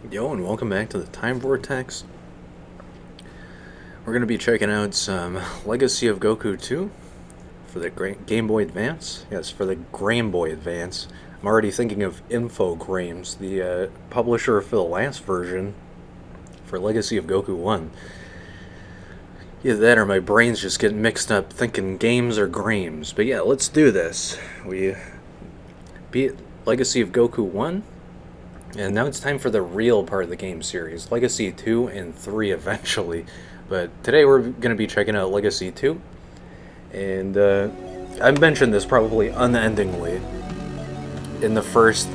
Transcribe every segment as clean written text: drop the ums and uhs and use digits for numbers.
Yo, and welcome back to the Time Vortex. We're going to be checking out some Legacy of Goku 2 for the Game Boy Advance. Yes, for the Game Boy Advance. I'm already thinking of Infogrames, the publisher for the last version for Legacy of Goku 1. Either that or my brain's just getting mixed up thinking games or grames. But yeah, let's do this. We beat Legacy of Goku 1. And now it's time for the real part of the game series, Legacy 2 and 3 eventually. But today we're going to be checking out Legacy 2. And I've mentioned this probably unendingly in the first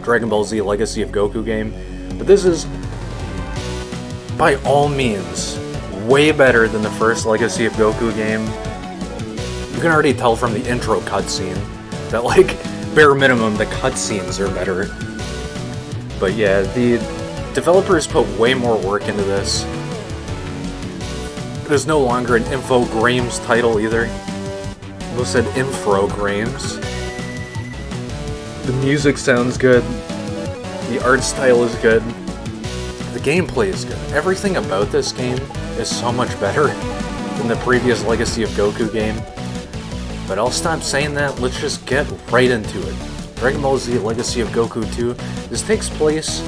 Dragon Ball Z Legacy of Goku game. But this is, by all means, way better than the first Legacy of Goku game. You can already tell from the intro cutscene that, like, bare minimum, the cutscenes are better. But yeah, the developers put way more work into this. There's no longer an Infogrames title either. Almost said Infogrames. The music sounds good. The art style is good. The gameplay is good. Everything about this game is so much better than the previous Legacy of Goku game. But I'll stop saying that, let's just get right into it. Dragon Ball Z Legacy of Goku 2. This takes place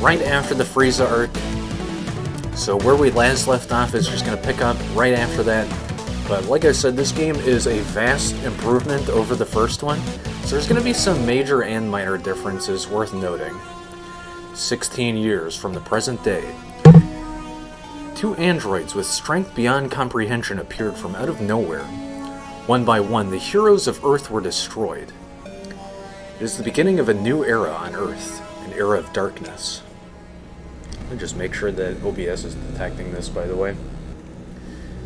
right after the Frieza arc. So where we last left off is just going to pick up right after that. But like I said, this game is a vast improvement over the first one. So there's going to be some major and minor differences worth noting. 16 years from the present day. Two androids with strength beyond comprehension appeared from out of nowhere. One by one, the heroes of Earth were destroyed. It is the beginning of a new era on Earth, an era of darkness. Let me just make sure that OBS is detecting this, by the way.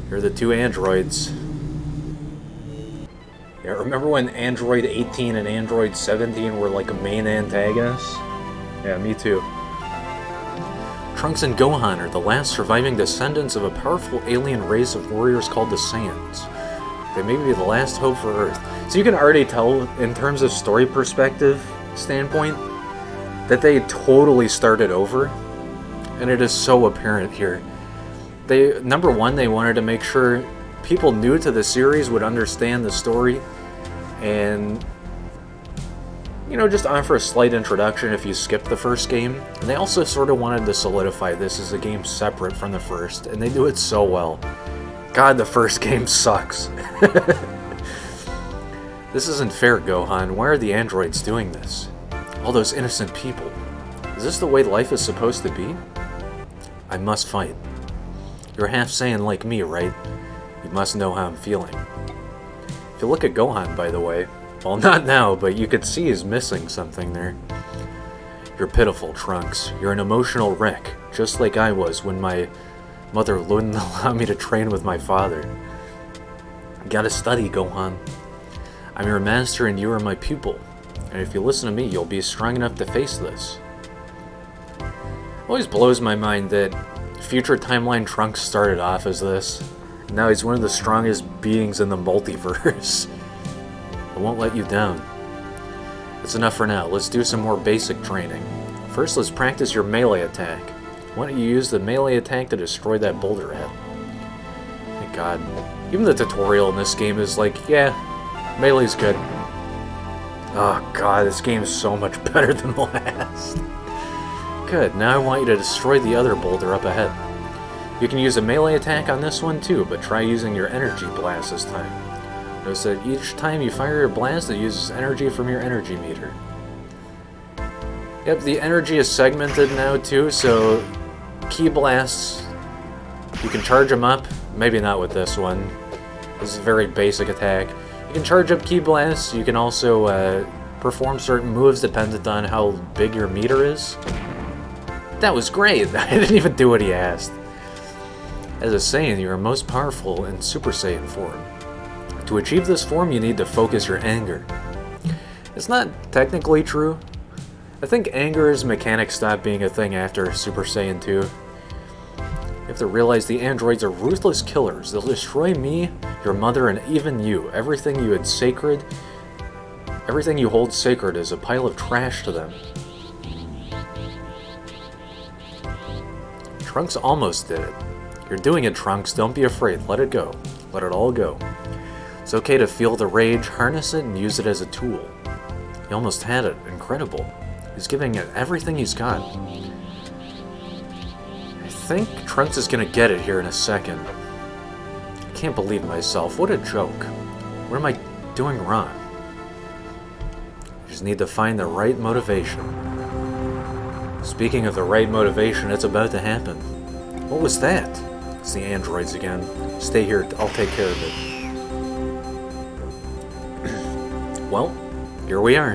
Here are the two androids. Yeah, remember when Android 18 and Android 17 were like main antagonists? Yeah, me too. Trunks and Gohan are the last surviving descendants of a powerful alien race of warriors called the Saiyans. They may be the last hope for Earth. So you can already tell, in terms of story perspective standpoint, that they totally started over. And it is so apparent here. Number one, they wanted to make sure people new to the series would understand the story. And, you know, just offer a slight introduction if you skip the first game. And they also sort of wanted to solidify this as a game separate from the first. And they do it so well. God, the first game sucks. This isn't fair, Gohan. Why are the androids doing this? All those innocent people. Is this the way life is supposed to be? I must fight. You're half Saiyan like me, right? You must know how I'm feeling. If you look at Gohan, by the way, well, not now, but you could see he's missing something there. You're pitiful, Trunks. You're an emotional wreck, just like I was when my mother wouldn't allow me to train with my father. You gotta study, Gohan. I'm your master and you are my pupil. And if you listen to me, you'll be strong enough to face this. It always blows my mind that future timeline Trunks started off as this. And now he's one of the strongest beings in the multiverse. I won't let you down. That's enough for now. Let's do some more basic training. First, let's practice your melee attack. Why don't you use the melee attack to destroy that boulder head? Thank God. Even the tutorial in this game is like, yeah, melee's good. Oh God, this game is so much better than the last. Good, now I want you to destroy the other boulder up ahead. You can use a melee attack on this one too, but try using your energy blast this time. Notice that each time you fire your blast, it uses energy from your energy meter. Yep, the energy is segmented now too, so Ki blasts, you can charge them up, maybe not with this one. This is a very basic attack. You can charge up Ki blasts, you can also perform certain moves dependent on how big your meter is. That was great, I didn't even do what he asked. As a Saiyan, you are most powerful in Super Saiyan form. To achieve this form, you need to focus your anger. It's not technically true. I think anger's mechanics stopped being a thing after Super Saiyan 2. You have to realize the androids are ruthless killers. They'll destroy me, your mother, and even you. Everything you hold sacred is a pile of trash to them. Trunks almost did it. You're doing it, Trunks. Don't be afraid. Let it go. Let it all go. It's okay to feel the rage, harness it, and use it as a tool. He almost had it. Incredible. He's giving it everything he's got. I think Trunks is gonna get it here in a second. I can't believe myself. What a joke. What am I doing wrong? I just need to find the right motivation. Speaking of the right motivation, it's about to happen. What was that? It's the androids again. Stay here, I'll take care of it. Well, here we are.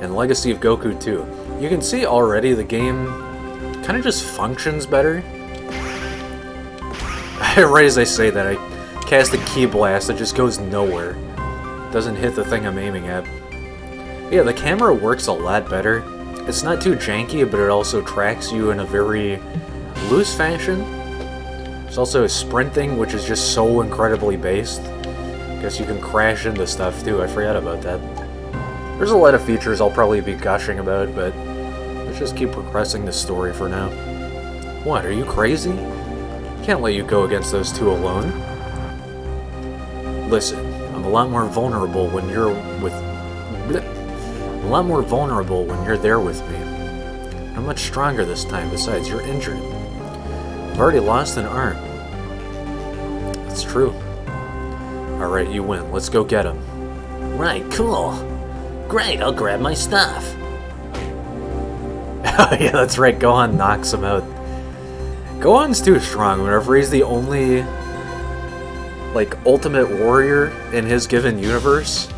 And Legacy of Goku 2. You can see already the game kind of just functions better. Right as I say that, I cast a ki blast that just goes nowhere. Doesn't hit the thing I'm aiming at. Yeah, the camera works a lot better. It's not too janky, but it also tracks you in a very loose fashion. There's also sprinting, which is just so incredibly based. Guess you can crash into stuff too, I forgot about that. There's a lot of features I'll probably be gushing about, but let's just keep progressing the story for now. What, are you crazy? Can't let you go against those two alone. Listen, I'm a lot more vulnerable when you're with... A lot more vulnerable when you're there with me. I'm much stronger this time, besides you're injured. I've already lost an arm. It's true. Alright, you win. Let's go get him. Right, cool. Great, I'll grab my stuff. Yeah, that's right, Gohan knocks him out. Gohan's too strong whenever he's the only, like, ultimate warrior in his given universe.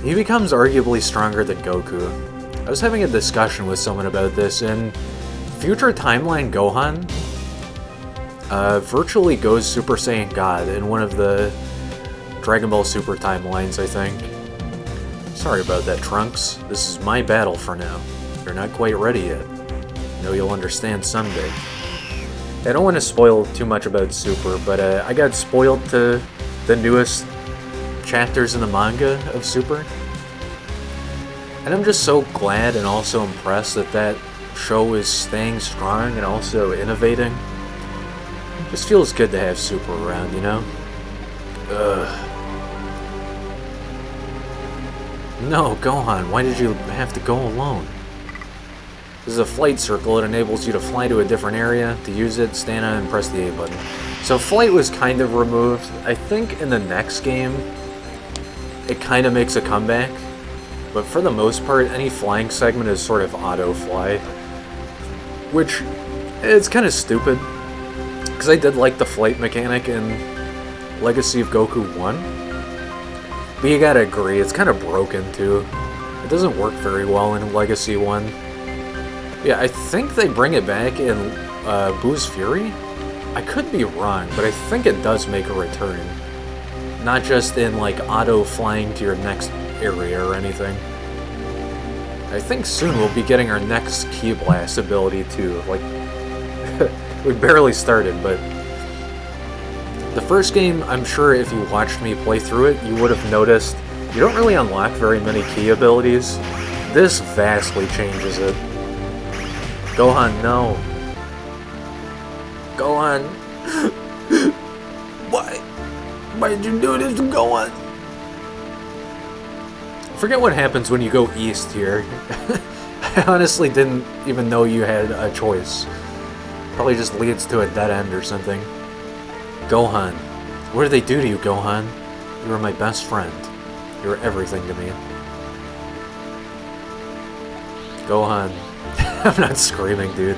He becomes arguably stronger than Goku. I was having a discussion with someone about this, and future timeline Gohan virtually goes Super Saiyan God in one of the Dragon Ball Super timelines, I think. Sorry about that, Trunks. This is my battle for now. You're not quite ready yet. I know you'll understand someday. I don't want to spoil too much about Super, but I got spoiled to the newest chapters in the manga of Super. And I'm just so glad and also impressed that that show is staying strong and also innovating. It just feels good to have Super around, you know? Ugh. No, Gohan, why did you have to go alone? This is a flight circle. It enables you to fly to a different area. To use it, stand on and press the A button. So flight was kind of removed. I think in the next game, it kind of makes a comeback. But for the most part, any flying segment is sort of auto-fly. Which, it's kind of stupid. Because I did like the flight mechanic in Legacy of Goku 1. But you gotta agree, it's kind of broken too. It doesn't work very well in Legacy 1. Yeah, I think they bring it back in Boo's Fury? I could be wrong, but I think it does make a return. Not just in, like, auto-flying to your next area or anything. I think soon we'll be getting our next Ki Blast ability too. Like, we barely started, but... The first game, I'm sure if you watched me play through it, you would have noticed you don't really unlock very many Ki abilities. This vastly changes it. Gohan, no. Gohan. Why? Why did you do this to Gohan? I forget what happens when you go east here. I honestly didn't even know you had a choice. Probably just leads to a dead end or something. Gohan. What did they do to you, Gohan? You were my best friend. You were everything to me. Gohan. I'm not screaming, dude.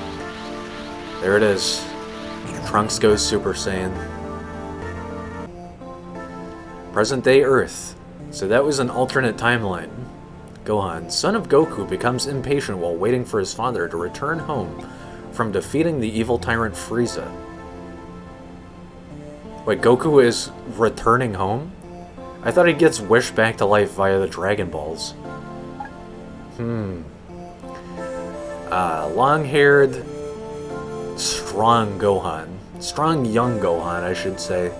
There it is. Trunks goes Super Saiyan. Present day Earth. So that was an alternate timeline. Gohan, son of Goku, becomes impatient while waiting for his father to return home from defeating the evil tyrant Frieza. Wait, Goku is returning home? I thought he gets wished back to life via the Dragon Balls. Long-haired, strong Gohan. Strong young Gohan, I should say.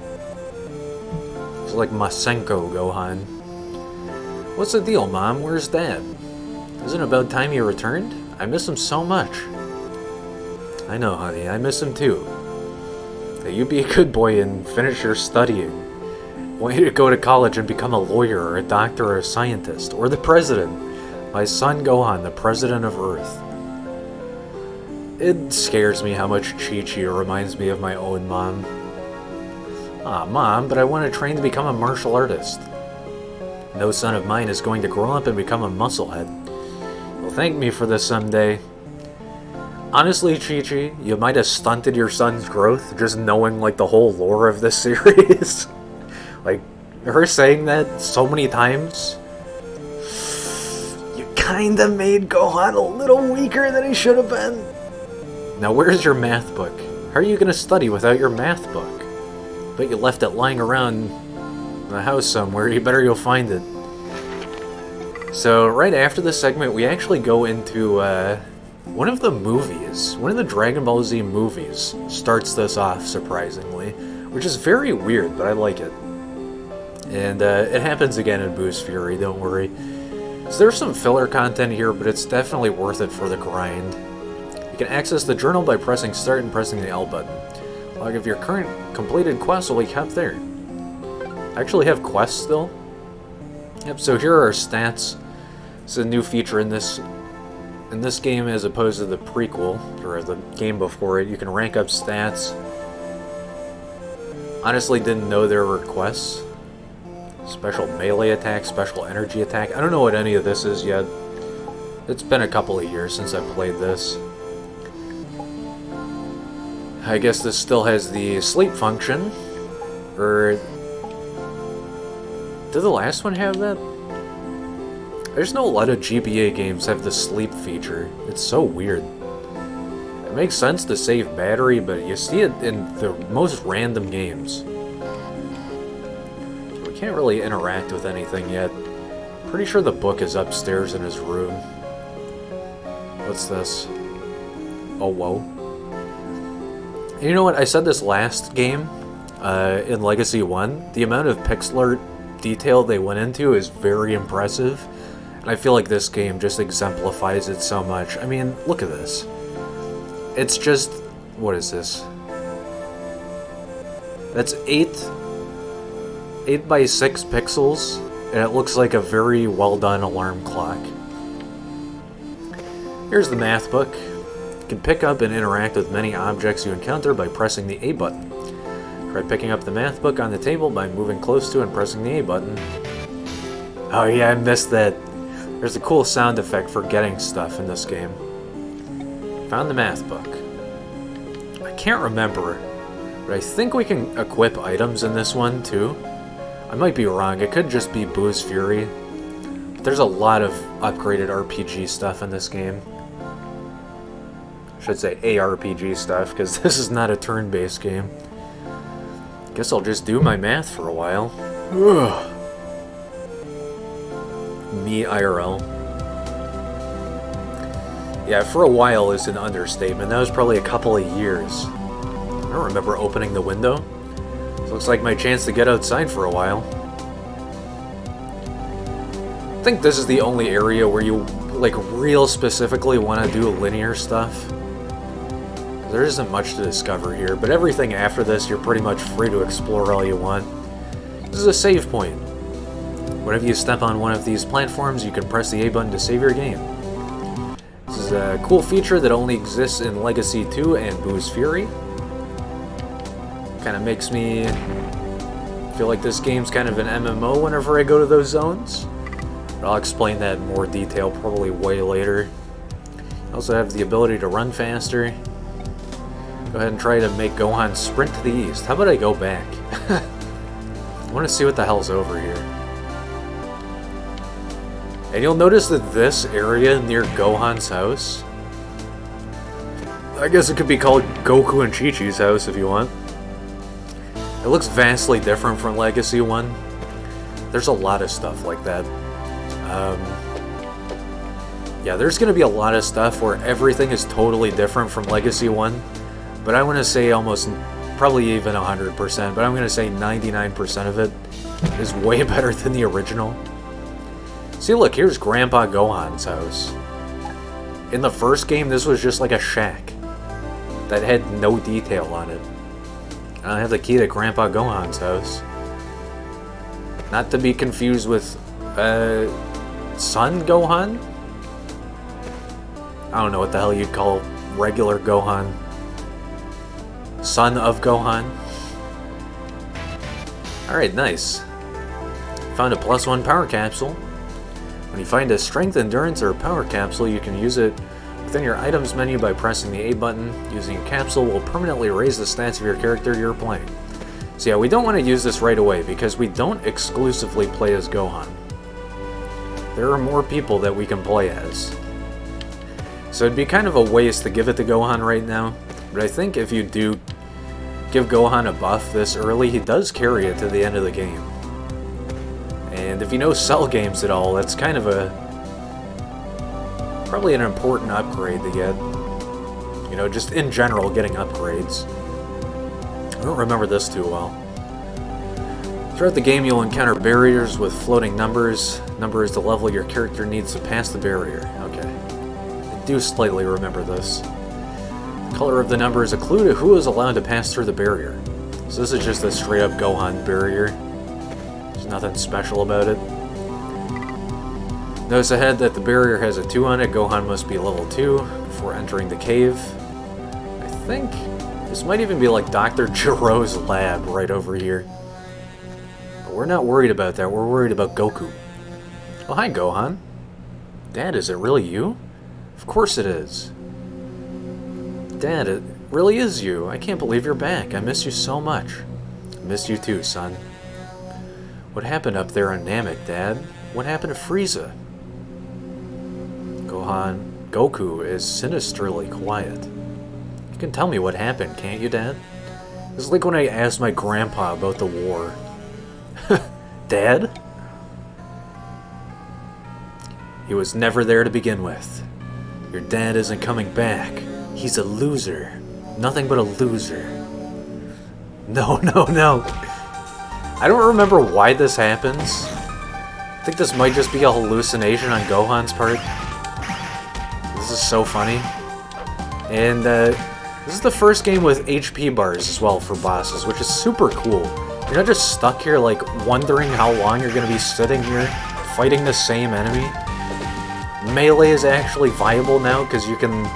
It's like Masenko Gohan. What's the deal, Mom? Where's Dad? Isn't it about time he returned? I miss him so much. I know, honey. I miss him too. Hey, you be a good boy and finish your studying. I want you to go to college and become a lawyer or a doctor or a scientist or the president. My son Gohan, the president of Earth. It scares me how much Chi-Chi reminds me of my own mom. Ah, Mom, but I want to train to become a martial artist. No son of mine is going to grow up and become a musclehead. You'll thank me for this someday. Honestly, Chi-Chi, you might have stunted your son's growth just knowing, like, the whole lore of this series. Like, her saying that so many times, you kinda made Gohan a little weaker than he should have been. Now, where's your math book? How are you gonna study without your math book? Bet you left it lying around the house somewhere. You better go find it. So, right after this segment, we actually go into, one of the movies. One of the Dragon Ball Z movies starts this off, surprisingly. Which is very weird, but I like it. And, it happens again in Boo's Fury, don't worry. So there's some filler content here, but it's definitely worth it for the grind. You can access the journal by pressing start and pressing the L button. Log of your current completed quests will be kept there. I actually have quests still. Yep, so here are our stats. It's a new feature in this game as opposed to the prequel, or the game before it. You can rank up stats. Honestly, didn't know there were quests. Special melee attack, special energy attack. I don't know what any of this is yet. It's been a couple of years since I played this. I guess this still has the sleep function. Or did the last one have that? I just know a lot of GBA games have the sleep feature. It's so weird. It makes sense to save battery, but you see it in the most random games. We can't really interact with anything yet. Pretty sure the book is upstairs in his room. What's this? Oh, whoa. And you know what? I said this last game, in Legacy 1. The amount of pixel art detail they went into is very impressive. And I feel like this game just exemplifies it so much. I mean, look at this. It's just... what is this? That's 8 by 6 pixels, and it looks like a very well done alarm clock. Here's the math book. You can pick up and interact with many objects you encounter by pressing the A button. Try picking up the math book on the table by moving close to and pressing the A button. Oh yeah, I missed that. There's a cool sound effect for getting stuff in this game. Found the math book. I can't remember, but I think we can equip items in this one too. I might be wrong, it could just be Boo's Fury. But there's a lot of upgraded RPG stuff in this game. I should say ARPG stuff, because this is not a turn-based game. Guess I'll just do my math for a while. Ugh. Me IRL. Yeah, for a while is an understatement. That was probably a couple of years. I don't remember opening the window. This looks like my chance to get outside for a while. I think this is the only area where you, like, real specifically want to do linear stuff. There isn't much to discover here, but everything after this you're pretty much free to explore all you want. This is a save point. Whenever you step on one of these platforms, you can press the A button to save your game. This is a cool feature that only exists in Legacy 2 and Boo's Fury. Kind of makes me feel like this game's kind of an MMO whenever I go to those zones. But I'll explain that in more detail probably way later. I also have the ability to run faster. Go ahead and try to make Gohan sprint to the east. How about I go back? I want to see what the hell's over here. And you'll notice that this area near Gohan's house, I guess it could be called Goku and Chi-Chi's house if you want. It looks vastly different from Legacy 1. There's a lot of stuff like that. Yeah, there's going to be a lot of stuff where everything is totally different from Legacy 1. But I want to say almost, probably even 100%, but I'm going to say 99% of it is way better than the original. See, look, here's Grandpa Gohan's house. In the first game, this was just like a shack. that had no detail on it. I have the key to Grandpa Gohan's house. Not to be confused with Son Gohan? I don't know what the hell you'd call regular Gohan. Son of Gohan. Alright, nice. Found a +1 power capsule. When you find a strength, endurance, or power capsule, you can use it within your items menu by pressing the A button. Using a capsule will permanently raise the stats of your character you're playing. So yeah, we don't want to use this right away because we don't exclusively play as Gohan. There are more people that we can play as. So it'd be kind of a waste to give it to Gohan right now, but I think if you do give Gohan a buff this early, he does carry it to the end of the game. And if you know Cell games at all, that's kind of probably an important upgrade to get. You know, just in general, getting upgrades. I don't remember this too well. Throughout the game, you'll encounter barriers with floating numbers. Number is the level your character needs to pass the barrier. Okay. I do slightly remember this. The color of the number is a clue to who is allowed to pass through the barrier. So this is just a straight up Gohan barrier. There's nothing special about it. Notice ahead that the barrier has a 2 on it. Gohan must be level 2 before entering the cave. I think this might even be like Dr. Jiro's lab right over here. But we're not worried about that. We're worried about Goku. Oh, hi, Gohan. Dad, is it really you? Of course it is. Dad, it really is you. I can't believe you're back. I miss you so much. I miss you too, son. What happened up there on Namek, Dad? What happened to Frieza? Goku is sinisterly quiet. You can tell me what happened, can't you, Dad? It's like when I asked my grandpa about the war. Dad? He was never there to begin with. Your dad isn't coming back. He's a loser. Nothing but a loser. No, no, no. I don't remember why this happens. I think this might just be a hallucination on Gohan's part. This is so funny. And this is the first game with HP bars as well for bosses, which is super cool. You're not just stuck here like wondering how long you're going to be sitting here fighting the same enemy. Melee is actually viable now because you can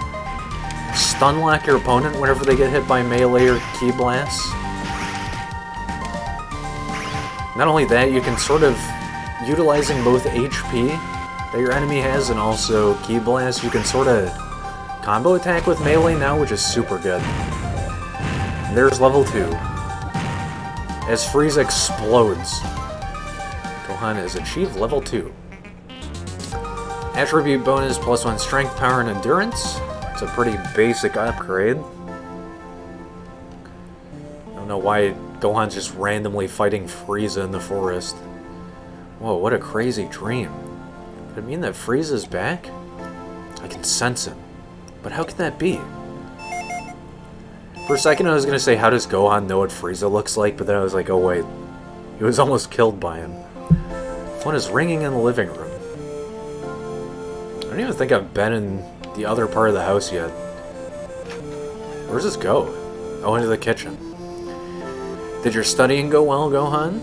stun lock your opponent whenever they get hit by melee or ki blasts. Not only that, you can sort of, utilizing both HP that your enemy has and also ki blast, you can sort of combo attack with melee now, which is super good. And there's level 2. As Frieza explodes, Gohan has achieved level 2. Attribute bonus +1 strength, power, and endurance. It's a pretty basic upgrade. I don't know why Gohan's just randomly fighting Frieza in the forest. Whoa, what a crazy dream. Could it mean that Frieza's back? I can sense him. But how could that be? For a second I was going to say, how does Gohan know what Frieza looks like? But then I was like, oh wait. He was almost killed by him. Phone is ringing in the living room. I don't even think I've been in the other part of the house yet. Where does this go? Oh, into the kitchen. Did your studying go well, Gohan?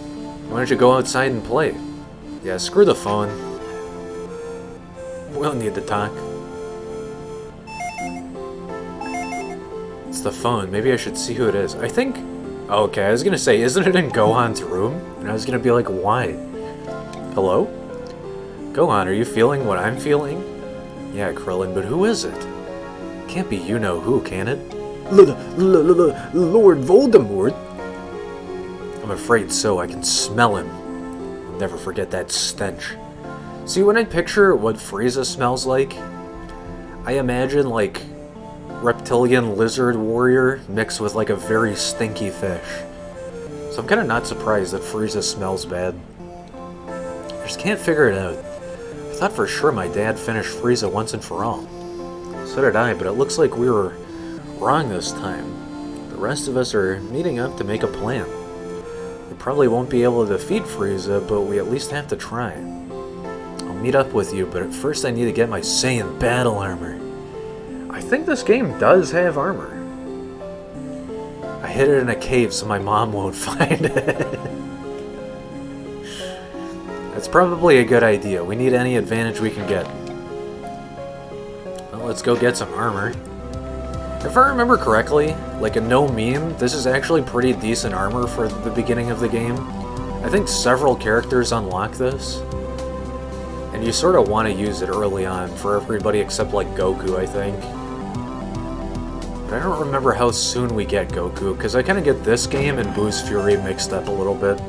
Why don't you go outside and play? Yeah, screw the phone. We don't need to talk. It's the phone. Maybe I should see who it is. I think... Oh, okay, I was gonna say, isn't it in Gohan's room? And I was gonna be like, why? Hello? Gohan, are you feeling what I'm feeling? Yeah, Krillin, but who is it? Can't be you-know-who, can it? Lord Voldemort? I'm afraid so. I can smell him. I'll never forget that stench. See, when I picture what Frieza smells like, I imagine, like, reptilian lizard warrior mixed with, like, a very stinky fish. So I'm kind of not surprised that Frieza smells bad. I just can't figure it out. I thought for sure my dad finished Frieza once and for all. So did I, but it looks like we were wrong this time. The rest of us are meeting up to make a plan. We probably won't be able to defeat Frieza, but we at least have to try. I'll meet up with you, but at first I need to get my Saiyan battle armor. I think this game does have armor. I hid it in a cave so my mom won't find it. That's probably a good idea. We need any advantage we can get. Well, let's go get some armor. If I remember correctly, like a no meme, this is actually pretty decent armor for the beginning of the game. I think several characters unlock this. And you sort of want to use it early on for everybody except like Goku, I think. But I don't remember how soon we get Goku, because I kind of get this game and Boo's Fury mixed up a little bit.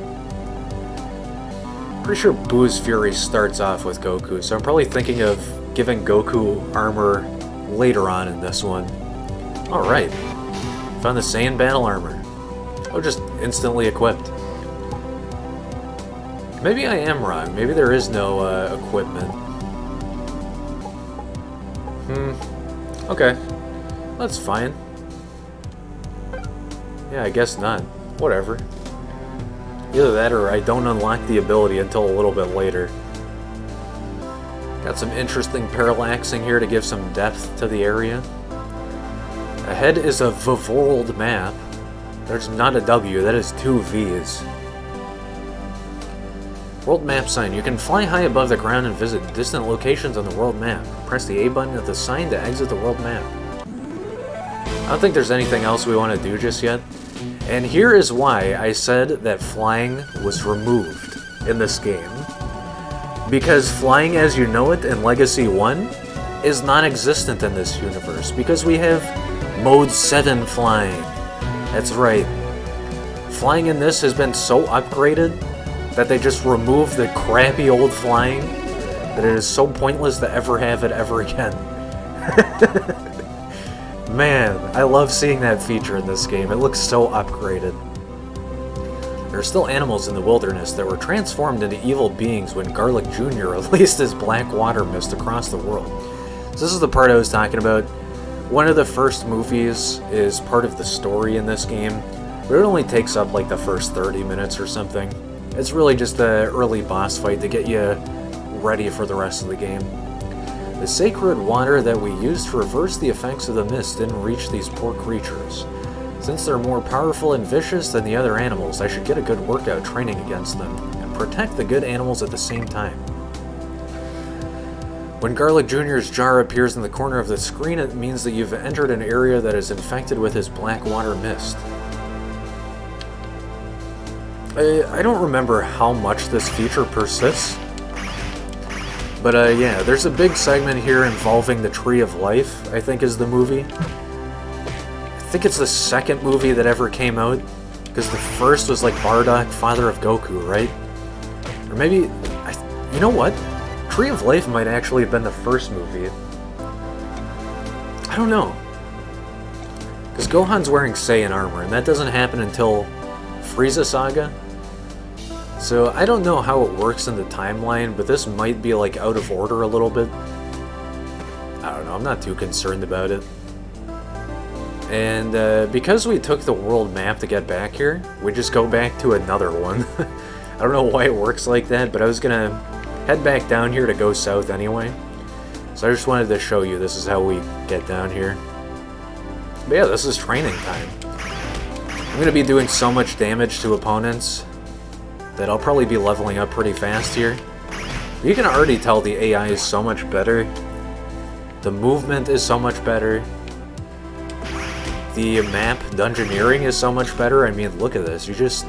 Pretty sure Boo's Fury starts off with Goku, so I'm probably thinking of giving Goku armor later on in this one. Alright, found the Saiyan battle armor. Oh, just instantly equipped. Maybe I am wrong, maybe there is no equipment. Okay. That's fine. Yeah, I guess not. Whatever. Either that or I don't unlock the ability until a little bit later. Got some interesting parallaxing here to give some depth to the area. Ahead is a Vivorld map. There's not a W, that is 2 V's. World map sign. You can fly high above the ground and visit distant locations on the world map. Press the A button at the sign to exit the world map. I don't think there's anything else we want to do just yet. And here is why I said that flying was removed in this game. Because flying as you know it in Legacy 1 is non-existent in this universe. Because we have Mode 7 flying. That's right. Flying in this has been so upgraded that they just removed the crappy old flying that it is so pointless to ever have it ever again. Man, I love seeing that feature in this game. It looks so upgraded. There are still animals in the wilderness that were transformed into evil beings when Garlic Jr. released his black water mist across the world. So this is the part I was talking about. One of the first movies is part of the story in this game, but it only takes up like the first 30 minutes or something. It's really just the early boss fight to get you ready for the rest of the game. The sacred water that we used to reverse the effects of the mist didn't reach these poor creatures. Since they're more powerful and vicious than the other animals, I should get a good workout training against them, and protect the good animals at the same time. When Garlic Jr.'s jar appears in the corner of the screen, it means that you've entered an area that is infected with his black water mist. I don't remember how much this feature persists. But yeah, there's a big segment here involving the Tree of Life, I think is the movie. I think it's the second movie that ever came out, because the first was like Bardock, Father of Goku, right? Or maybe, you know what? Tree of Life might actually have been the first movie. I don't know. Because Gohan's wearing Saiyan armor, and that doesn't happen until Frieza Saga. So I don't know how it works in the timeline, but this might be like out of order a little bit. I don't know, I'm not too concerned about it. And because we took the world map to get back here, we just go back to another one. I don't know why it works like that, but I was gonna head back down here to go south anyway. So I just wanted to show you this is how we get down here. But yeah, this is training time. I'm gonna be doing so much damage to opponents that I'll probably be leveling up pretty fast here. You can already tell the AI is so much better. The movement is so much better. The map dungeoneering is so much better. I mean, look at this. You just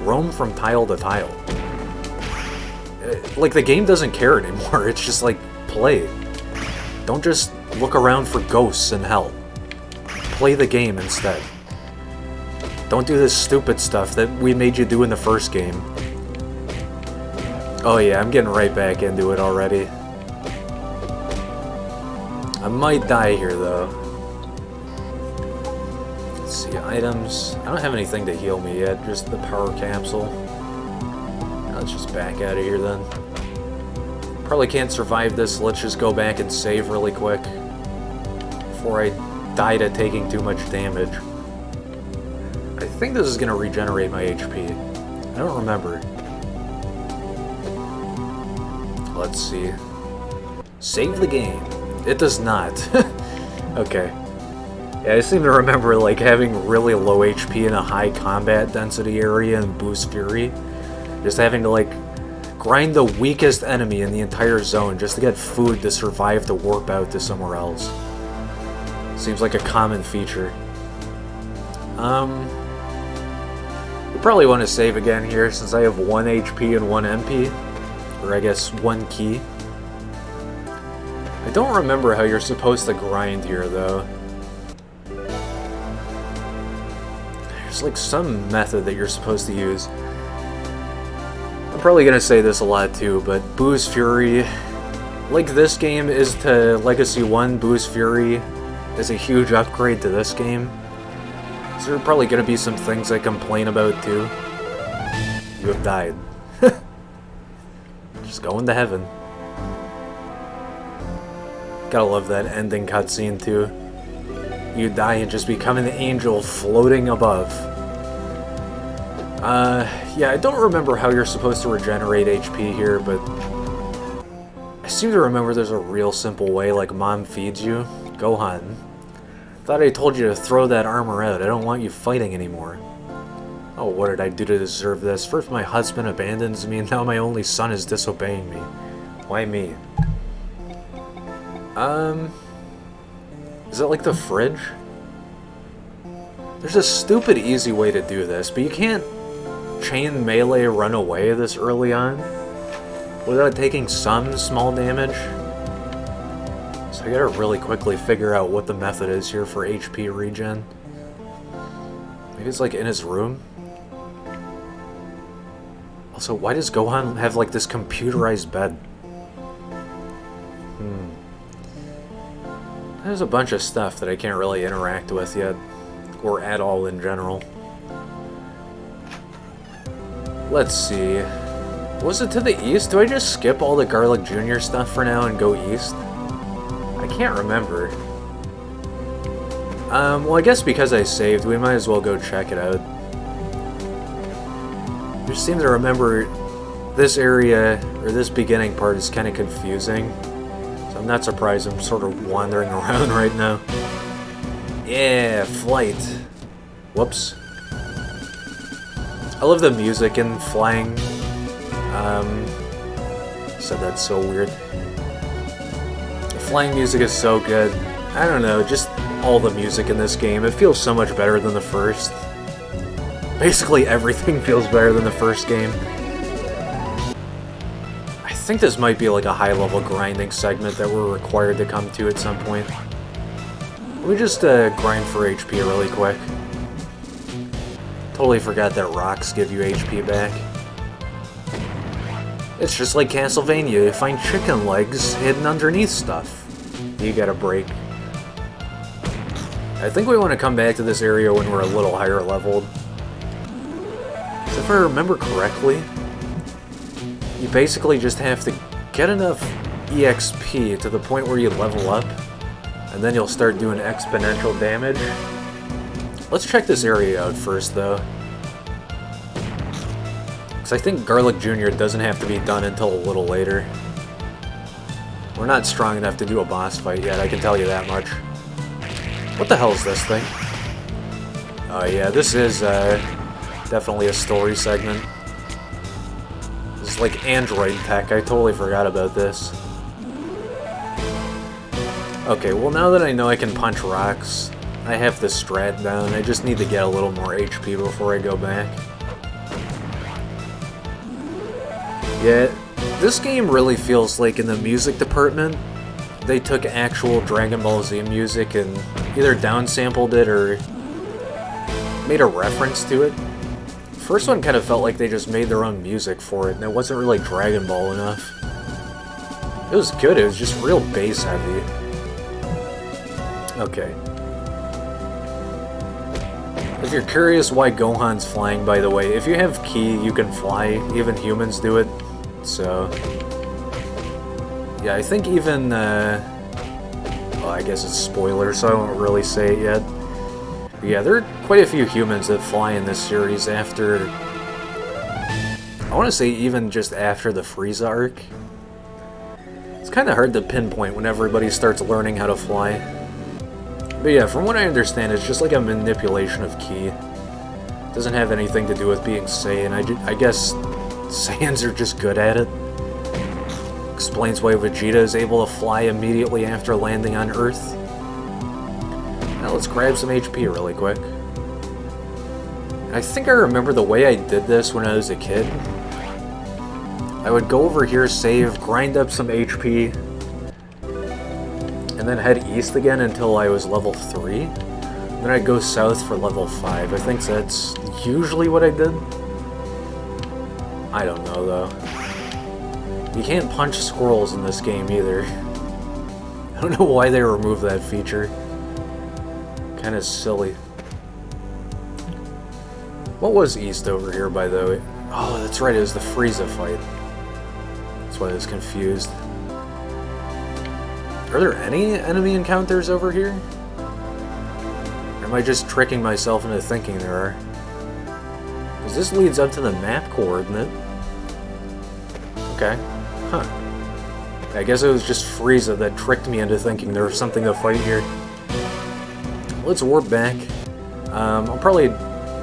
roam from tile to tile. Like, the game doesn't care anymore. It's just like, play. Don't just look around for ghosts in hell. Play the game instead. Don't do this stupid stuff that we made you do in the first game. Oh yeah, I'm getting right back into it already. I might die here though. Let's see, items. I don't have anything to heal me yet, just the power capsule. Let's just back out of here then. Probably can't survive this, let's just go back and save really quick before I die to taking too much damage. I think this is going to regenerate my HP. I don't remember. Let's see. Save the game. It does not. Okay. Yeah, I seem to remember like having really low HP in a high combat density area in Boost Fury. Just having to like grind the weakest enemy in the entire zone just to get food to survive to warp out to somewhere else. Seems like a common feature. We probably want to save again here since I have 1 HP and 1 MP. Or I guess 1 key. I don't remember how you're supposed to grind here though. There's like some method that you're supposed to use. I'm probably gonna say this a lot too, but Boost Fury, like this game is to Legacy 1, Boost Fury is a huge upgrade to this game. So there are probably gonna be some things I complain about too. You have died. Just going to heaven. Gotta love that ending cutscene too. You die and just become an angel floating above. Yeah, I don't remember how you're supposed to regenerate HP here, but I seem to remember there's a real simple way, like Mom feeds you. Gohan, thought I told you to throw that armor out. I don't want you fighting anymore. Oh, what did I do to deserve this? First my husband abandons me, and now my only son is disobeying me. Why me? Is it like the fridge? There's a stupid easy way to do this, but you can't chain melee run away this early on without taking some small damage. So I gotta really quickly figure out what the method is here for HP regen. Maybe it's like in his room? Also, why does Gohan have like this computerized bed? There's a bunch of stuff that I can't really interact with yet, or at all in general. Let's see. Was it to the east? Do I just skip all the Garlic Jr. stuff for now and go east? I can't remember. Well, I guess because I saved, we might as well go check it out. I just seem to remember this area, or this beginning part is kind of confusing. So I'm not surprised I'm sort of wandering around right now. Yeah, flight. Whoops. I love the music in flying. Said that's so weird. The flying music is so good. I don't know, just all the music in this game. It feels so much better than the first. Basically everything feels better than the first game. I think this might be like a high-level grinding segment that we're required to come to at some point. Let me just grind for HP really quick. Totally forgot that rocks give you HP back. It's just like Castlevania, you find chicken legs hidden underneath stuff. You get a break. I think we want to come back to this area when we're a little higher leveled. So if I remember correctly, you basically just have to get enough EXP to the point where you level up, and then you'll start doing exponential damage. Let's check this area out first, though. Because I think Garlic Jr. doesn't have to be done until a little later. We're not strong enough to do a boss fight yet, I can tell you that much. What the hell is this thing? Oh yeah, this is definitely a story segment. This is like Android tech, I totally forgot about this. Okay, well now that I know I can punch rocks, I have the strat down. I just need to get a little more HP before I go back. Yeah, this game really feels like in the music department, they took actual Dragon Ball Z music and either downsampled it or made a reference to it. The first one kind of felt like they just made their own music for it, and it wasn't really Dragon Ball enough. It was good, it was just real bass heavy. Okay. If you're curious why Gohan's flying, by the way, if you have Ki, you can fly. Even humans do it. So... yeah, I think even, well, I guess it's spoiler, so I won't really say it yet. But yeah, there are quite a few humans that fly in this series after... I want to say even just after the Frieza arc. It's kind of hard to pinpoint when everybody starts learning how to fly. But yeah, from what I understand, it's just like a manipulation of ki. It doesn't have anything to do with being Saiyan. I guess Saiyans are just good at it. Explains why Vegeta is able to fly immediately after landing on Earth. Now let's grab some HP really quick. I think I remember the way I did this when I was a kid. I would go over here, save, grind up some HP, and then head east again until I was level 3. Then I'd go south for level 5. I think that's usually what I did. I don't know though. You can't punch squirrels in this game either. I don't know why they removed that feature. Kinda silly. What was east over here, by the way? Oh, that's right, it was the Frieza fight. That's why I was confused. Are there any enemy encounters over here? Or am I just tricking myself into thinking there are? Because this leads up to the map coordinate. Okay. Huh. I guess it was just Frieza that tricked me into thinking there was something to fight here. Let's warp back. I'll probably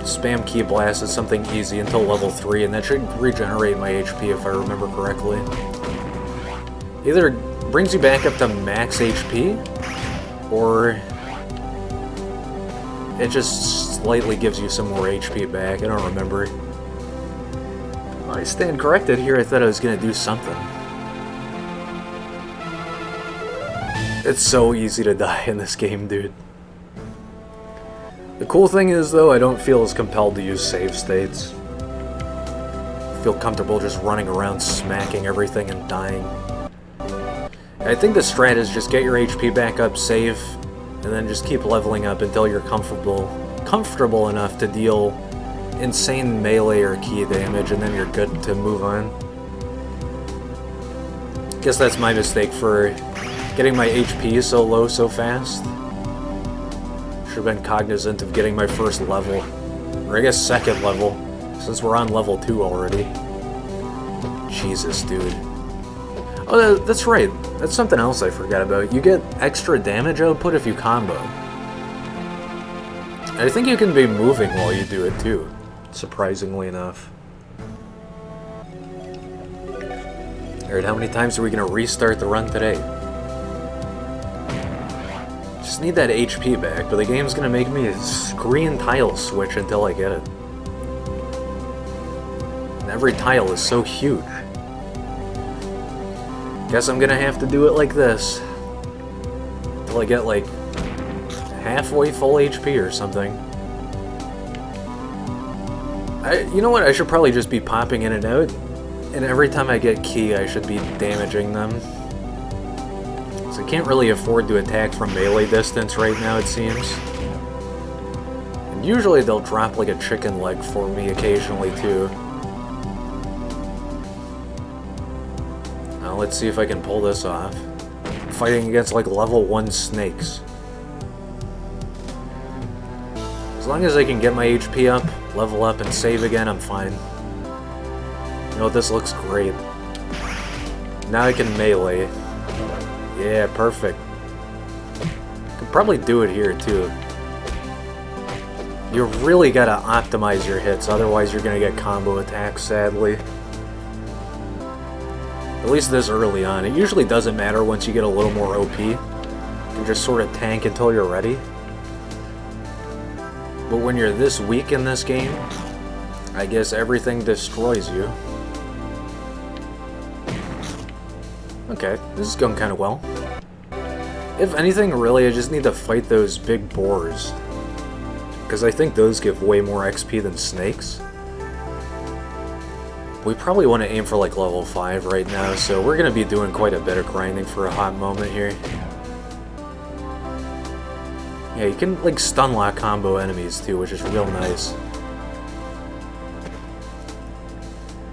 spam Ki Blast as something easy until level 3, and that should regenerate my HP if I remember correctly. Either brings you back up to max HP, or it just slightly gives you some more HP back. I don't remember. I stand corrected here. I thought I was going to do something. It's so easy to die in this game, dude. The cool thing is, though, I don't feel as compelled to use save states. I feel comfortable just running around smacking everything and dying. I think the strat is just get your HP back up, save, and then just keep leveling up until you're comfortable enough to deal insane melee or ki damage, and then you're good to move on. Guess that's my mistake for getting my HP so low so fast. Should have been cognizant of getting my first level, or I guess second level, since we're on level 2 already. Jesus, dude. Oh, that's right. That's something else I forgot about. You get extra damage output if you combo. I think you can be moving while you do it too, surprisingly enough. Alright, how many times are we going to restart the run today? Just need that HP back, but the game's going to make me a screen tile switch until I get it. And every tile is so huge. Guess I'm gonna have to do it like this. Till I get like halfway full HP or something. You know what, I should probably just be popping in and out. And every time I get ki, I should be damaging them. So I can't really afford to attack from melee distance right now, it seems. And usually they'll drop like a chicken leg for me occasionally too. Let's see if I can pull this off. I'm fighting against like level 1 snakes. As long as I can get my HP up, level up, and save again, I'm fine. You know what, this looks great. Now I can melee. Yeah, perfect. Could probably do it here too. You really gotta optimize your hits, otherwise you're gonna get combo attacks, sadly. At least this early on. It usually doesn't matter once you get a little more OP. You can just sort of tank until you're ready. But when you're this weak in this game, I guess everything destroys you. Okay, this is going kind of well. If anything, really, I just need to fight those big boars. Because I think those give way more XP than snakes. We probably want to aim for like level 5 right now, so we're going to be doing quite a bit of grinding for a hot moment here. Yeah, you can like stun lock combo enemies too, which is real nice.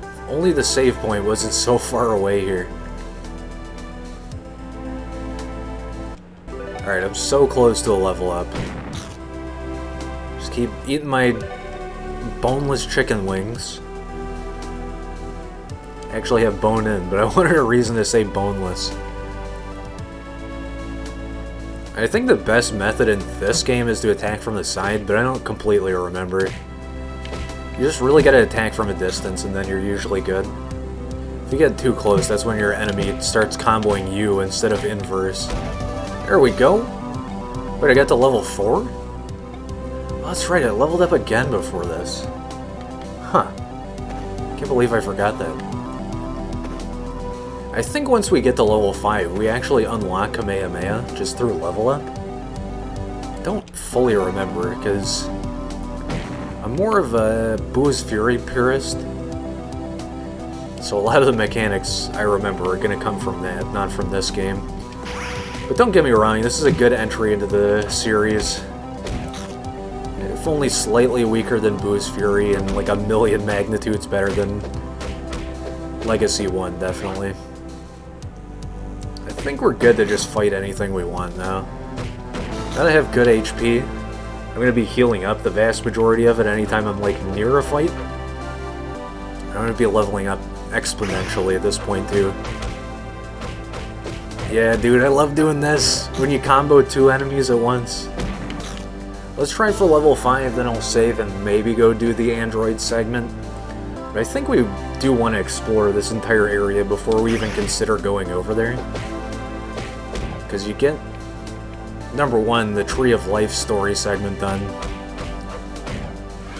If only the save point wasn't so far away here. Alright, I'm so close to a level up. Just keep eating my boneless chicken wings. Actually have bone in, but I wanted a reason to say boneless. I think the best method in this game is to attack from the side, but I don't completely remember. You just really gotta attack from a distance and then you're usually good. If you get too close, that's when your enemy starts comboing you instead of inverse. There we go! Wait, I got to level 4? Oh, that's right, I leveled up again before this. Huh. Can't believe I forgot that. I think once we get to level 5, we actually unlock Kamehameha just through level up. Don't fully remember, because I'm more of a Boo's Fury purist. So a lot of the mechanics I remember are going to come from that, not from this game. But don't get me wrong, this is a good entry into the series. If only slightly weaker than Boo's Fury and like a million magnitudes better than Legacy 1, definitely. I think we're good to just fight anything we want now. Now that I have good HP, I'm going to be healing up the vast majority of it anytime I'm like near a fight. I'm going to be leveling up exponentially at this point too. Yeah, dude, I love doing this when you combo 2 enemies at once. Let's try for level 5, then I'll save and maybe go do the android segment. But I think we do want to explore this entire area before we even consider going over there. Because you get, number 1, the Tree of Life story segment done.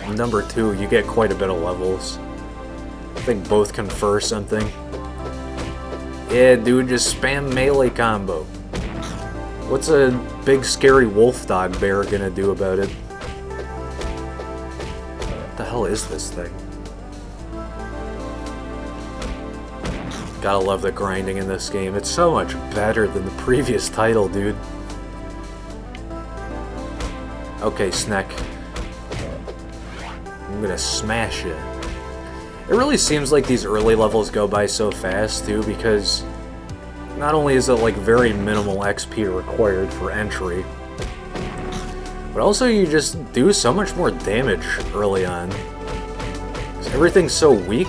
And number 2, you get quite a bit of levels. I think both confer something. Yeah, dude, just spam melee combo. What's a big scary wolf dog bear gonna do about it? What the hell is this thing? Gotta love the grinding in this game. It's so much better than the previous title, dude. Okay, Snek. I'm gonna smash it. It really seems like these early levels go by so fast, too, because not only is it like very minimal XP required for entry, but also you just do so much more damage early on. Everything's so weak,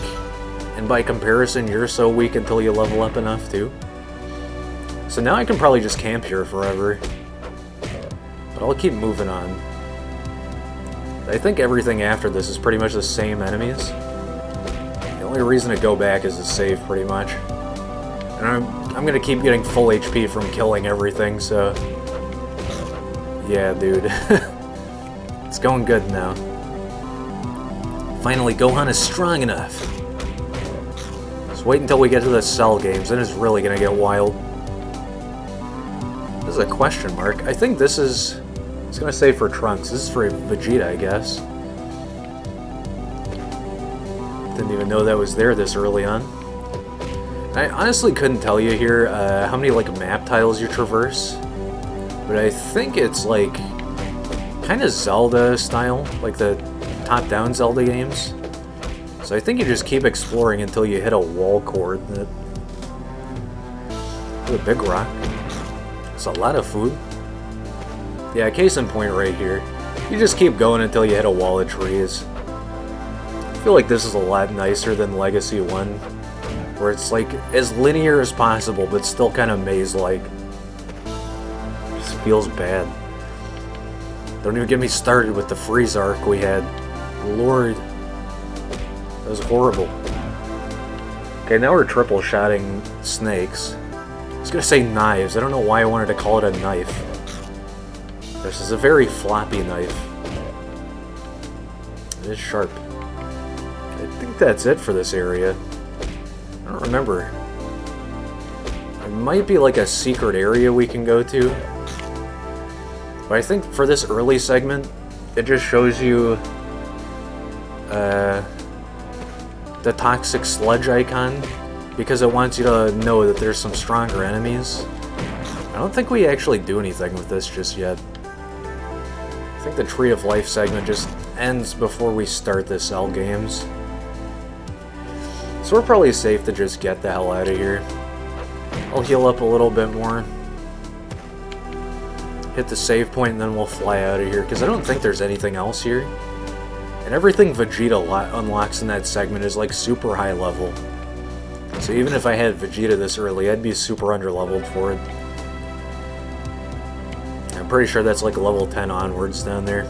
and by comparison you're so weak until you level up enough too. So now I can probably just camp here forever, but I'll keep moving on. I think everything after this is pretty much the same enemies. The only reason to go back is to save pretty much. And I'm gonna keep getting full HP from killing everything, so yeah, dude. It's going good now. Finally, Gohan is strong enough. Just wait until we get to the Cell games, then it's really gonna get wild. This is a question mark. I think this is... It's gonna say for Trunks. This is for Vegeta, I guess. Didn't even know that was there this early on. I honestly couldn't tell you here how many like map tiles you traverse, but I think it's like kind of Zelda style, like the top-down Zelda games. So I think you just keep exploring until you hit a wall coordinate. Ooh, a big rock. It's a lot of food. Yeah, case in point right here. You just keep going until you hit a wall of trees. I feel like this is a lot nicer than Legacy 1, where it's like as linear as possible, but still kind of maze-like. Just feels bad. Don't even get me started with the freeze arc we had. Lord. That was horrible. Okay, now we're triple-shotting snakes. I was gonna say knives. I don't know why I wanted to call it a knife. This is a very floppy knife. It is sharp. I think that's it for this area. I don't remember. There might be like a secret area we can go to. But I think for this early segment, it just shows you the toxic sludge icon, because it wants you to know that there's some stronger enemies. I don't think we actually do anything with this just yet. I think the Tree of Life segment just ends before we start the Cell games. So we're probably safe to just get the hell out of here. I'll heal up a little bit more. Hit the save point and then we'll fly out of here, because I don't think there's anything else here. And everything Vegeta unlocks in that segment is like super high level. So even if I had Vegeta this early, I'd be super underleveled for it. pretty sure that's like level 10 onwards down there.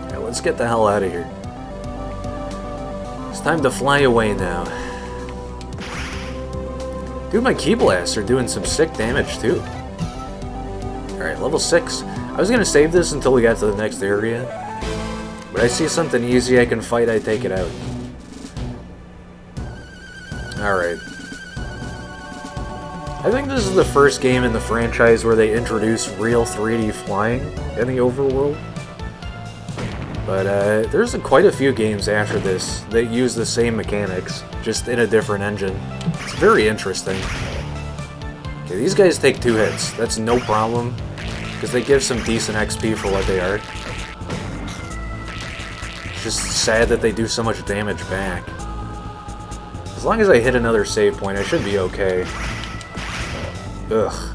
Alright, let's get the hell out of here. It's time to fly away now. Dude, my Ki Blasts are doing some sick damage too. Alright, level 6. I was gonna save this until we got to the next area. But I see something easy I can fight, I take it out. Alright. I think this is the first game in the franchise where they introduce real 3D flying in the overworld. But there's quite a few games after this that use the same mechanics, just in a different engine. It's very interesting. Okay, these guys take 2 hits. That's no problem, because they give some decent XP for what they are. It's just sad that they do so much damage back. As long as I hit another save point, I should be okay. Ugh.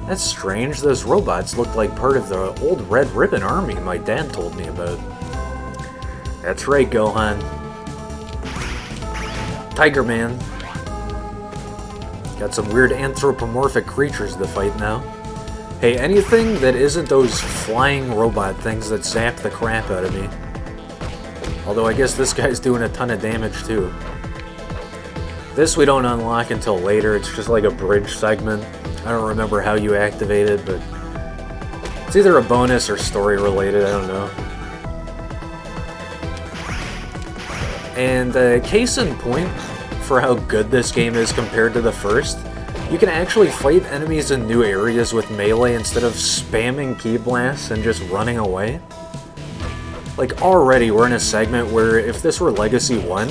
That's strange. Those robots look like part of the old Red Ribbon Army my dad told me about. That's right, Gohan. Tiger Man. Got some weird anthropomorphic creatures to fight now. Hey, anything that isn't those flying robot things that zap the crap out of me. Although I guess this guy's doing a ton of damage too. This we don't unlock until later, it's just like a bridge segment. I don't remember how you activate it, but it's either a bonus or story related, I don't know. And case in point for how good this game is compared to the first, you can actually fight enemies in new areas with melee instead of spamming Ki Blasts and just running away. Like, already we're in a segment where if this were Legacy 1,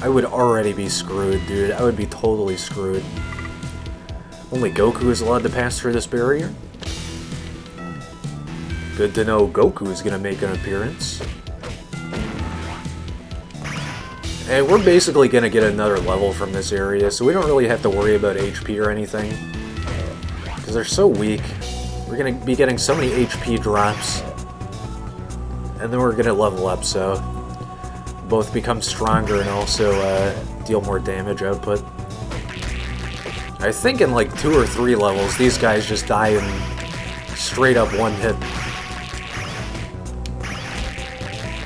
I would already be screwed, dude. I would be totally screwed. Only Goku is allowed to pass through this barrier. Good to know Goku is gonna make an appearance. And we're basically gonna get another level from this area, so we don't really have to worry about HP or anything. Because they're so weak. We're gonna be getting so many HP drops. And then we're gonna level up, so both become stronger and also deal more damage output. I think in like 2 or 3 levels, these guys just die in straight up one hit.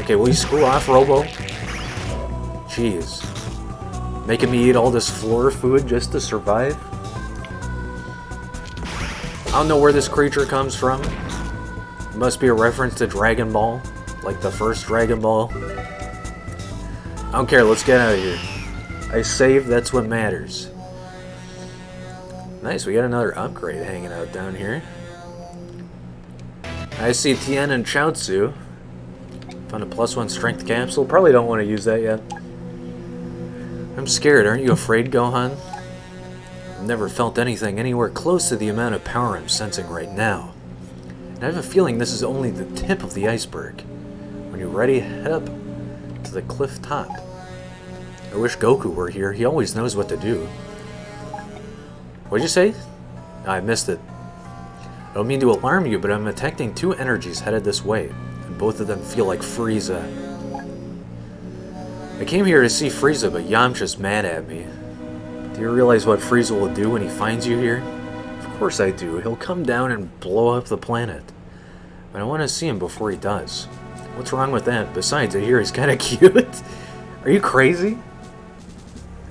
Okay, will you screw off, Robo? Jeez. Making me eat all this floor food just to survive? I don't know where this creature comes from. It must be a reference to Dragon Ball, like the first Dragon Ball. I don't care, let's get out of here. I saved, that's what matters. Nice, we got another upgrade hanging out down here. I see Tien and Chaozu. Found a +1 strength capsule. Probably don't want to use that yet. I'm scared, aren't you afraid, Gohan? I've never felt anything anywhere close to the amount of power I'm sensing right now. And I have a feeling this is only the tip of the iceberg. When you're ready, head up to the cliff top. I wish Goku were here. He always knows what to do. What'd you say? I missed it. I don't mean to alarm you, but I'm detecting 2 energies headed this way, and both of them feel like Frieza. I came here to see Frieza, but Yamcha's mad at me. Do you realize what Frieza will do when he finds you here? Of course I do. He'll come down and blow up the planet. But I want to see him before he does. What's wrong with that? Besides, I hear he's kind of cute. Are you crazy?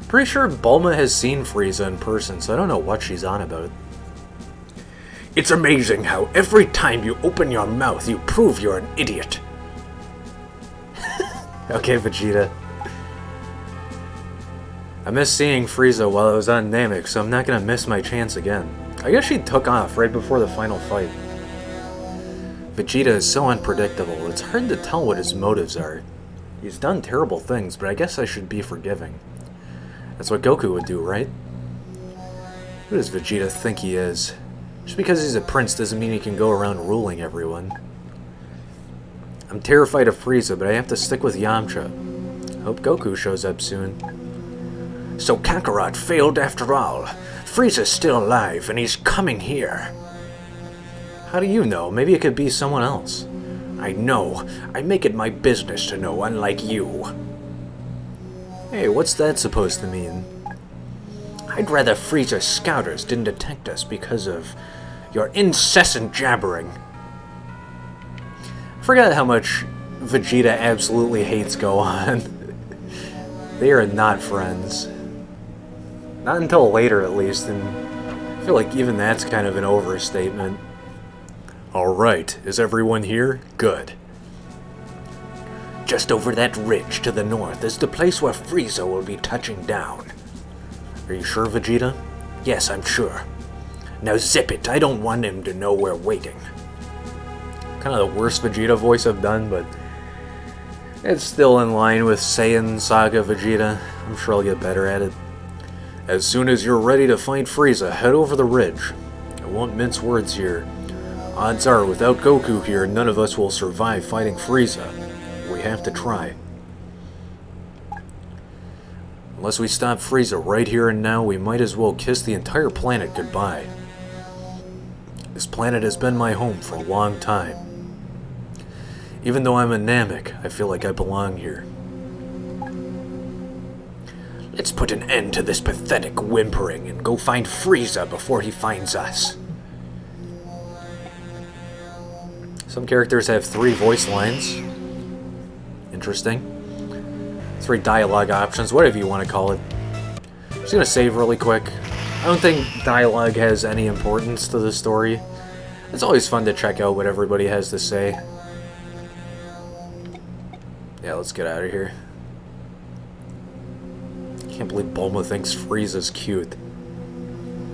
Pretty sure Bulma has seen Frieza in person, so I don't know what she's on about. It's amazing how every time you open your mouth, you prove you're an idiot. Okay, Vegeta. I missed seeing Frieza while I was on Namek, so I'm not gonna miss my chance again. I guess she took off right before the final fight. Vegeta is so unpredictable, it's hard to tell what his motives are. He's done terrible things, but I guess I should be forgiving. That's what Goku would do, right? Who does Vegeta think he is? Just because he's a prince doesn't mean he can go around ruling everyone. I'm terrified of Frieza, but I have to stick with Yamcha. Hope Goku shows up soon. So Kakarot failed after all. Frieza's still alive, and he's coming here. How do you know? Maybe it could be someone else. I know. I make it my business to know, unlike you. Hey, what's that supposed to mean? I'd rather Frieza's scouters didn't detect us because of Your incessant jabbering. I forgot how much Vegeta absolutely hates Gohan. They are not friends. Not until later, at least, and I feel like even that's kind of an overstatement. Alright, is everyone here? Good. Just over that ridge to the north is the place where Frieza will be touching down. Are you sure, Vegeta? Yes, I'm sure. Now zip it, I don't want him to know we're waiting. Kind of the worst Vegeta voice I've done, but it's still in line with Saiyan Saga Vegeta. I'm sure I'll get better at it. As soon as you're ready to fight Frieza, head over the ridge. I won't mince words here. Odds are, without Goku here, none of us will survive fighting Frieza. We have to try. Unless we stop Frieza right here and now, we might as well kiss the entire planet goodbye. This planet has been my home for a long time. Even though I'm a Namek, I feel like I belong here. Let's put an end to this pathetic whimpering and go find Frieza before he finds us. Some characters have 3 voice lines. Interesting. 3 dialogue options, whatever you want to call it. I'm just gonna save really quick. I don't think dialogue has any importance to the story. It's always fun to check out what everybody has to say. Yeah, let's get out of here. Can't believe Bulma thinks Frieza's cute.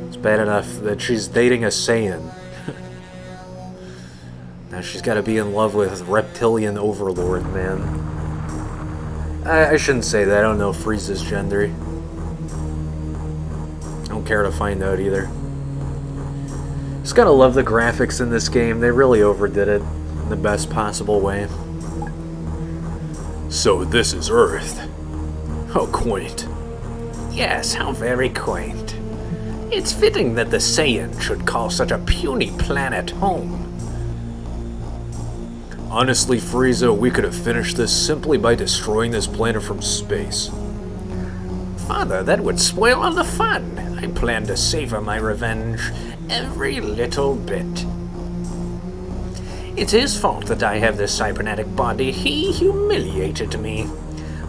It's bad enough that she's dating a Saiyan. Now she's got to be in love with Reptilian Overlord, man. I shouldn't say that. I don't know Frieza's gender. I don't care to find out either. Just gotta love the graphics in this game. They really overdid it in the best possible way. So this is Earth. How quaint. Yes, how very quaint. It's fitting that the Saiyan should call such a puny planet home. Honestly, Frieza, we could have finished this simply by destroying this planet from space. Father, that would spoil all the fun. I plan to savor my revenge every little bit. It's his fault that I have this cybernetic body. He humiliated me.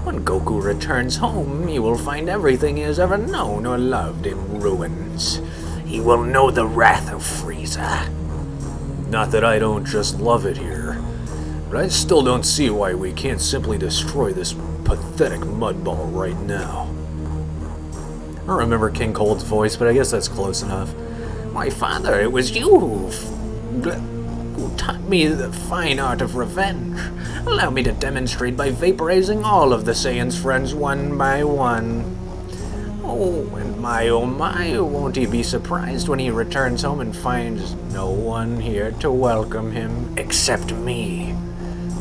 When Goku returns home, he will find everything he has ever known or loved in ruins. He will know the wrath of Frieza. Not that I don't just love it here, but I still don't see why we can't simply destroy this pathetic mudball right now. I don't remember King Cold's voice, but I guess that's close enough. My father, it was you who taught me the fine art of revenge. Allow me to demonstrate by vaporizing all of the Saiyan's friends one by one. Oh my, won't he be surprised when he returns home and finds no one here to welcome him except me.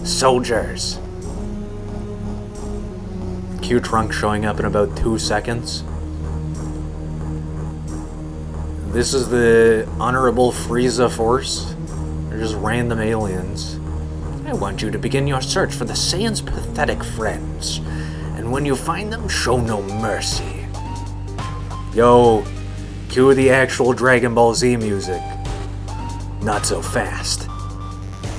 Soldiers. Q Trunk showing up in about 2 seconds. This is the Honorable Frieza Force. They're just random aliens. I want you to begin your search for the Saiyan's pathetic friends. And when you find them, show no mercy. Yo, cue the actual Dragon Ball Z music. Not so fast.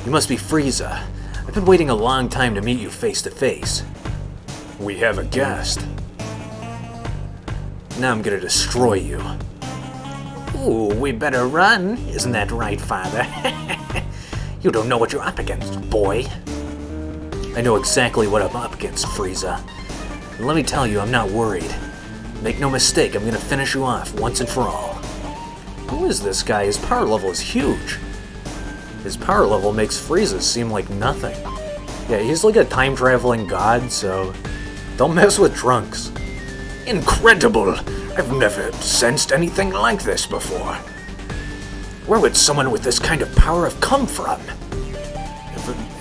You must be Frieza. I've been waiting a long time to meet you face to face. We have a guest. Now I'm gonna destroy you. Ooh, we better run. Isn't that right, Father? You don't know what you're up against, boy. I know exactly what I'm up against, Frieza. And let me tell you, I'm not worried. Make no mistake, I'm gonna finish you off once and for all. Who is this guy? His power level is huge. His power level makes Frieza seem like nothing. Yeah, he's like a time-traveling god, so don't mess with Trunks. Incredible! I've never sensed anything like this before. Where would someone with this kind of power have come from?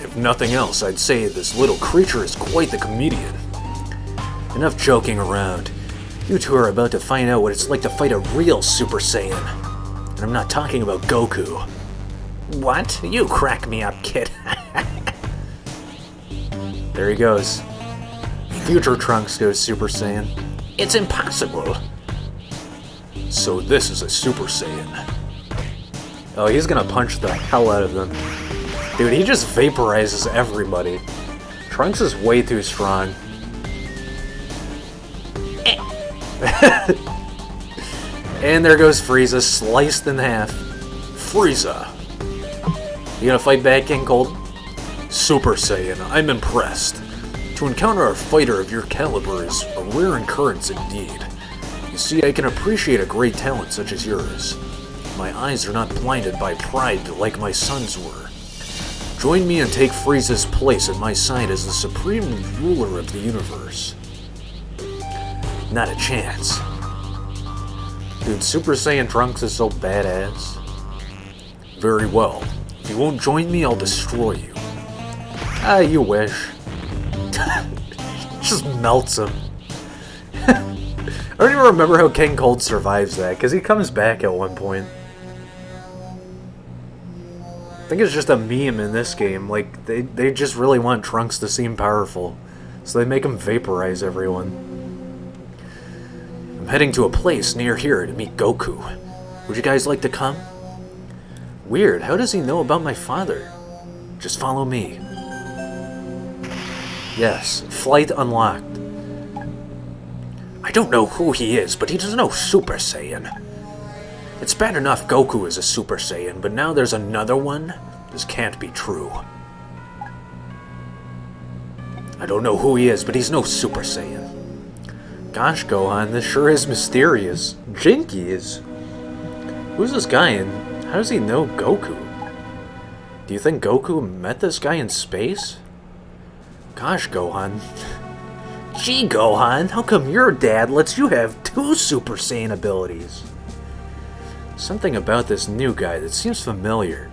If nothing else, I'd say this little creature is quite the comedian. Enough joking around. You two are about to find out what it's like to fight a real Super Saiyan. And I'm not talking about Goku. What? You crack me up, kid. There he goes. Future Trunks goes Super Saiyan. It's impossible. So this is a Super Saiyan. Oh, he's gonna punch the hell out of them. Dude, he just vaporizes everybody. Trunks is way too strong. And there goes Frieza, sliced in half. Frieza! You gonna fight back, King Cold? Super Saiyan, I'm impressed. To encounter a fighter of your caliber is a rare occurrence indeed. You see, I can appreciate a great talent such as yours. My eyes are not blinded by pride like my son's were. Join me and take Frieza's place at my side as the supreme ruler of the universe. Not a chance. Dude, Super Saiyan Trunks is so badass. Very well. If you won't join me, I'll destroy you. Ah, you wish. Just melts him. I don't even remember how King Cold survives that, because he comes back at one point. I think it's just a meme in this game. Like, they just really want Trunks to seem powerful, so they make him vaporize everyone. I'm heading to a place near here to meet Goku. Would you guys like to come? Weird, how does he know about my father? Just follow me. Yes, flight unlocked. I don't know who he is, but he's no Super Saiyan. It's bad enough Goku is a Super Saiyan, but now there's another one? This can't be true. I don't know who he is, but he's no Super Saiyan. Gosh, Gohan, this sure is mysterious. Jinky is. Who's this guy, and how does he know Goku? Do you think Goku met this guy in space? Gosh, Gohan. Gee, Gohan, how come your dad lets you have 2 Super Saiyan abilities? Something about this new guy that seems familiar.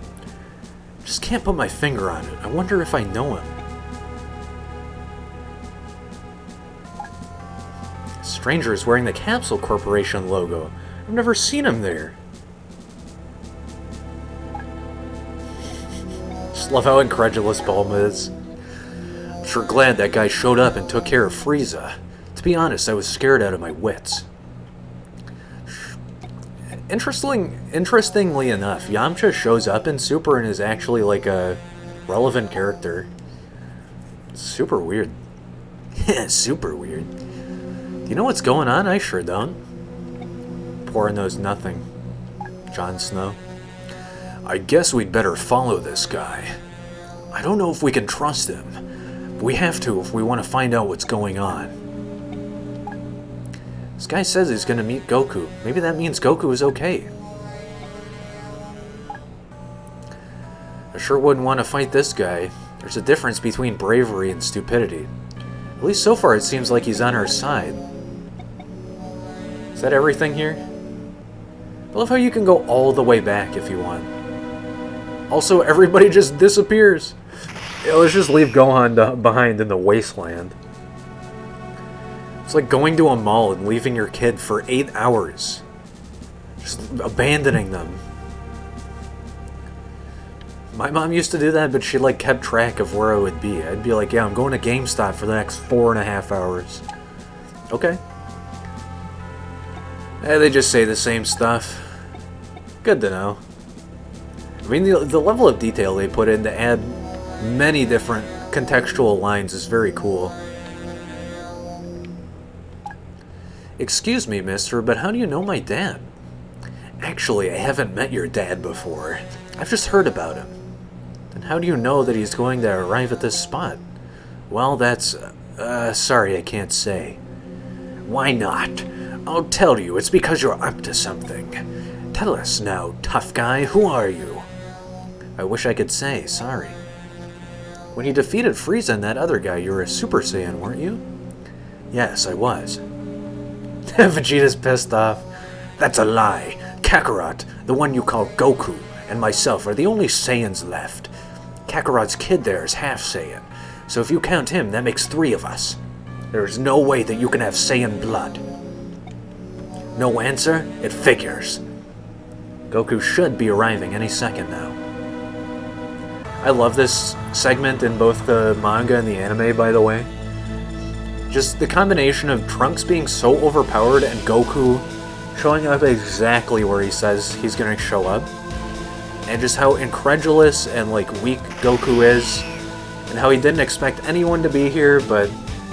Just can't put my finger on it. I wonder if I know him. Stranger is wearing the Capsule Corporation logo. I've never seen him there. Just love how incredulous Bulma is. I'm sure glad that guy showed up and took care of Frieza. To be honest, I was scared out of my wits. Interestingly enough, Yamcha shows up in Super and is actually like a relevant character. Super weird. Yeah, super weird. Do you know what's going on? I sure don't. Poor knows nothing. Jon Snow. I guess we'd better follow this guy. I don't know if we can trust him. But we have to if we want to find out what's going on. This guy says he's going to meet Goku. Maybe that means Goku is okay. I sure wouldn't want to fight this guy. There's a difference between bravery and stupidity. At least so far it seems like he's on our side. Is that everything here? I love how you can go all the way back if you want. Also, everybody just disappears. Yeah, let's just leave Gohan behind in the wasteland. It's like going to a mall and leaving your kid for 8 hours. Just abandoning them. My mom used to do that, but she like kept track of where I would be. I'd be like, yeah, I'm going to GameStop for the next 4.5 hours. Okay. They just say the same stuff. Good to know. I mean, the level of detail they put in to add many different contextual lines is very cool. Excuse me, mister, but how do you know my dad? Actually, I haven't met your dad before. I've just heard about him. Then how do you know that he's going to arrive at this spot? Well, that's... sorry, I can't say. Why not? I'll tell you, it's because you're up to something. Tell us now, tough guy, who are you? I wish I could say, sorry. When you defeated Frieza and that other guy, you were a Super Saiyan, weren't you? Yes, I was. Vegeta's pissed off. That's a lie. Kakarot, the one you call Goku, and myself are the only Saiyans left. Kakarot's kid there is half Saiyan, so if you count him, that makes 3 of us. There is no way that you can have Saiyan blood. No answer? It figures. Goku should be arriving any second now. I love this segment in both the manga and the anime, by the way. Just the combination of Trunks being so overpowered and Goku showing up exactly where he says he's going to show up. and just how incredulous and like weak Goku is, and how he didn't expect anyone to be here, but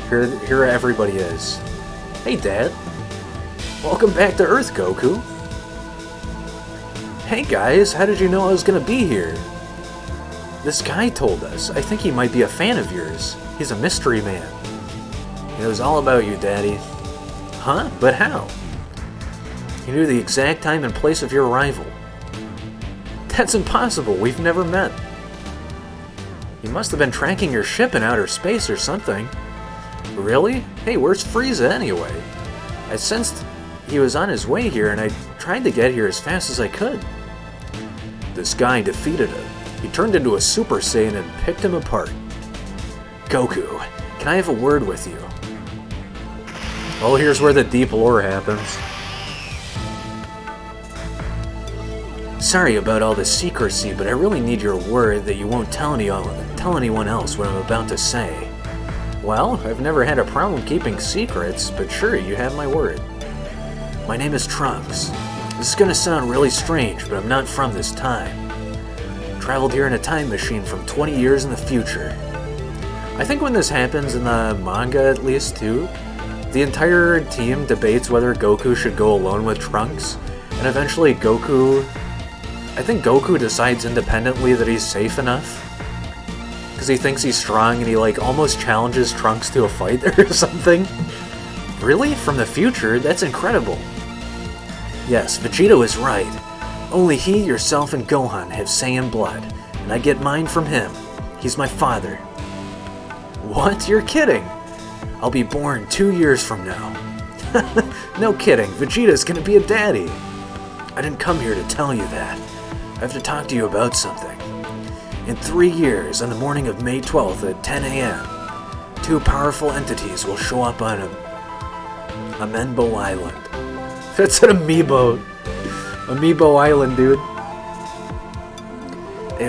here everybody is. Hey Dad. Welcome back to Earth, Goku. Hey guys, how did you know I was gonna be here? This guy told us. I think he might be a fan of yours. He's a mystery man. It was all about you, Daddy. Huh? But how? He knew the exact time and place of your arrival. That's impossible. We've never met. He must have been tracking your ship in outer space or something. Really? Hey, where's Frieza anyway? I sensed he was on his way here and I tried to get here as fast as I could. This guy defeated him. He turned into a Super Saiyan and picked him apart. Goku, can I have a word with you? Well, here's where the deep lore happens. Sorry about all the secrecy, but I really need your word that you won't tell anyone else what I'm about to say. Well, I've never had a problem keeping secrets, but sure, you have my word. My name is Trunks. This is gonna sound really strange, but I'm not from this time. Traveled here in a time machine from 20 years in the future. I think when this happens in the manga at least too, the entire team debates whether Goku should go alone with Trunks, and eventually I think Goku decides independently that he's safe enough. Because he thinks he's strong and he like almost challenges Trunks to a fight or something. Really? From the future? That's incredible. Yes, Vegeta is right. Only he, yourself, and Gohan have Saiyan blood, and I get mine from him. He's my father. What? You're kidding? I'll be born 2 years from now. No kidding, Vegeta's gonna be a daddy. I didn't come here to tell you that. I have to talk to you about something. In 3 years, on the morning of May 12th at 10 a.m., 2 powerful entities will show up on Amenbo Island. That's an amiibo. Amiibo Island, dude. They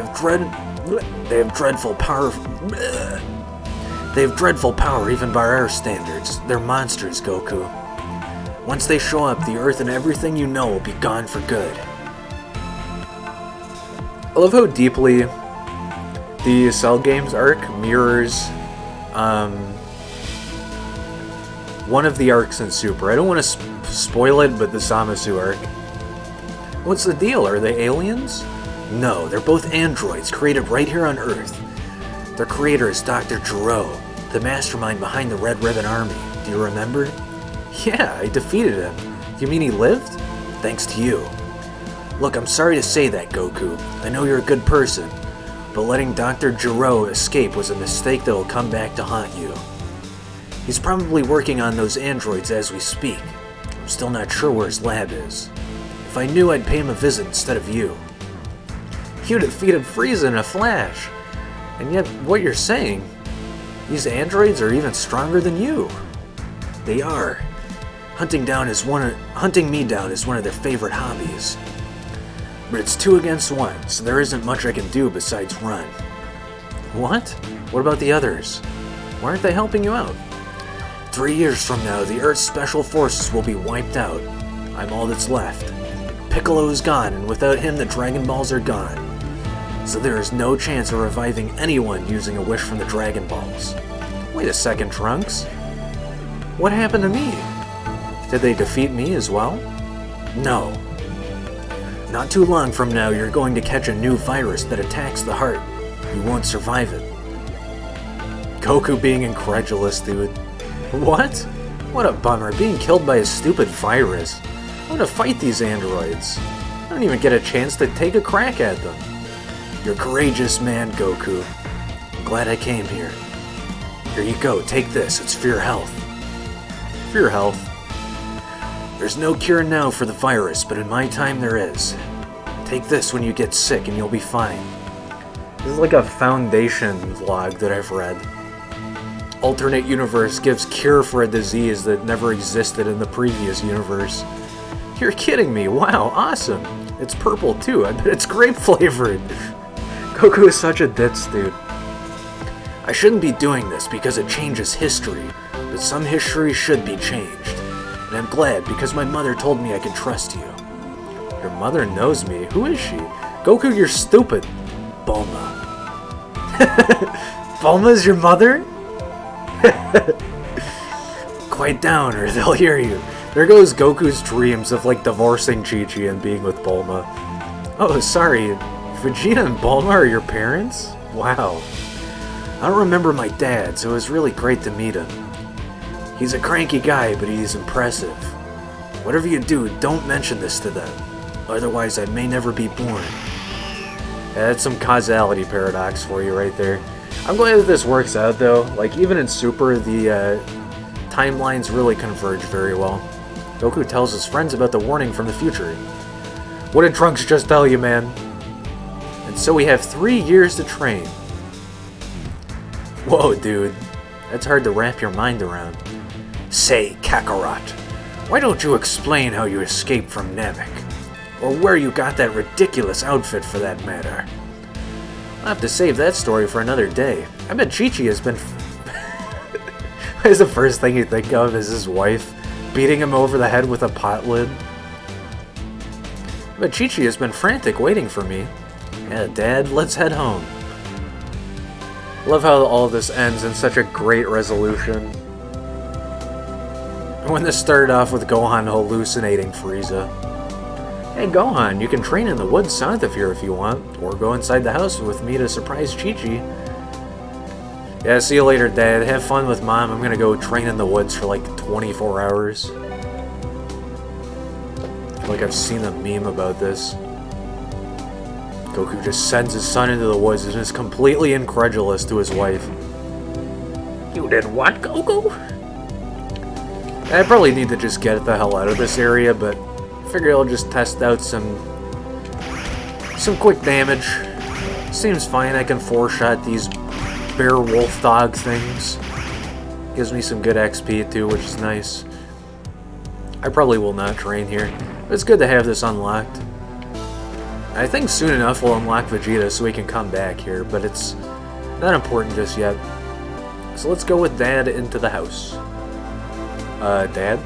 have dreadful power. They have dreadful power even by our standards. They're monsters, Goku. Once they show up, the Earth and everything you know will be gone for good. I love how deeply the Cell Games arc mirrors one of the arcs in Super. I don't want to spoil it, but the Zamasu arc. What's the deal? Are they aliens? No, they're both androids created right here on Earth. Their creator is Dr. Gero, the mastermind behind the Red Ribbon Army. Do you remember? Yeah, I defeated him. You mean he lived? Thanks to you. Look, I'm sorry to say that, Goku. I know you're a good person, but letting Dr. Gero escape was a mistake that'll come back to haunt you. He's probably working on those androids as we speak. I'm still not sure where his lab is. If I knew, I'd pay him a visit instead of you. You defeated Frieza in a flash. And yet, what you're saying, these androids are even stronger than you. They are. Hunting me down is one of their favorite hobbies. But it's 2 against 1, so there isn't much I can do besides run. What? What about the others? Why aren't they helping you out? 3 years from now, the Earth's special forces will be wiped out. I'm all that's left. Piccolo is gone, and without him, the Dragon Balls are gone. So there is no chance of reviving anyone using a wish from the Dragon Balls. Wait a second, Trunks. What happened to me? Did they defeat me as well? No. Not too long from now, you're going to catch a new virus that attacks the heart. You won't survive it. Goku being incredulous, dude. What? What a bummer, being killed by a stupid virus. I want to fight these androids. I don't even get a chance to take a crack at them. You're a courageous man, Goku. I'm glad I came here. Here you go, take this, it's for your health. For your health? There's no cure now for the virus, but in my time there is. Take this when you get sick and you'll be fine. This is like a Foundation vlog that I've read. Alternate universe gives cure for a disease that never existed in the previous universe. You're kidding me, wow, awesome. It's purple too, I bet it's grape flavored. Goku is such a ditz, dude. I shouldn't be doing this because it changes history, but some history should be changed. And I'm glad because my mother told me I could trust you. Your mother knows me? Who is she? Goku, you're stupid. Bulma. Bulma's your mother? Quiet down or they'll hear you. There goes Goku's dreams of like divorcing Chi-Chi and being with Bulma. Oh, sorry. Vegeta and Bulma are your parents? Wow. I don't remember my dad, so it was really great to meet him. He's a cranky guy, but he's impressive. Whatever you do, don't mention this to them. Otherwise, I may never be born. Yeah, that's some causality paradox for you right there. I'm glad that this works out, though. Like, even in Super, the timelines really converge very well. Goku tells his friends about the warning from the future. What did Trunks just tell you, man? And so we have 3 years to train. Whoa, dude. That's hard to wrap your mind around. Say, Kakarot, why don't you explain how you escaped from Namek? Or where you got that ridiculous outfit for that matter? I'll have to save that story for another day. I bet Chi-Chi has been... What is the first thing you think of is his wife beating him over the head with a pot lid? I bet Chi-Chi has been frantic waiting for me. Yeah, Dad, let's head home. Love how all of this ends in such a great resolution. When this started off with Gohan hallucinating Frieza. Hey Gohan, you can train in the woods south of here if you want, or go inside the house with me to surprise Chi-Chi. Yeah, see you later, Dad. Have fun with Mom. I'm gonna go train in the woods for like 24 hours. I feel like I've seen a meme about this. Goku just sends his son into the woods and is completely incredulous to his wife. You did what, Goku? I probably need to just get the hell out of this area, but I figure I'll just test out some quick damage. Seems fine. I can 4-shot these bear wolf dog things. Gives me some good XP too, which is nice. I probably will not train here, but it's good to have this unlocked. I think soon enough we'll unlock Vegeta so we can come back here, but it's not important just yet. So let's go with Dad into the house. Dad?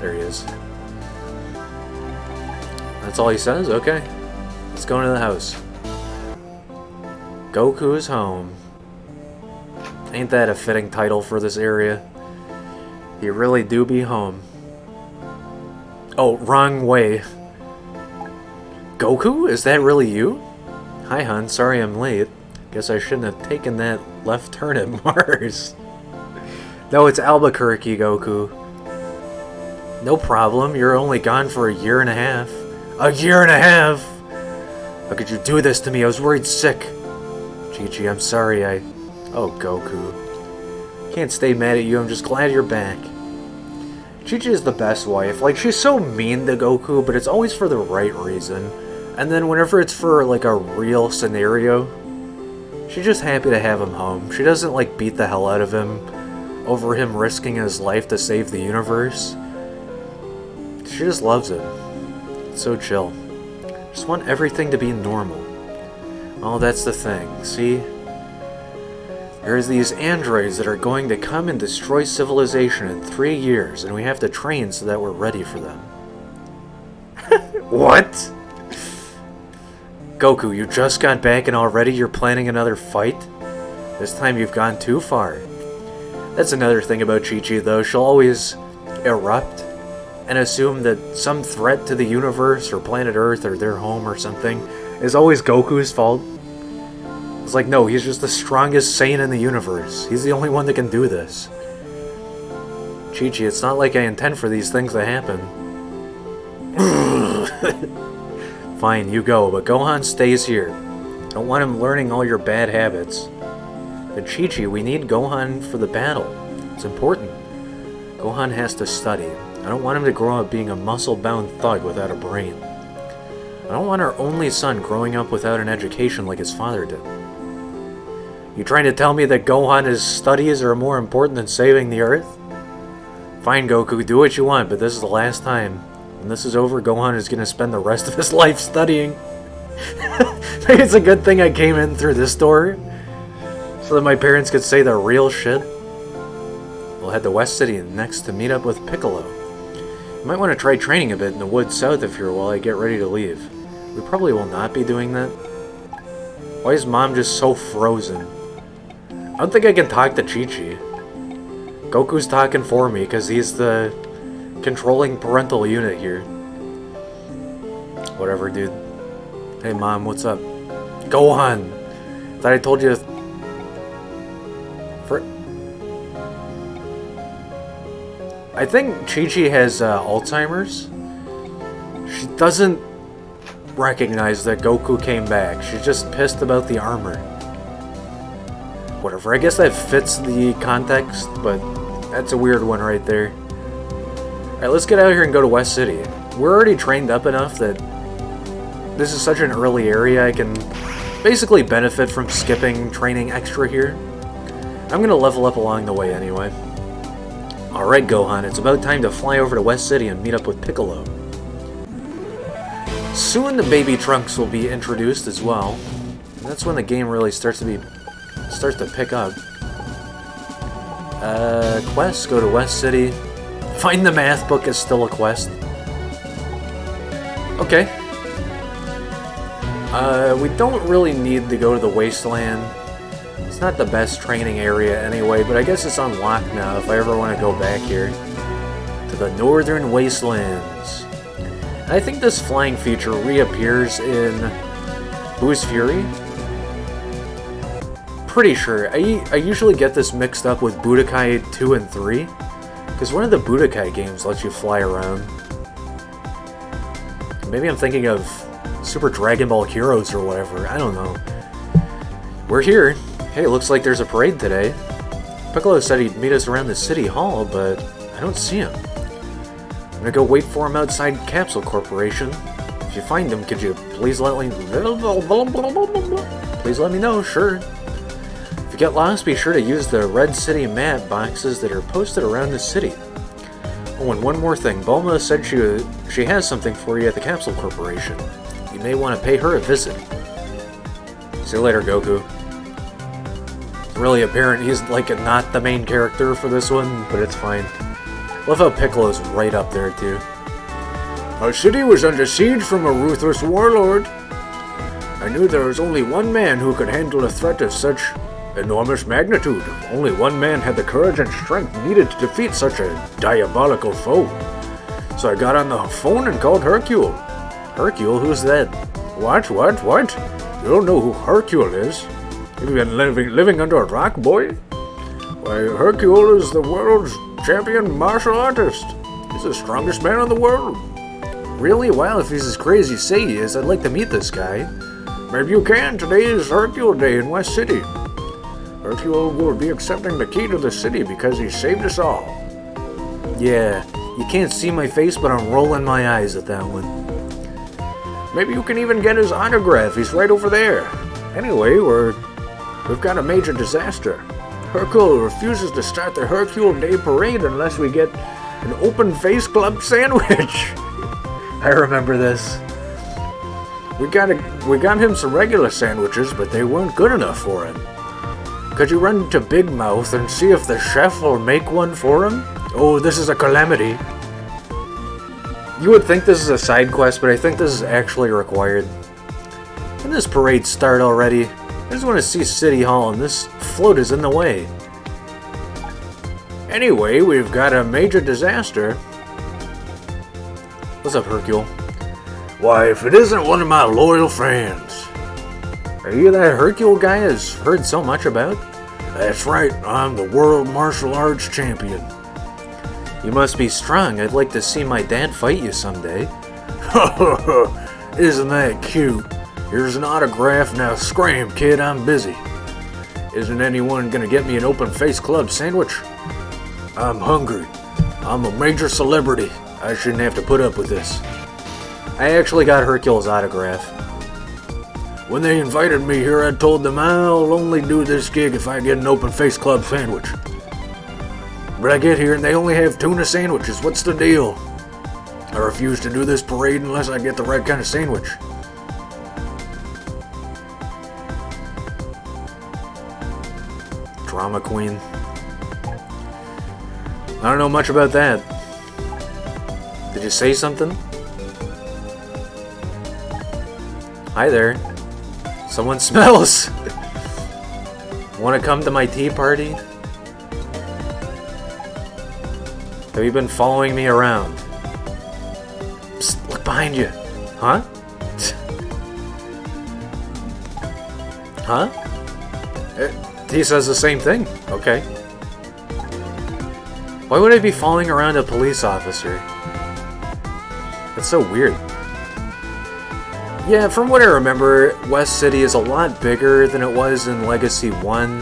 There he is. That's all he says? Okay. Let's go into the house. Goku's home. Ain't that a fitting title for this area? You really do be home. Oh, wrong way. Goku? Is that really you? Hi, hon. Sorry I'm late. Guess I shouldn't have taken that left turn at Mars. No, it's Albuquerque, Goku. No problem. You're only gone for a year and a half. A year and a half? How could you do this to me? I was worried sick. Chi-Chi, I'm sorry Oh, Goku. Can't stay mad at you. I'm just glad you're back. Chi-Chi is the best wife. Like, she's so mean to Goku, but it's always for the right reason. And then whenever it's for, like, a real scenario, she's just happy to have him home. She doesn't, like, beat the hell out of him over him risking his life to save the universe. She just loves him. It's so chill. Just want everything to be normal. Oh, that's the thing. See? There's these androids that are going to come and destroy civilization in 3 years, and we have to train so that we're ready for them. What? Goku, you just got back and already you're planning another fight? This time you've gone too far. That's another thing about Chi-Chi, though. She'll always erupt and assume that some threat to the universe or planet Earth or their home or something is always Goku's fault. It's like, no, he's just the strongest Saiyan in the universe. He's the only one that can do this. Chi-Chi, it's not like I intend for these things to happen. Fine, you go, but Gohan stays here. Don't want him learning all your bad habits. But Chi-Chi, we need Gohan for the battle. It's important. Gohan has to study. I don't want him to grow up being a muscle-bound thug without a brain. I don't want our only son growing up without an education like his father did. You trying to tell me that Gohan's studies are more important than saving the Earth? Fine, Goku, do what you want, but this is the last time. When this is over, Gohan is going to spend the rest of his life studying. Maybe it's a good thing I came in through this door, so that my parents could say the real shit. We'll head to West City next to meet up with Piccolo. You might want to try training a bit in the woods south of here while I get ready to leave. We probably will not be doing that. Why is Mom just so frozen? I don't think I can talk to Chi-Chi. Goku's talking for me because he's the controlling parental unit here. Whatever, dude. Hey, Mom, what's up? Gohan! Thought I told you... I think Chi-Chi has Alzheimer's. She doesn't recognize that Goku came back. She's just pissed about the armor. Whatever, I guess that fits the context, but that's a weird one right there. Alright, let's get out here and go to West City. We're already trained up enough that this is such an early area I can basically benefit from skipping training extra here. I'm gonna level up along the way anyway. Alright, Gohan, it's about time to fly over to West City and meet up with Piccolo. Soon the baby Trunks will be introduced as well. And that's when the game really starts to pick up. Quest, go to West City. Find the math book is still a quest. Okay. We don't really need to go to the Wasteland. It's not the best training area anyway, but I guess it's unlocked now if I ever want to go back here. To the Northern Wastelands. And I think this flying feature reappears in Boo's Fury. Pretty sure. I usually get this mixed up with Budokai 2 and 3. Because one of the Budokai games lets you fly around. Maybe I'm thinking of Super Dragonball Heroes or whatever. I don't know. We're here. Hey, looks like there's a parade today. Piccolo said he'd meet us around the city hall, but I don't see him. I'm gonna go wait for him outside Capsule Corporation. If you find him, could you please let me know? Sure. If you get lost, be sure to use the Red City map boxes that are posted around the city. Oh, and one more thing. Bulma said she has something for you at the Capsule Corporation. You may want to pay her a visit. See you later, Goku. It's really apparent he's like not the main character for this one, but it's fine. Love how Piccolo's right up there too. Our city was under siege from a ruthless warlord. I knew there was only one man who could handle a threat of such enormous magnitude. Only one man had the courage and strength needed to defeat such a diabolical foe. So I got on the phone and called Hercule. Hercule? Who's that? What? You don't know who Hercule is? You've been living under a rock, boy? Why, Hercule is the world's champion martial artist. He's the strongest man in the world. Really? Well, if he's as crazy as you say he is, I'd like to meet this guy. Maybe you can. Today is Hercule Day in West City. Hercule will be accepting the key to the city because he saved us all. Yeah, you can't see my face, but I'm rolling my eyes at that one. Maybe you can even get his autograph. He's right over there. Anyway, we've got a major disaster. Hercule refuses to start the Hercule Day Parade unless we get an open face club sandwich. I remember this. We got him some regular sandwiches, but they weren't good enough for him. Could you run to Big Mouth and see if the chef will make one for him? Oh, this is a calamity. You would think this is a side quest, but I think this is actually required. When this parade start already? I just want to see City Hall, and this float is in the way. Anyway, we've got a major disaster. What's up, Hercule? Why, if it isn't one of my loyal friends. Are you that Hercule guy has heard so much about? That's right, I'm the World Martial Arts Champion. You must be strong. I'd like to see my dad fight you someday. Isn't that cute? Here's an autograph. Now scram, kid, I'm busy. Isn't anyone gonna get me an open face club sandwich? I'm hungry. I'm a major celebrity. I shouldn't have to put up with this. I actually got Hercule's autograph. When they invited me here, I told them I'll only do this gig if I get an open face club sandwich. But I get here and they only have tuna sandwiches. What's the deal? I refuse to do this parade unless I get the right kind of sandwich. Drama queen. I don't know much about that. Did you say something? Hi there. Someone smells! Want to come to my tea party? Have you been following me around? Psst, look behind you. Huh? Huh? He says the same thing. Okay. Why would I be following around a police officer? That's so weird. Yeah, from what I remember, West City is a lot bigger than it was in Legacy 1.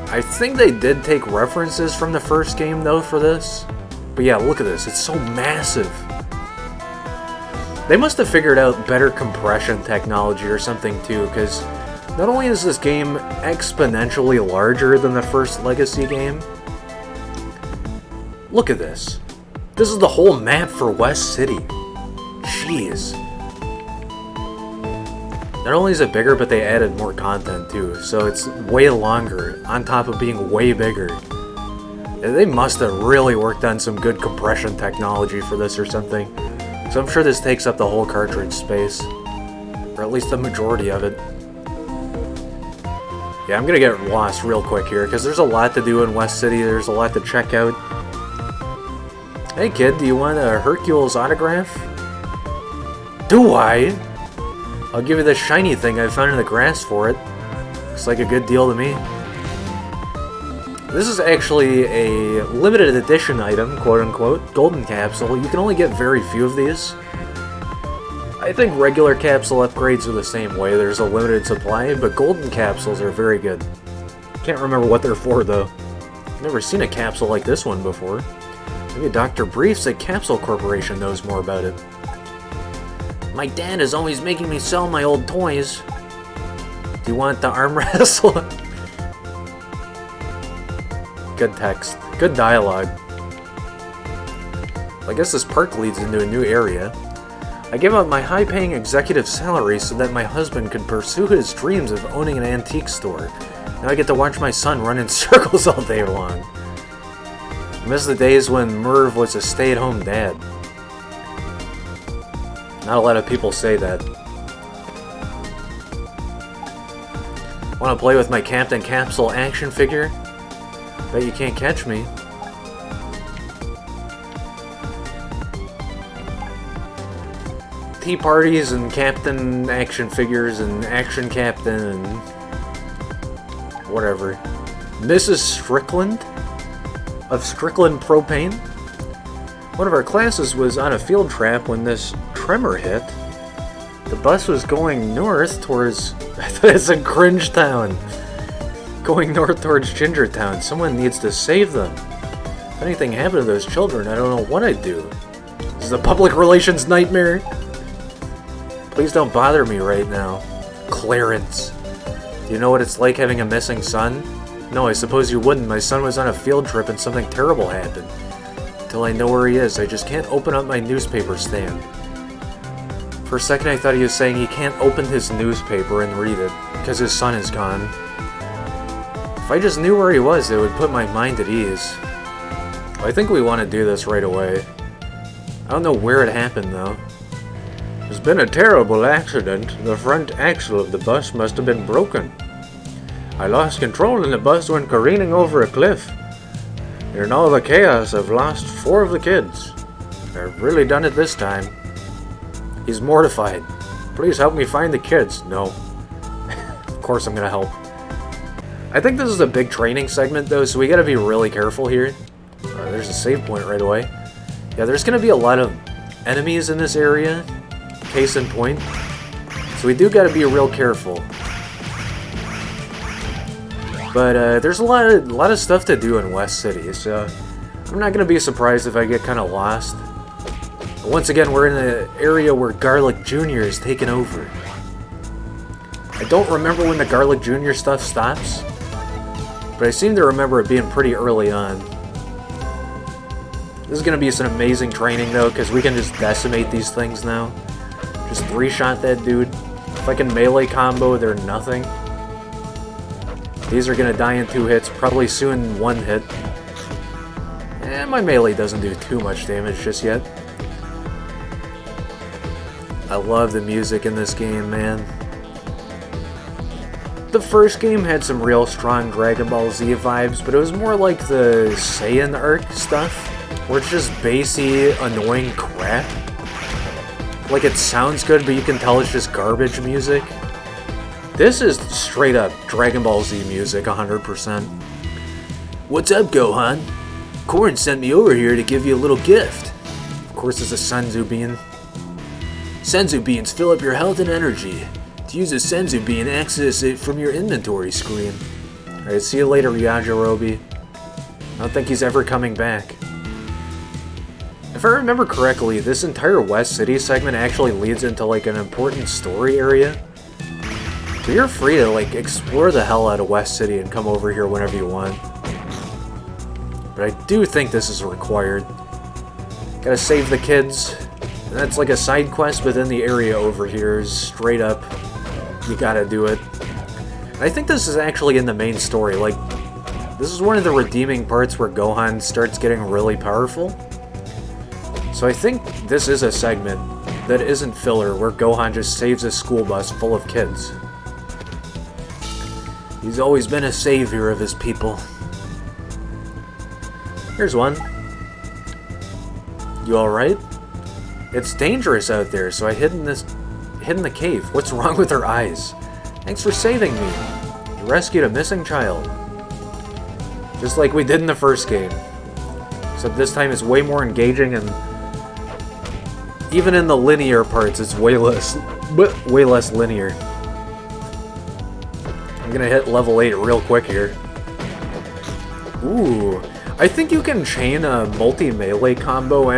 I think they did take references from the first game, though, for this. But yeah, look at this. It's so massive. They must have figured out better compression technology or something, too, because not only is this game exponentially larger than the first Legacy game, look at this. This is the whole map for West City. Jeez. Not only is it bigger, but they added more content too, so it's way longer, on top of being way bigger. They must have really worked on some good compression technology for this or something. So I'm sure this takes up the whole cartridge space. Or at least the majority of it. Yeah, I'm gonna get lost real quick here, because there's a lot to do in West City, there's a lot to check out. Hey kid, do you want a Hercules autograph? Do I? I'll give you the shiny thing I found in the grass for it. Looks like a good deal to me. This is actually a limited edition item, quote-unquote, golden capsule. You can only get very few of these. I think regular capsule upgrades are the same way. There's a limited supply, but golden capsules are very good. Can't remember what they're for, though. Never seen a capsule like this one before. Maybe Dr. Briefs at Capsule Corporation knows more about it. My dad is always making me sell my old toys. Do you want the arm wrestle? Good text. Good dialogue. I guess this park leads into a new area. I gave up my high-paying executive salary so that my husband could pursue his dreams of owning an antique store. Now I get to watch my son run in circles all day long. I miss the days when Merv was a stay-at-home dad. Not a lot of people say that. Want to play with my Captain Capsule action figure? Bet you can't catch me. Tea parties and Captain action figures and Action Captain and whatever. Mrs. Strickland of Strickland Propane. One of our classes was on a field trap when this tremor hit. The bus was going north towards... I thought it said Cringe Town. Going north towards Gingertown. Someone needs to save them. If anything happened to those children, I don't know what I'd do. This is a public relations nightmare. Please don't bother me right now. Clarence. Do you know what it's like having a missing son? No, I suppose you wouldn't. My son was on a field trip and something terrible happened. Until I know where he is, I just can't open up my newspaper stand. For a second I thought he was saying he can't open his newspaper and read it, because his son is gone. If I just knew where he was, it would put my mind at ease. I think we want to do this right away. I don't know where it happened, though. There's been a terrible accident. The front axle of the bus must have been broken. I lost control and the bus went careening over a cliff. In all the chaos, I've lost 4 of the kids. I've really done it this time. He's mortified. Please help me find the kids. No. Of course I'm gonna help. I think this is a big training segment though, so we gotta be really careful here. There's a save point right away. Yeah, there's gonna be a lot of enemies in this area. Case in point. So we do gotta be real careful. But there's a lot of stuff to do in West City, so I'm not gonna be surprised if I get kind of lost. But once again, we're in an area where Garlic Jr. is taken over. I don't remember when the Garlic Jr. stuff stops, but I seem to remember it being pretty early on. This is gonna be some amazing training though, because we can just decimate these things now. Just 3-shot that dude. If I can melee combo, they're nothing. These are gonna die in 2 hits, probably soon 1 hit. My melee doesn't do too much damage just yet. I love the music in this game, man. The first game had some real strong Dragon Ball Z vibes, but it was more like the Saiyan arc stuff, where it's just bassy, annoying crap. Like, it sounds good, but you can tell it's just garbage music. This is straight up Dragon Ball Z music, 100%. What's up, Gohan? Korn sent me over here to give you a little gift. Of course, it's a Senzu Bean. Senzu Beans fill up your health and energy. To use a Senzu Bean, access it from your inventory screen. Alright, see you later, Yajirobe. I don't think he's ever coming back. If I remember correctly, this entire West City segment actually leads into like an important story area. So you're free to like explore the hell out of West City and come over here whenever you want. But I do think this is required. Gotta save the kids. And that's like a side quest within the area over here. Straight up, you gotta do it. And I think this is actually in the main story. Like, this is one of the redeeming parts where Gohan starts getting really powerful. So I think this is a segment that isn't filler, where Gohan just saves a school bus full of kids. He's always been a savior of his people. Here's one. You alright? It's dangerous out there, so I hid in the cave. What's wrong with her eyes? Thanks for saving me. You rescued a missing child. Just like we did in the first game. Except this time it's way more engaging, and even in the linear parts, it's way less linear. I'm gonna hit level 8 real quick here. Ooh, I think you can chain a multi-melee combo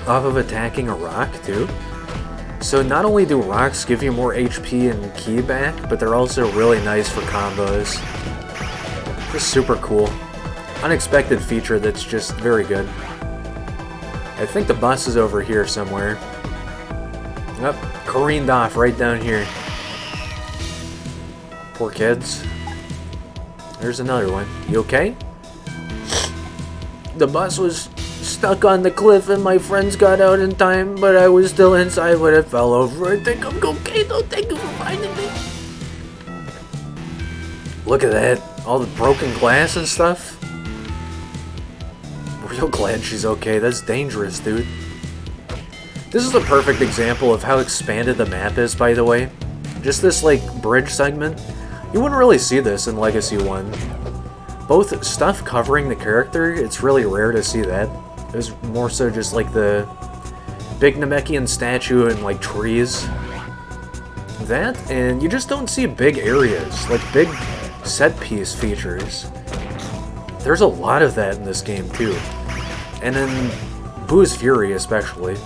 off of attacking a rock too. So not only do rocks give you more HP and ki back, but they're also really nice for combos. Just super cool. Unexpected feature that's just very good. I think the bus is over here somewhere. Yep, careened off right down here. Poor kids. There's another one. You okay? The bus was stuck on the cliff and my friends got out in time, but I was still inside when it fell over. I think I'm okay though. Thank you for finding me. Look at that. All the broken glass and stuff. Real glad she's okay. That's dangerous, dude. This is a perfect example of how expanded the map is, by the way. Just this, like, bridge segment. You wouldn't really see this in Legacy 1. Both stuff covering the character, it's really rare to see that. It was more so just, like, the big Namekian statue and, like, trees. That, and you just don't see big areas, like, big set-piece features. There's a lot of that in this game, too. And in Boo's Fury, especially.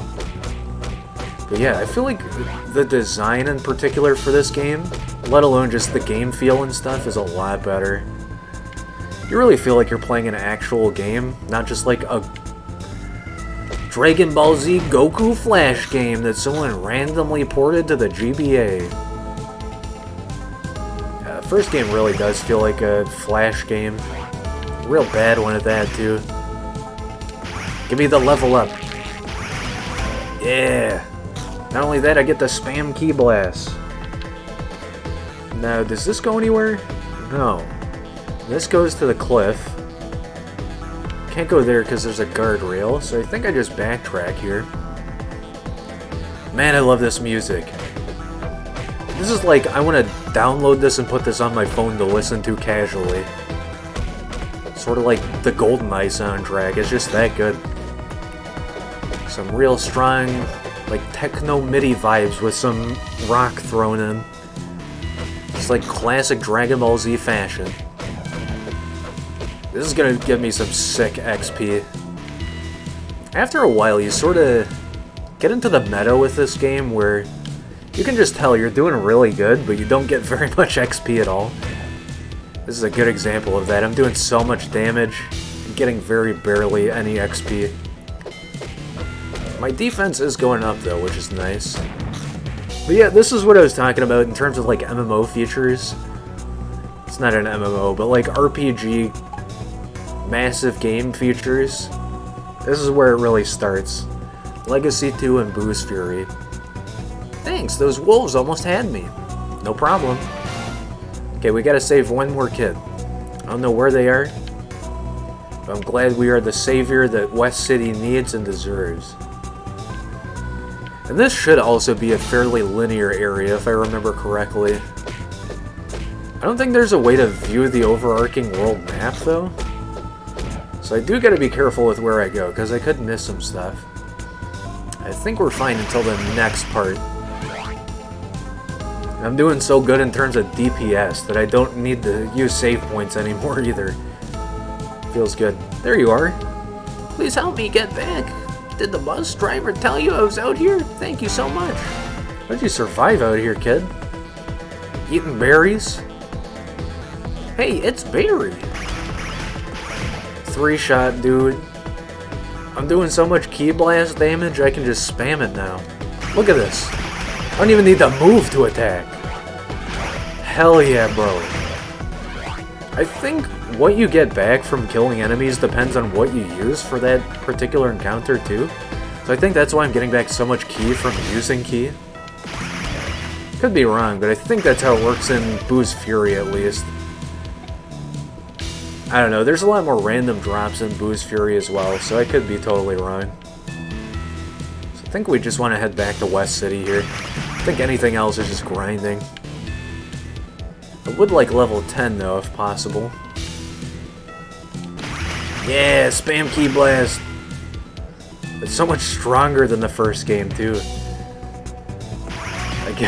But yeah, I feel like the design in particular for this game, let alone just the game feel and stuff, is a lot better. You really feel like you're playing an actual game, not just like a Dragon Ball Z Goku Flash game that someone randomly ported to the GBA. The first game really does feel like a Flash game. Real bad one at that, too. Give me the level up. Yeah. Not only that, I get the spam key blast. Now, does this go anywhere? No. This goes to the cliff. Can't go there because there's a guardrail, so I think I just backtrack here. Man, I love this music. This is like, I want to download this and put this on my phone to listen to casually. Sort of like the GoldenEye soundtrack, it's just that good. Some real strong, like, techno MIDI vibes with some rock thrown in. It's like classic Dragon Ball Z fashion. This is gonna give me some sick XP. After a while, you sort of get into the meta with this game where you can just tell you're doing really good, but you don't get very much XP at all. This is a good example of that. I'm doing so much damage and getting very barely any XP. My defense is going up though, which is nice. But yeah, this is what I was talking about in terms of like MMO features. It's not an MMO, but like RPG massive game features. This is where it really starts. Legacy 2 and Boo's Fury. Thanks, those wolves almost had me. No problem. Okay, we gotta save one more kid. I don't know where they are, but I'm glad we are the savior that West City needs and deserves. And this should also be a fairly linear area, if I remember correctly. I don't think there's a way to view the overarching world map, though. So I do gotta be careful with where I go, because I could miss some stuff. I think we're fine until the next part. I'm doing so good in terms of DPS that I don't need to use save points anymore either. Feels good. There you are. Please help me get back. Did the bus driver tell you I was out here? Thank you so much. How'd you survive out here, kid? Eating berries? Hey, it's Barry. 3-shot, dude. I'm doing so much Ki Blast damage, I can just spam it now. Look at this. I don't even need to move to attack. Hell yeah, bro. I think what you get back from killing enemies depends on what you use for that particular encounter, too. So I think that's why I'm getting back so much Ki from using Ki. Could be wrong, but I think that's how it works in Boo's Fury, at least. I don't know, there's a lot more random drops in Boo's Fury as well, so I could be totally wrong. So I think we just want to head back to West City here. I think anything else is just grinding. I would like level 10 though, if possible. Yeah, spam Ki Blast! It's so much stronger than the first game too. Like,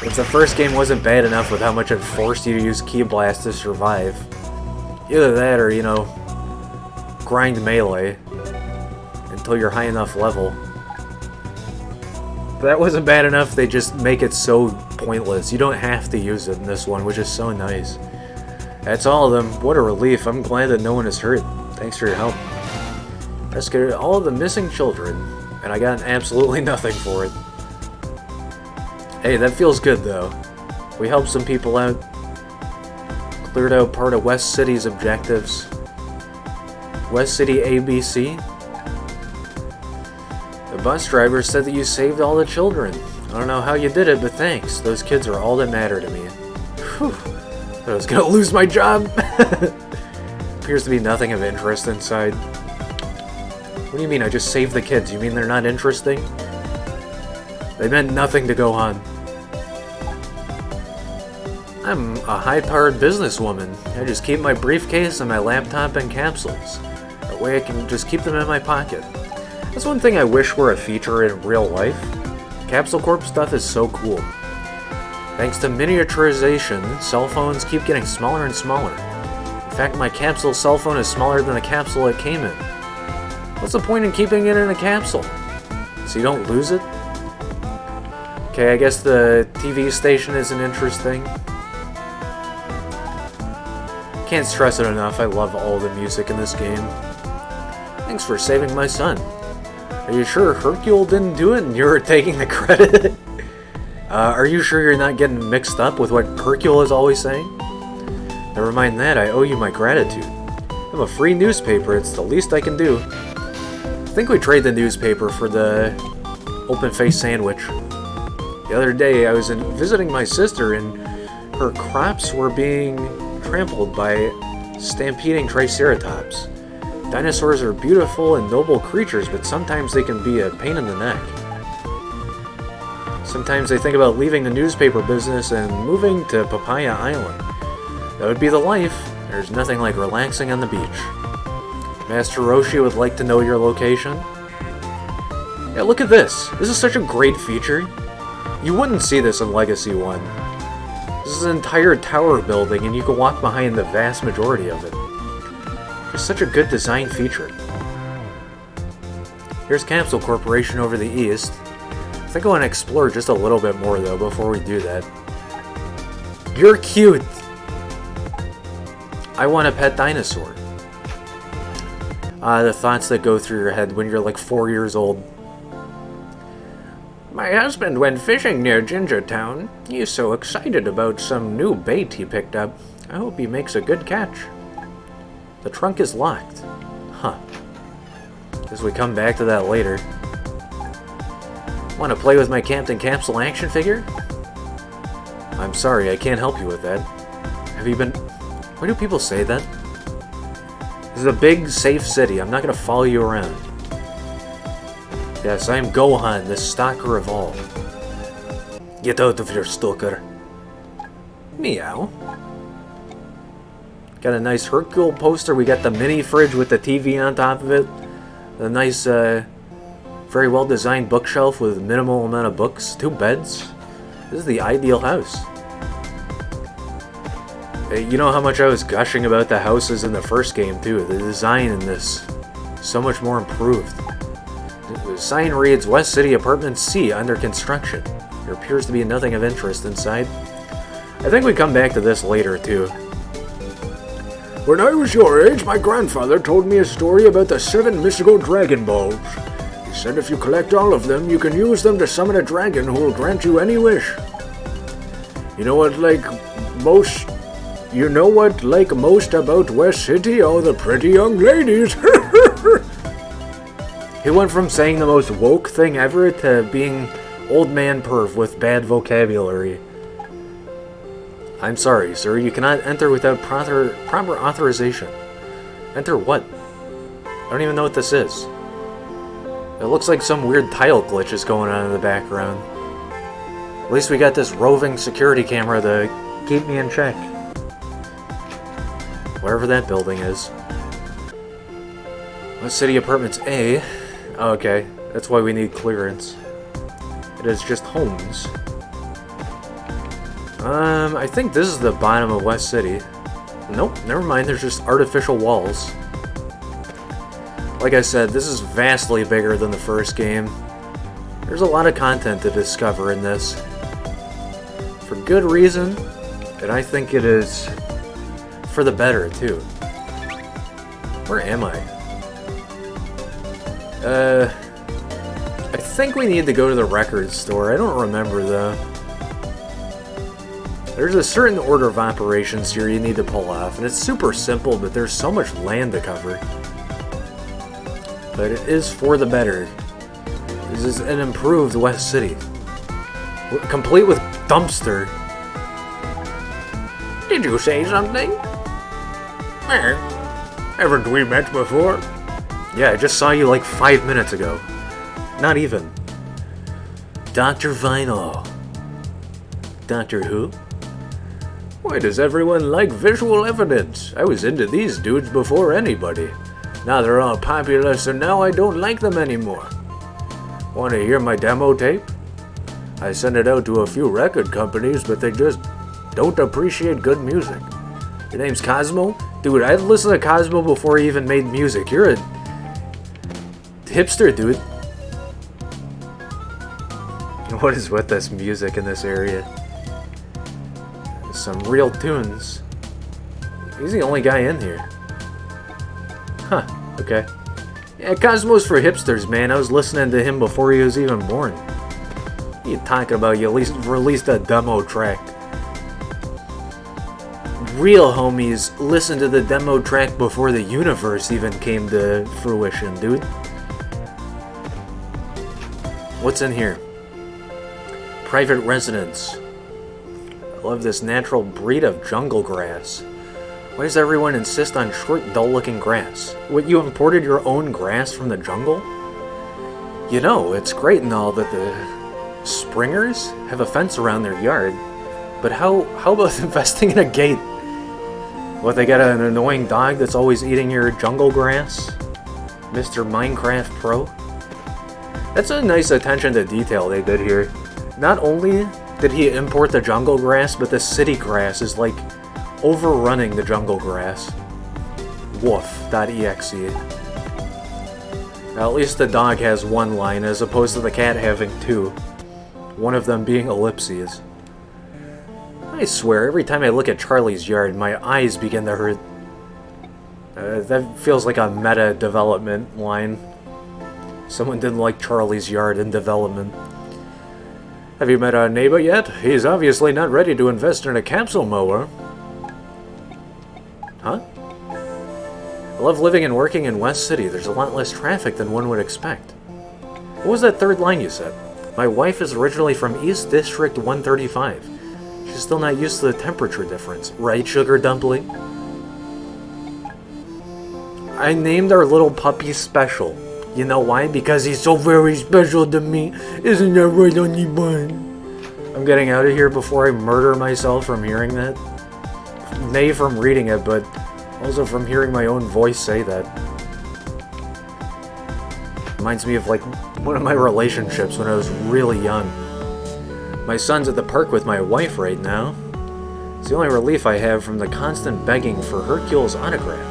if the first game wasn't bad enough with how much it forced you to use Ki Blast to survive, either that or, you know, grind melee until you're high enough level. If that wasn't bad enough, they just make it so pointless. You don't have to use it in this one, which is so nice. That's all of them. What a relief. I'm glad that no one is hurt. Thanks for your help. Rescued all of the missing children, and I got absolutely nothing for it. Hey, that feels good though. We helped some people out. Cleared out part of West City's objectives. West City ABC? The bus driver said that you saved all the children. I don't know how you did it, but thanks. Those kids are all that matter to me. Whew. Thought I was gonna lose my job. Appears to be nothing of interest inside. What do you mean I just saved the kids? You mean they're not interesting? They meant nothing to Gohan. I'm a high-powered businesswoman. I just keep my briefcase and my laptop in capsules. That way I can just keep them in my pocket. That's one thing I wish were a feature in real life. Capsule Corp stuff is so cool. Thanks to miniaturization, cell phones keep getting smaller and smaller. In fact, my capsule cell phone is smaller than the capsule it came in. What's the point in keeping it in a capsule? So you don't lose it? Okay, I guess the TV station isn't interesting. Can't stress it enough, I love all the music in this game. Thanks for saving my son. Are you sure Hercule didn't do it and you're taking the credit? Are you sure you're not getting mixed up with what Hercule is always saying? Never mind that, I owe you my gratitude. I have a free newspaper, it's the least I can do. I think we trade the newspaper for the open-faced sandwich. The other day I was visiting my sister and her crops were being trampled by stampeding triceratops. Dinosaurs are beautiful and noble creatures, but sometimes they can be a pain in the neck. Sometimes I think about leaving the newspaper business and moving to Papaya Island. That would be the life. There's nothing like relaxing on the beach. Master Roshi would like to know your location. Yeah, look at this. This is such a great feature. You wouldn't see this in Legacy 1. This is an entire tower building and you can walk behind the vast majority of it. It's such a good design feature. Here's Capsule Corporation over the east. I think I want to explore just a little bit more though before we do that. You're cute! I want a pet dinosaur. The thoughts that go through your head when you're like 4 years old. My husband went fishing near Ginger Town. He's so excited about some new bait he picked up. I hope he makes a good catch. The trunk is locked. Huh. Guess we come back to that later. Want to play with my Captain Capsule action figure? I'm sorry, I can't help you with that. Have you been... Why do people say that? This is a big, safe city. I'm not going to follow you around. Yes, I am Gohan, the stalker of all. Get out of here, stalker. Meow. Got a nice Hercule poster. We got the mini fridge with the TV on top of it. A nice, very well designed bookshelf with minimal amount of books. 2 beds. This is the ideal house. Hey, you know how much I was gushing about the houses in the first game too. The design in this, so much more improved. The sign reads West City Apartment C under construction. There appears to be nothing of interest inside. I think we come back to this later too. When I was your age, my grandfather told me a story about the 7 mystical Dragon Balls. He said if you collect all of them, you can use them to summon a dragon who will grant you any wish. You know what like most about West City? All the pretty young ladies. He went from saying the most woke thing ever to being old man perv with bad vocabulary. I'm sorry, sir. You cannot enter without proper authorization. Enter what? I don't even know what this is. It looks like some weird tile glitch is going on in the background. At least we got this roving security camera to keep me in check. Wherever that building is. West City Apartments A. Oh, okay, that's why we need clearance. It is just homes. I think this is the bottom of West City. Nope, never mind, there's just artificial walls. Like I said, this is vastly bigger than the first game. There's a lot of content to discover in this. For good reason, and I think it is for the better, too. Where am I? I think we need to go to the record store. I don't remember, though. There's a certain order of operations here you need to pull off, and it's super simple, but there's so much land to cover. But it is for the better. This is an improved West City. Complete with dumpster. Did you say something? Haven't we met before? Yeah, I just saw you like 5 minutes ago. Not even. Dr. Vinyl. Doctor who? Why does everyone like visual evidence? I was into these dudes before anybody. Now they're all popular, so now I don't like them anymore. Want to hear my demo tape? I sent it out to a few record companies, but they just don't appreciate good music. Your name's Cosmo? Dude, I'd listen to Cosmo before he even made music. You're a hipster, dude. What is with this music in this area? Some real tunes. He's the only guy in here. Huh, okay. Yeah, Cosmo's for hipsters, man. I was listening to him before he was even born. What are you talking about? You at least released a demo track. Real homies listened to the demo track before the universe even came to fruition, dude. What's in here? Private residence. I love this natural breed of jungle grass. Why does everyone insist on short, dull-looking grass? What, you imported your own grass from the jungle? You know, it's great and all that the Springers have a fence around their yard, but how about investing in a gate? What, they got an annoying dog that's always eating your jungle grass? Mr. Minecraft Pro? That's a nice attention to detail they did here. Not only did he import the jungle grass, but the city grass is like overrunning the jungle grass. Woof.exe. Now, at least the dog has one line as opposed to the cat having two. One of them being ellipses. I swear, every time I look at Charlie's yard, my eyes begin to hurt. That feels like a meta development line. Someone didn't like Charlie's yard in development. Have you met our neighbor yet? He's obviously not ready to invest in a capsule mower. Huh? I love living and working in West City. There's a lot less traffic than one would expect. What was that third line you said? My wife is originally from East District 135. She's still not used to the temperature difference. Right, Sugar Dumpling? I named our little puppy Special. You know why? Because he's so very special to me. Isn't that right, Honey Bun? I'm getting out of here before I murder myself from hearing that. Nay, from reading it, but also from hearing my own voice say that. Reminds me of like one of my relationships when I was really young. My son's at the park with my wife right now. It's the only relief I have from the constant begging for Hercule's autograph.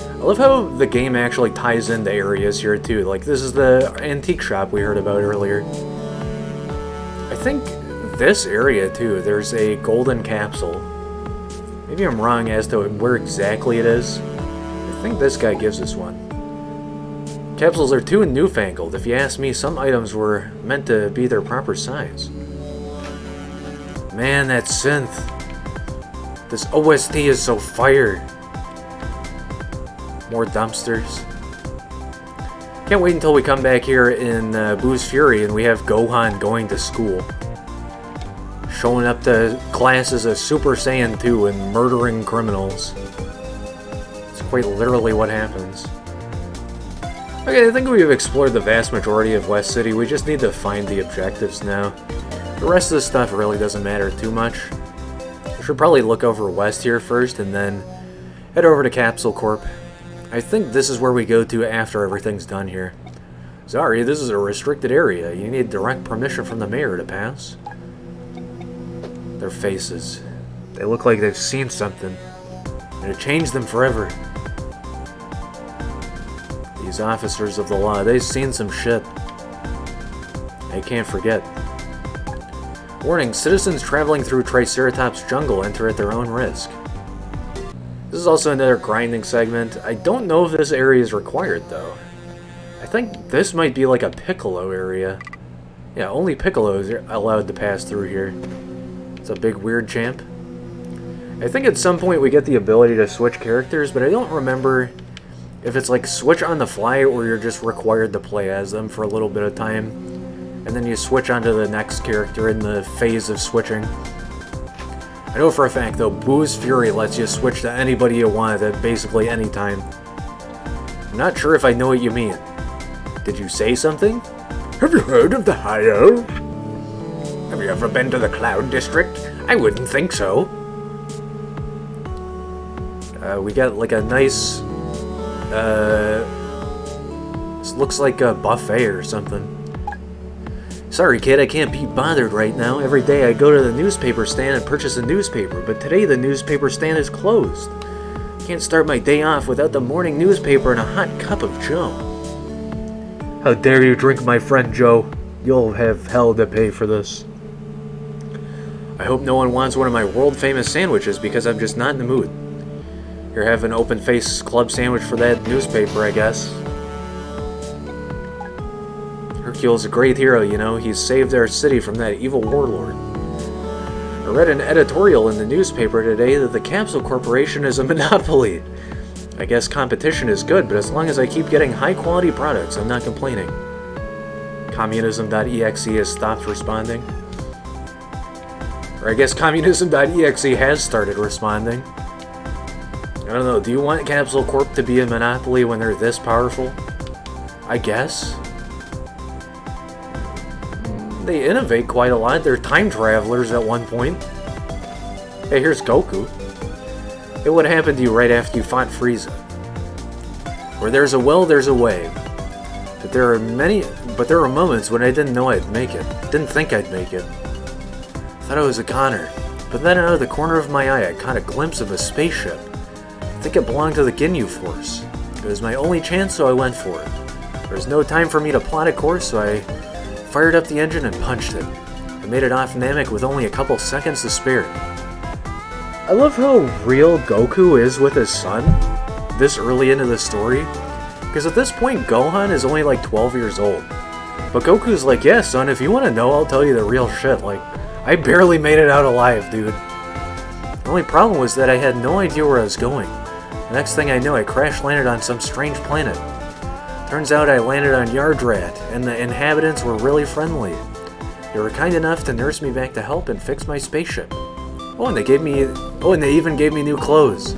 I love how the game actually ties into areas here too. Like this is the antique shop we heard about earlier. I think this area too, there's a golden capsule. Maybe I'm wrong as to where exactly it is. I think this guy gives us one. Capsules are too newfangled. If you ask me, some items were meant to be their proper size. Man, that synth. This OST is so fire. More dumpsters. Can't wait until we come back here in Boo's Fury and we have Gohan going to school. Showing up to class as a Super Saiyan 2 and murdering criminals. It's quite literally what happens. Okay, I think we've explored the vast majority of West City. We just need to find the objectives now. The rest of the stuff really doesn't matter too much. We should probably look over west here first and then head over to Capsule Corp. I think this is where we go to after everything's done here. Sorry, this is a restricted area. You need direct permission from the mayor to pass. Their faces. They look like they've seen something. And it changed them forever. These officers of the law, they've seen some shit. They can't forget. Warning, citizens traveling through Triceratops jungle enter at their own risk. This is also another grinding segment. I don't know if this area is required though. I think this might be like a Piccolo area. Yeah, only Piccolos are allowed to pass through here. It's a big weird champ. I think at some point we get the ability to switch characters, but I don't remember if it's like switch on the fly or you're just required to play as them for a little bit of time. And then you switch onto the next character in the phase of switching. I know for a fact though, Boo's Fury lets you switch to anybody you want at basically any time. I'm not sure if I know what you mean. Did you say something? Have you heard of the Hio? Have you ever been to the Cloud District? I wouldn't think so. We got like a nice... this looks like a buffet or something. Sorry kid, I can't be bothered right now. Every day I go to the newspaper stand and purchase a newspaper, but today the newspaper stand is closed. Can't start my day off without the morning newspaper and a hot cup of Joe. How dare you drink my friend Joe? You'll have hell to pay for this. I hope no one wants one of my world-famous sandwiches because I'm just not in the mood. Here, have an open-faced club sandwich for that newspaper, I guess. Hercule's a great hero, you know. He's saved our city from that evil warlord. I read an editorial in the newspaper today that the Capsule Corporation is a monopoly. I guess competition is good, but as long as I keep getting high-quality products, I'm not complaining. Communism.exe has stopped responding. Or I guess Communism.exe has started responding. I don't know, do you want Capsule Corp to be a monopoly when they're this powerful? I guess. They innovate quite a lot. They're time travelers at one point. Hey, here's Goku. It would happen to you right after you fought Frieza. Where there's a will, there's a way. But there are moments when I didn't know I'd make it. Didn't think I'd make it. Thought I was a goner. But then out of the corner of my eye, I caught a glimpse of a spaceship. I think it belonged to the Ginyu Force. It was my only chance, so I went for it. There was no time for me to plot a course, so I fired up the engine and punched it. I made it off Namek with only a couple seconds to spare. I love how real Goku is with his son this early into the story. Because at this point, Gohan is only like 12 years old. But Goku's like, yeah, son, if you want to know, I'll tell you the real shit. Like, I barely made it out alive, dude. The only problem was that I had no idea where I was going. The next thing I knew, I crash-landed on some strange planet. Turns out I landed on Yardrat, and the inhabitants were really friendly. They were kind enough to nurse me back to health and fix my spaceship. Oh, and they even gave me new clothes.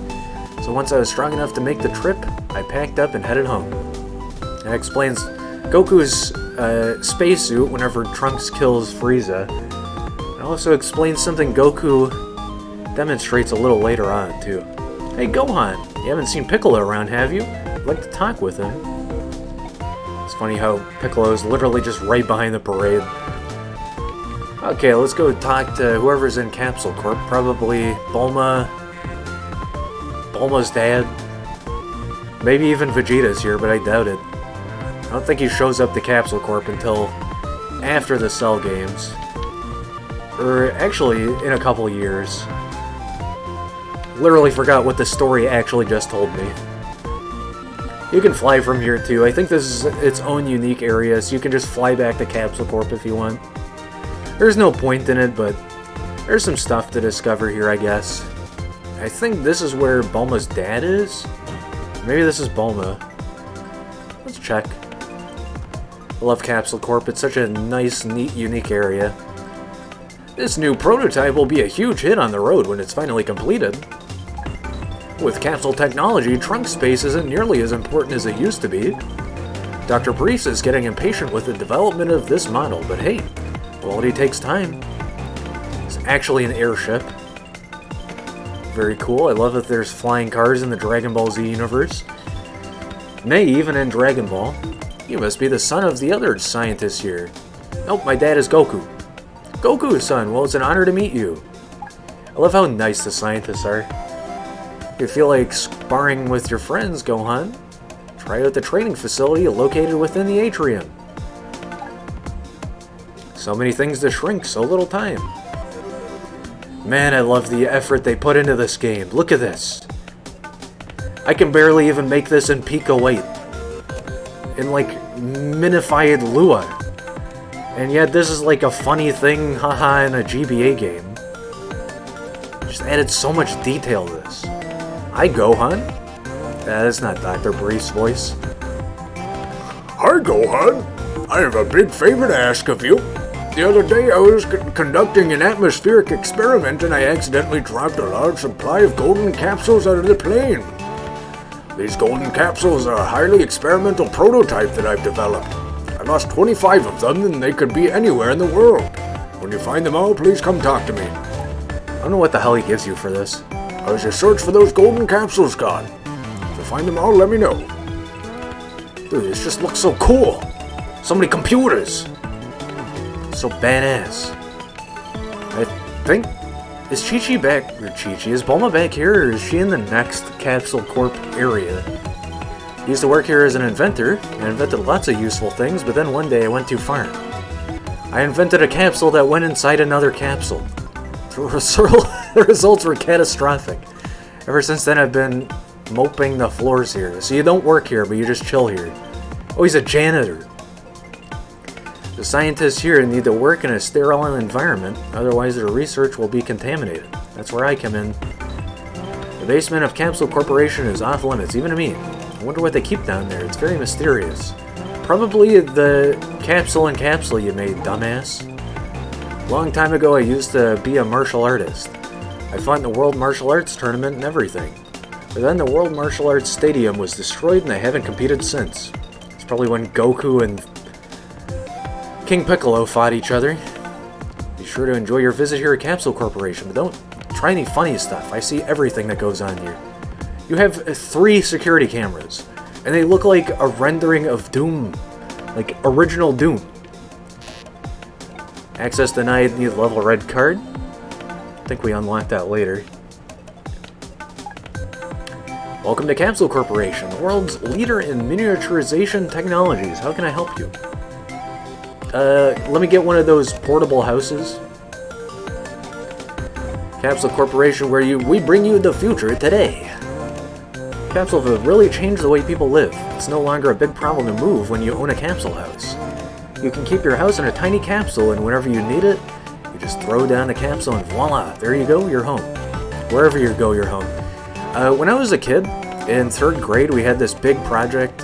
So once I was strong enough to make the trip, I packed up and headed home. That explains Goku's spacesuit whenever Trunks kills Frieza. It also explains something Goku demonstrates a little later on, too. Hey, Gohan, you haven't seen Piccolo around, have you? I'd like to talk with him. It's funny how Piccolo is literally just right behind the parade. Okay, let's go talk to whoever's in Capsule Corp. Probably Bulma's dad. Maybe even Vegeta's here, but I doubt it. I don't think he shows up to Capsule Corp until after the Cell games. Or actually, in a couple years. Literally forgot what the story actually just told me. You can fly from here too. I think this is its own unique area, so you can just fly back to Capsule Corp if you want. There's no point in it, but there's some stuff to discover here, I guess. I think this is where Bulma's dad is? Maybe this is Bulma. Let's check. I love Capsule Corp. It's such a nice, neat, unique area. This new prototype will be a huge hit on the road when it's finally completed. With capsule technology, trunk space isn't nearly as important as it used to be. Dr. Brees is getting impatient with the development of this model, but hey, quality takes time. It's actually an airship. Very cool. I love that there's flying cars in the Dragon Ball Z universe. Nay, even in Dragon Ball. You must be the son of the other scientist here. Nope, my dad is Goku. Goku, son. Well, it's an honor to meet you. I love how nice the scientists are. If you feel like sparring with your friends, Gohan, try out the training facility located within the atrium. So many things to shrink, so little time. Man, I love the effort they put into this game. Look at this. I can barely even make this in Pico 8. In like minified Lua. And yet this is like a funny thing, haha, in a GBA game. Just added so much detail to this. Hi, Gohan. That's not Dr. Brief's voice. Hi, Gohan. I have a big favor to ask of you. The other day I was conducting an atmospheric experiment and I accidentally dropped a large supply of golden capsules out of the plane. These golden capsules are a highly experimental prototype that I've developed. I lost 25 of them and they could be anywhere in the world. When you find them all, please come talk to me. I don't know what the hell he gives you for this. I was just search for those golden capsules, God. If you find them all, let me know. Dude, this just looks so cool. So many computers. So badass. I think... Is Chi-Chi back... Or Chi-Chi, is Bulma back here, or is she in the next Capsule Corp area? I used to work here as an inventor, and invented lots of useful things, but then one day I went too far. I invented a capsule that went inside another capsule. The results were catastrophic. Ever since then I've been moping the floors here. So you don't work here, but you just chill here. Oh, he's a janitor. The scientists here need to work in a sterile environment, otherwise their research will be contaminated. That's where I come in. The basement of Capsule Corporation is off limits, even to me. I wonder what they keep down there. It's very mysterious. Probably the capsule and capsule you made, dumbass. Long time ago I used to be a martial artist. I fought in the World Martial Arts Tournament and everything. But then the World Martial Arts Stadium was destroyed and I haven't competed since. It's probably when Goku and King Piccolo fought each other. Be sure to enjoy your visit here at Capsule Corporation, but don't try any funny stuff. I see everything that goes on here. You have 3 security cameras, and they look like a rendering of Doom. Like original Doom. Access denied, need level red card. I think we unlocked that later. Welcome to Capsule Corporation, the world's leader in miniaturization technologies. How can I help you? Let me get one of those portable houses. Capsule Corporation, where we bring you the future today. Capsule have really changed the way people live. It's no longer a big problem to move when you own a capsule house. You can keep your house in a tiny capsule, and whenever you need it, you just throw down the capsule and voila, there you go, you're home. Wherever you go, you're home. When I was a kid, in 3rd grade, we had this big project.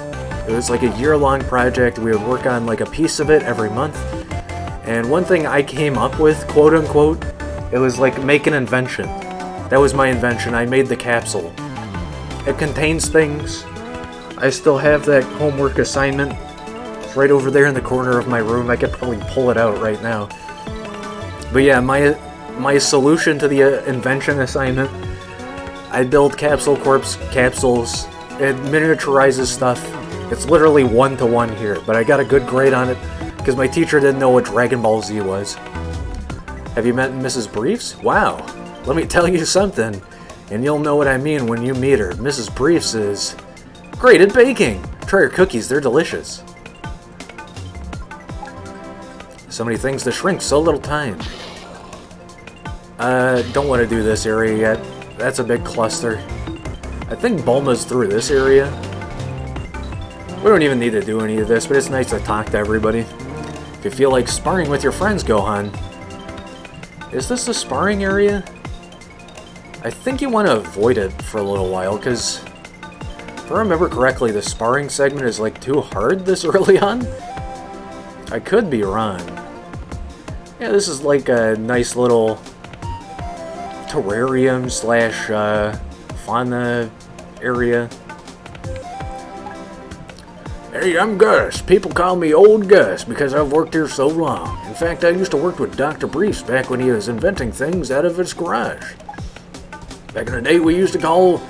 It was like a year-long project. We would work on like a piece of it every month. And one thing I came up with, quote unquote, it was like make an invention. That was my invention. I made the capsule. It contains things. I still have that homework assignment. It's right over there in the corner of my room. I could probably pull it out right now. But yeah, my solution to the invention assignment, I build Capsule Corps capsules. It miniaturizes stuff. It's literally 1-to-1 here, but I got a good grade on it because my teacher didn't know what Dragonball Z was. Have you met Mrs. Briefs? Wow, let me tell you something, and you'll know what I mean when you meet her. Mrs. Briefs is great at baking. Try her cookies, they're delicious. So many things to shrink, so little time. Don't want to do this area yet. That's a big cluster. I think Bulma's through this area. We don't even need to do any of this, but it's nice to talk to everybody. If you feel like sparring with your friends, Gohan. Is this the sparring area? I think you want to avoid it for a little while, because if I remember correctly, the sparring segment is like too hard this early on? I could be wrong. Yeah, this is like a nice little terrarium slash fauna area. Hey, I'm Gus. People call me Old Gus because I've worked here so long. In fact, I used to work with Dr. Briefs back when he was inventing things out of his garage. Back in the day, we used to call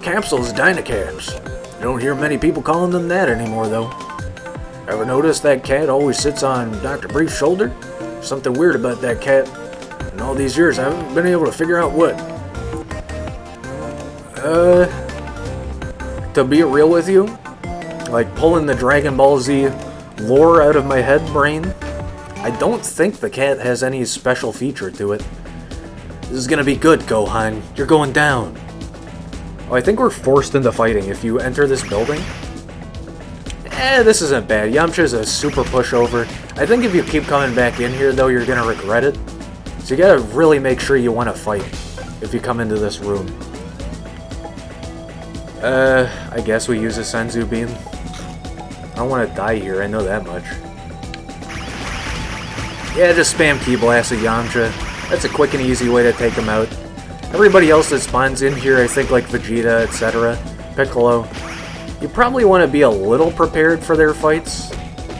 capsules Dynacaps. You don't hear many people calling them that anymore, though. Ever notice that cat always sits on Dr. Brief's shoulder? Something weird about that cat. In all these years, I haven't been able to figure out what. To be real with you, like pulling the Dragon Ball Z lore out of my head brain, I don't think the cat has any special feature to it. This is gonna be good, Gohan. You're going down. Oh, I think we're forced into fighting if you enter this building. This isn't bad. Yamcha's a super pushover. I think if you keep coming back in here, though, you're gonna regret it. So you gotta really make sure you want to fight if you come into this room. I guess we use a Senzu Beam. I don't want to die here, I know that much. Yeah, just spam Ki Blast at Yamcha. That's a quick and easy way to take him out. Everybody else that spawns in here, I think like Vegeta, etc., Piccolo, you probably want to be a little prepared for their fights.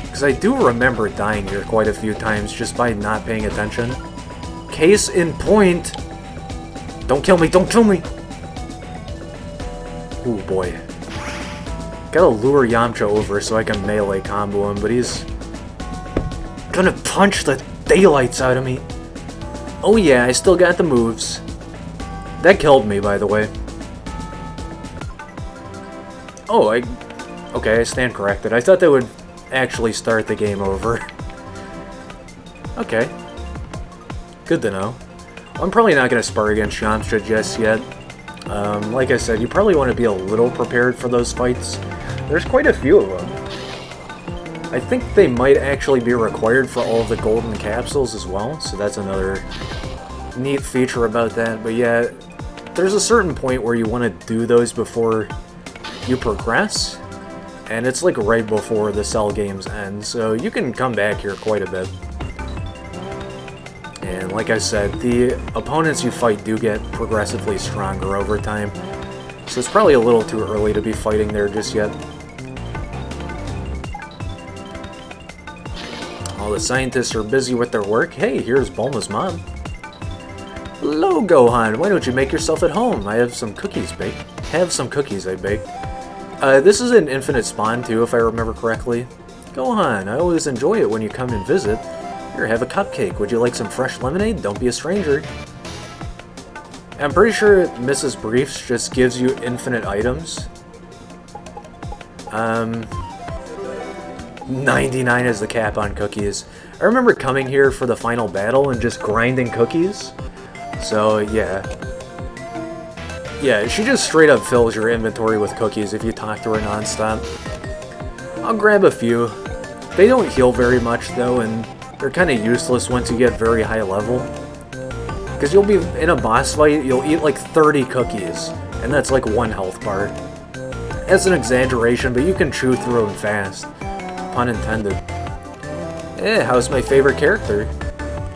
Because I do remember dying here quite a few times just by not paying attention. Case in point... Don't kill me, don't kill me! Ooh boy. Gotta lure Yamcha over so I can melee combo him, but he's gonna punch the daylights out of me. Oh yeah, I still got the moves. That killed me, by the way. Oh, okay, I stand corrected. I thought that would actually start the game over. Okay. Good to know. Well, I'm probably not gonna spar against Yamcha just yet. Like I said, you probably want to be a little prepared for those fights. There's quite a few of them. I think they might actually be required for all of the golden capsules as well, so that's another neat feature about that. But yeah, there's a certain point where you want to do those before you progress, and it's like right before the Cell games end, so you can come back here quite a bit. And like I said, the opponents you fight do get progressively stronger over time, so it's probably a little too early to be fighting there just yet. All the scientists are busy with their work. Hey, here's Bulma's mom. Hello, Gohan. Why don't you make yourself at home? I have some cookies baked. I baked. This is an infinite spawn too, if I remember correctly. Gohan, I always enjoy it when you come and visit. Here, have a cupcake. Would you like some fresh lemonade? Don't be a stranger. I'm pretty sure Mrs. Briefs just gives you infinite items. 99 is the cap on cookies. I remember coming here for the final battle and just grinding cookies. So, yeah. Yeah, she just straight up fills your inventory with cookies if you talk to her nonstop. I'll grab a few. They don't heal very much, though, and they're kind of useless once you get very high level. Because you'll be in a boss fight, you'll eat like 30 cookies, and that's like 1 health bar. That's an exaggeration, but you can chew through them fast. Pun intended. How's my favorite character?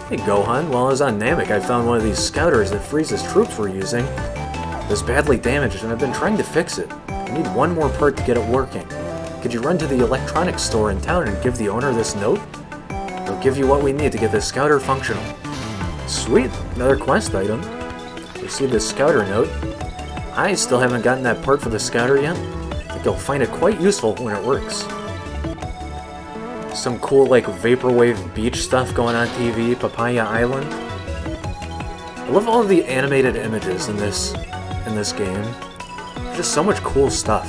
Hey Gohan, while I was on Namek, I found one of these scouters that Frieza's troops were using. It was badly damaged, and I've been trying to fix it. I need one more part to get it working. Could you run to the electronics store in town and give the owner this note? It'll give you what we need to get this scouter functional. Sweet, another quest item. Received this scouter note. I still haven't gotten that part for the scouter yet. I think you'll find it quite useful when it works. Some cool, like, vaporwave beach stuff going on TV, Papaya Island. I love all of the animated images in this game. Just so much cool stuff.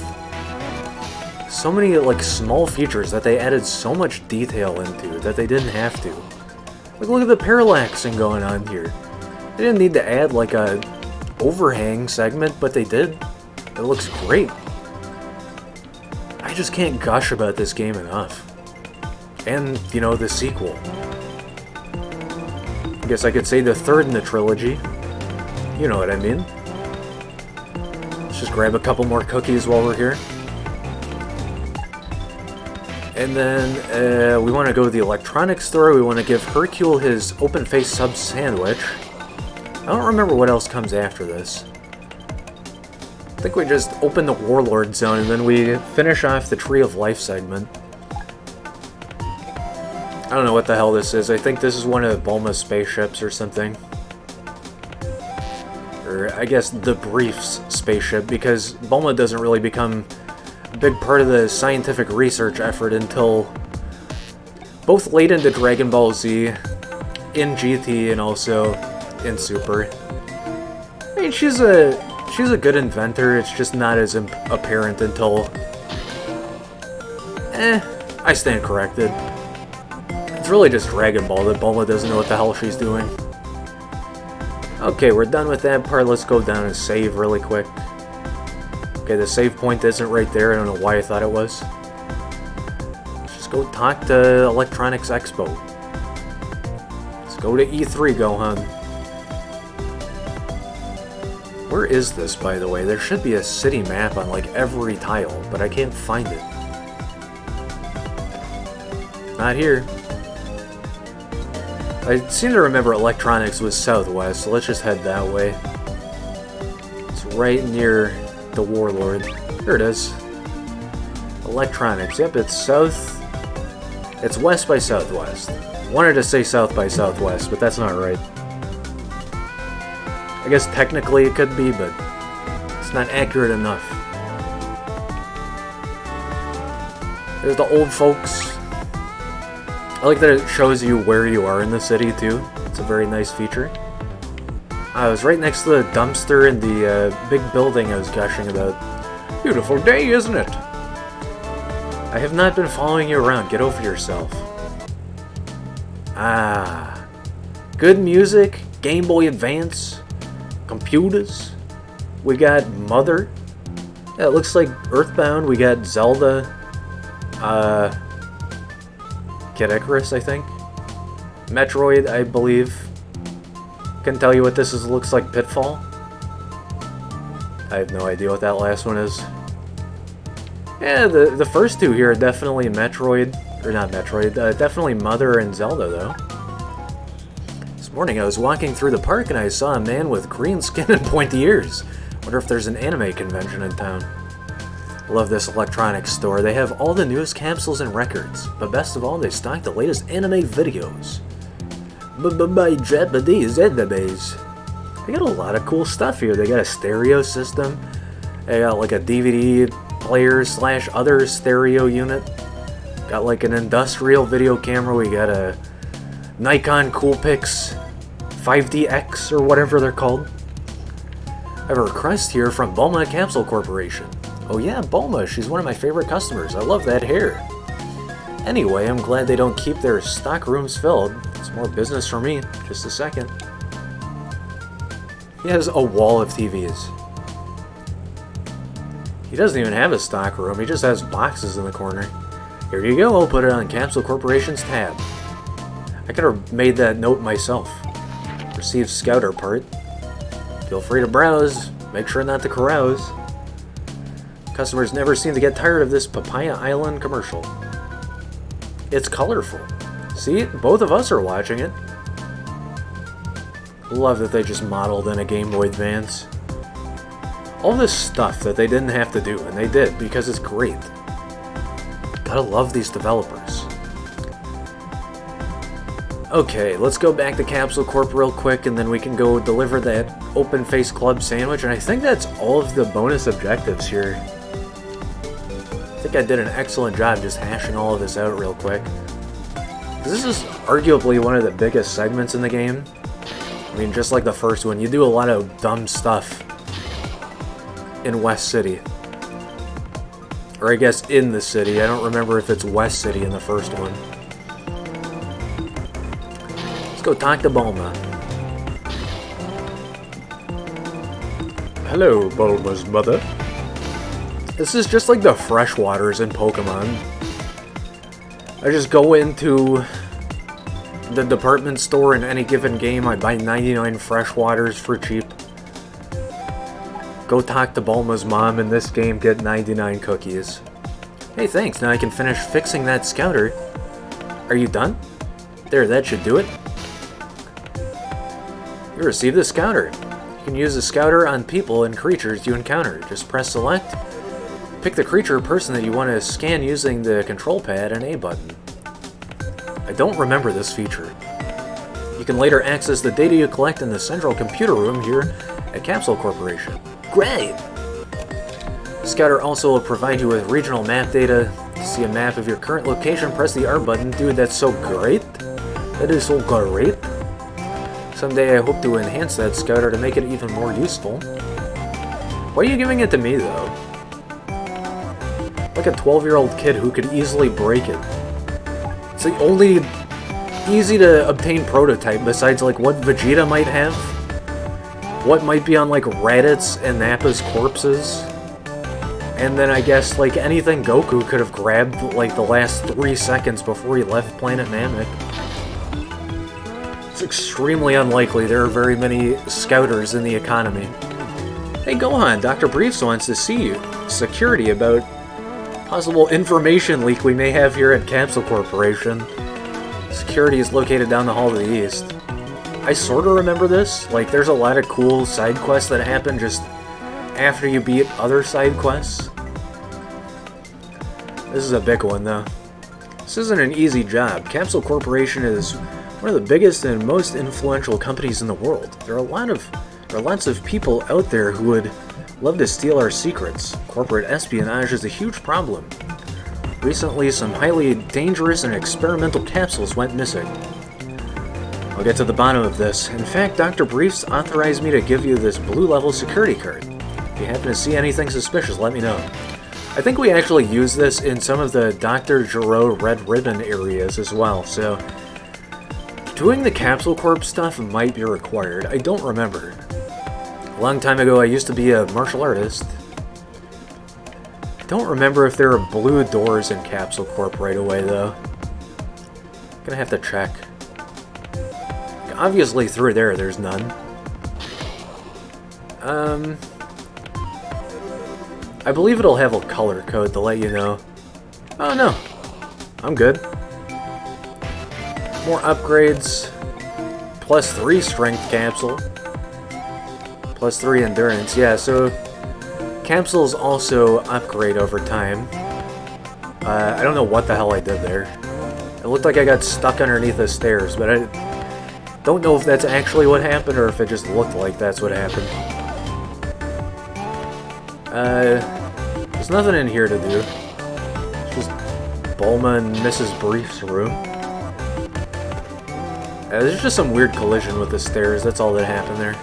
So many, like, small features that they added so much detail into that they didn't have to. Like, look at the parallaxing going on here. They didn't need to add, like, a overhang segment, but they did. It looks great. I just can't gush about this game enough. And, you know, the sequel. I guess I could say the third in the trilogy. You know what I mean. Let's just grab a couple more cookies while we're here. And then we want to go to the electronics store. We want to give Hercule his open-faced sub sandwich. I don't remember what else comes after this. I think we just open the Warlord Zone and then we finish off the Tree of Life segment. I don't know what the hell this is. I think this is one of Bulma's spaceships or something. Or I guess the Brief's spaceship, because Bulma doesn't really become a big part of the scientific research effort until both late into Dragon Ball Z, in GT, and also in Super. I mean, she's a good inventor, it's just not as apparent until... I stand corrected. It's really just Dragon Ball that Bulma doesn't know what the hell she's doing. Okay, we're done with that part. Let's go down and save really quick. Okay, the save point isn't right there. I don't know why I thought it was. Let's just go talk to Electronics Expo. Let's go to E3, Gohan. Where is this, by the way? There should be a city map on, like, every tile, but I can't find it. Not here. I seem to remember Electronics was southwest, so let's just head that way. It's right near the Warlord. Here it is. Electronics. Yep, it's south. It's west by southwest. Wanted to say south by southwest, but that's not right. I guess technically it could be, but it's not accurate enough. There's the old folks. I like that it shows you where you are in the city, too. It's a very nice feature. I was right next to the dumpster in the big building I was gushing about. Beautiful day, isn't it? I have not been following you around. Get over yourself. Ah. Good music, Game Boy Advance, computers. We got Mother. Yeah, it looks like Earthbound. We got Zelda. Kid Icarus, I think. Metroid, I believe. Can tell you what this is. Looks like Pitfall. I have no idea what that last one is. Yeah, the first two here are definitely Metroid. Or not Metroid. Definitely Mother and Zelda, though. This morning I was walking through the park and I saw a man with green skin and pointy ears. Wonder if there's an anime convention in town. Love this electronics store. They have all the newest capsules and records, but best of all, they stock the latest anime videos. By Japanese animes. They got a lot of cool stuff here. They got a stereo system. They got like a DVD player / other stereo unit. Got like an industrial video camera. We got a Nikon Coolpix 5DX or whatever they're called. I have a request here from Bulma Capsule Corporation. Oh yeah, Bulma, she's one of my favorite customers. I love that hair. Anyway, I'm glad they don't keep their stock rooms filled. It's more business for me. Just a second. He has a wall of TVs. He doesn't even have a stock room, he just has boxes in the corner. Here you go, I'll put it on Capsule Corporation's tab. I could have made that note myself. Received Scouter part. Feel free to browse, make sure not to carouse. Customers never seem to get tired of this Papaya Island commercial. It's colorful. See? Both of us are watching it. Love that they just modeled in a Game Boy Advance. All this stuff that they didn't have to do, and they did, because it's great. Gotta love these developers. Okay, let's go back to Capsule Corp real quick, and then we can go deliver that Open Face Club sandwich, and I think that's all of the bonus objectives here. I think I did an excellent job just hashing all of this out real quick. This is arguably one of the biggest segments in the game. I mean, just like the first one, you do a lot of dumb stuff in West City. Or I guess in the city. I don't remember if it's West City in the first one. Let's go talk to Bulma. Hello, Bulma's mother. This is just like the freshwaters in Pokemon. I just go into the department store in any given game, I buy 99 freshwaters for cheap. Go talk to Bulma's mom in this game, get 99 cookies. Hey, thanks, now I can finish fixing that scouter. Are you done? There, that should do it. You received the scouter. You can use the scouter on people and creatures you encounter. Just press select. Pick the creature or person that you want to scan using the control pad and A button. I don't remember this feature. You can later access the data you collect in the central computer room here at Capsule Corporation. Great! Scouter also will provide you with regional map data. To see a map of your current location, press the R button. Dude, that's so great! That is so great! Someday I hope to enhance that scouter to make it even more useful. Why are you giving it to me, though? Like a 12-year-old kid who could easily break it. It's the only easy-to-obtain prototype besides, like, what Vegeta might have. What might be on, like, Raditz and Nappa's corpses. And then I guess, like, anything Goku could have grabbed, like, the last 3 seconds before he left Planet Namek. It's extremely unlikely there are very many scouters in the economy. Hey Gohan, Dr. Briefs wants to see you. Security about possible information leak we may have here at Capsule Corporation. Security is located down the hall to the east. I sorta remember this. Like, there's a lot of cool side quests that happen just after you beat other side quests. This is a big one, though. This isn't an easy job. Capsule Corporation is one of the biggest and most influential companies in the world. There are lots of people out there who would love to steal our secrets. Corporate espionage is a huge problem. Recently, some highly dangerous and experimental capsules went missing. I'll get to the bottom of this. In fact, Dr. Briefs authorized me to give you this blue-level security card. If you happen to see anything suspicious, let me know. I think we actually use this in some of the Dr. Giro Red Ribbon areas as well, so doing the Capsule Corp stuff might be required. I don't remember. A long time ago, I used to be a martial artist. I don't remember if there are blue doors in Capsule Corp right away, though. Gonna have to check. Obviously, through there, there's none. I believe it'll have a color code to let you know. Oh, no. I'm good. More upgrades. +3 strength capsule. +3 endurance. Yeah, so capsules also upgrade over time. I don't know what the hell I did there. It looked like I got stuck underneath the stairs, but I don't know if that's actually what happened or if it just looked like that's what happened. There's nothing in here to do. It's just Bulma and Mrs. Brief's room. There's just some weird collision with the stairs, that's all that happened there.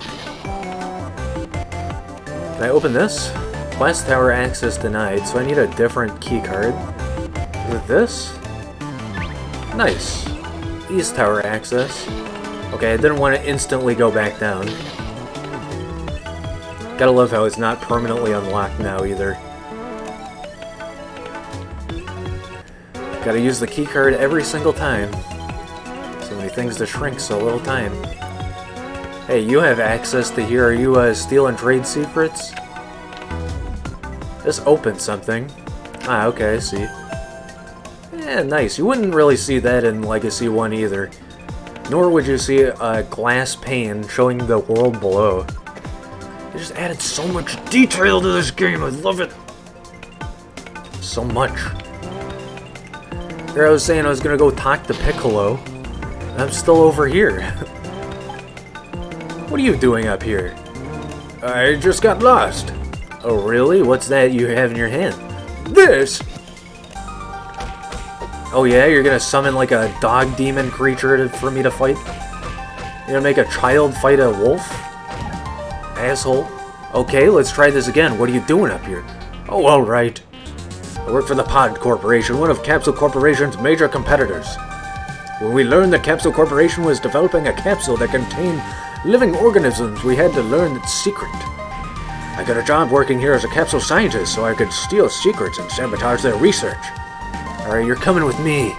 Can I open this? West Tower access denied, so I need a different key card. Is it this? Nice. East Tower access. Okay, I didn't want to instantly go back down. Gotta love how it's not permanently unlocked now either. Gotta use the keycard every single time. So many things to shrink so little time. Hey, you have access to here. Are you steal and trade secrets? This opened something. Ah, okay, I see. Yeah, nice. You wouldn't really see that in Legacy 1 either. Nor would you see a glass pane showing the world below. They just added so much detail to this game. I love it. So much. Here I was saying I was gonna go talk to Piccolo. And I'm still over here. What are you doing up here? I just got lost. Oh really? What's that you have in your hand? This! Oh yeah, you're gonna summon like a dog demon creature for me to fight? You're gonna make a child fight a wolf? Asshole. Okay, let's try this again. What are you doing up here? Oh, alright. I work for the Pod Corporation, one of Capsule Corporation's major competitors. When we learned that Capsule Corporation was developing a capsule that contained living organisms, we had to learn its secret. I got a job working here as a capsule scientist so I could steal secrets and sabotage their research. Alright, you're coming with me.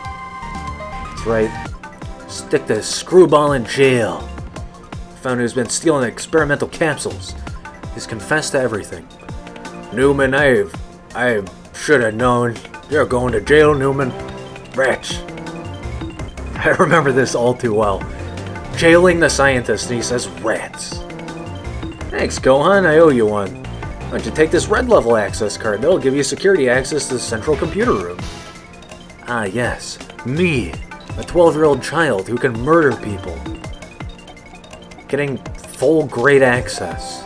That's right. Stick this screwball in jail. Found who's been stealing experimental capsules. He's confessed to everything. Newman, I should have known. You're going to jail, Newman. Rats. I remember this all too well. Jailing the scientist, and he says rats. Thanks, Gohan, I owe you one. Why don't you take this red level access card? That'll give you security access to the central computer room. Ah, yes. Me. A 12-year-old child who can murder people. Getting full grade access.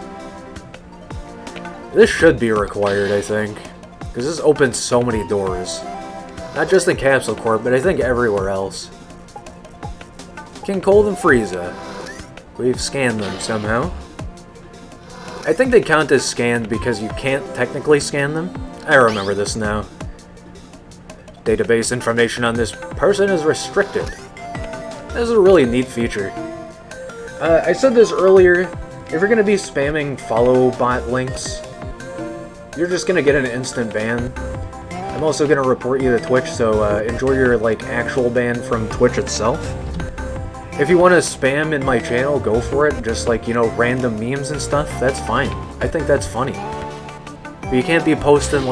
This should be required, I think. Because this opens so many doors. Not just in Capsule Corp, but I think everywhere else. King Cold and Frieza. We've scanned them somehow. I think they count as scanned because you can't technically scan them. I remember this now. Database information on this person is restricted. This is a really neat feature. I said this earlier, if you're going to be spamming follow bot links, you're just going to get an instant ban. I'm also going to report you to Twitch, so enjoy your actual ban from Twitch itself. If you want to spam in my channel, go for it. Just random memes and stuff, that's fine. I think that's funny. But you can't be posting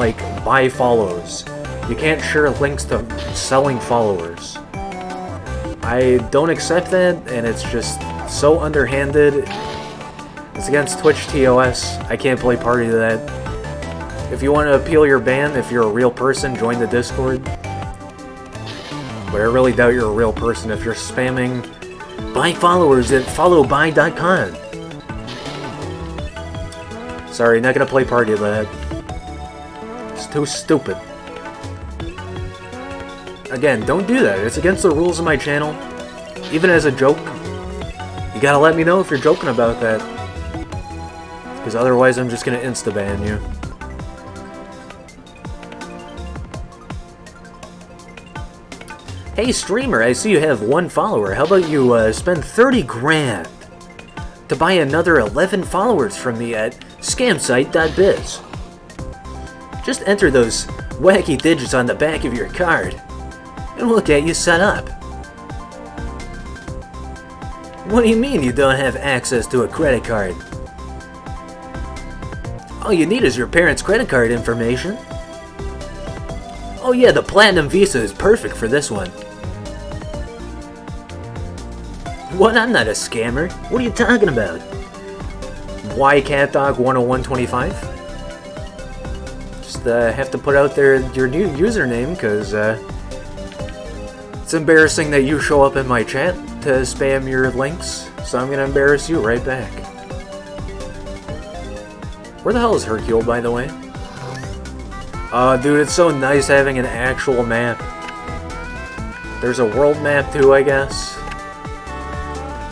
buy follows. You can't share links to selling followers. I don't accept that, and it's just so underhanded. It's against Twitch TOS. I can't play party to that. If you want to appeal your ban, if you're a real person, join the Discord. But I really doubt you're a real person if you're spamming buy followers at followbuy.com. Sorry, not gonna play party to that. It's too stupid. Again, don't do that. It's against the rules of my channel. Even as a joke. You gotta let me know if you're joking about that. Because otherwise I'm just gonna insta-ban you. Hey streamer, I see you have one follower. How about you spend 30 grand to buy another 11 followers from me at scamsite.biz. Just enter those wacky digits on the back of your card, and we'll get you set up. What do you mean you don't have access to a credit card? All you need is your parents' credit card information. Oh yeah, the Platinum Visa is perfect for this one. What? I'm not a scammer. What are you talking about? Why CatDog 10125? Just have to put out there your new username, because it's embarrassing that you show up in my chat to spam your links, so I'm gonna embarrass you right back. Where the hell is Hercule, by the way? Dude, it's so nice having an actual map. There's a world map too, I guess.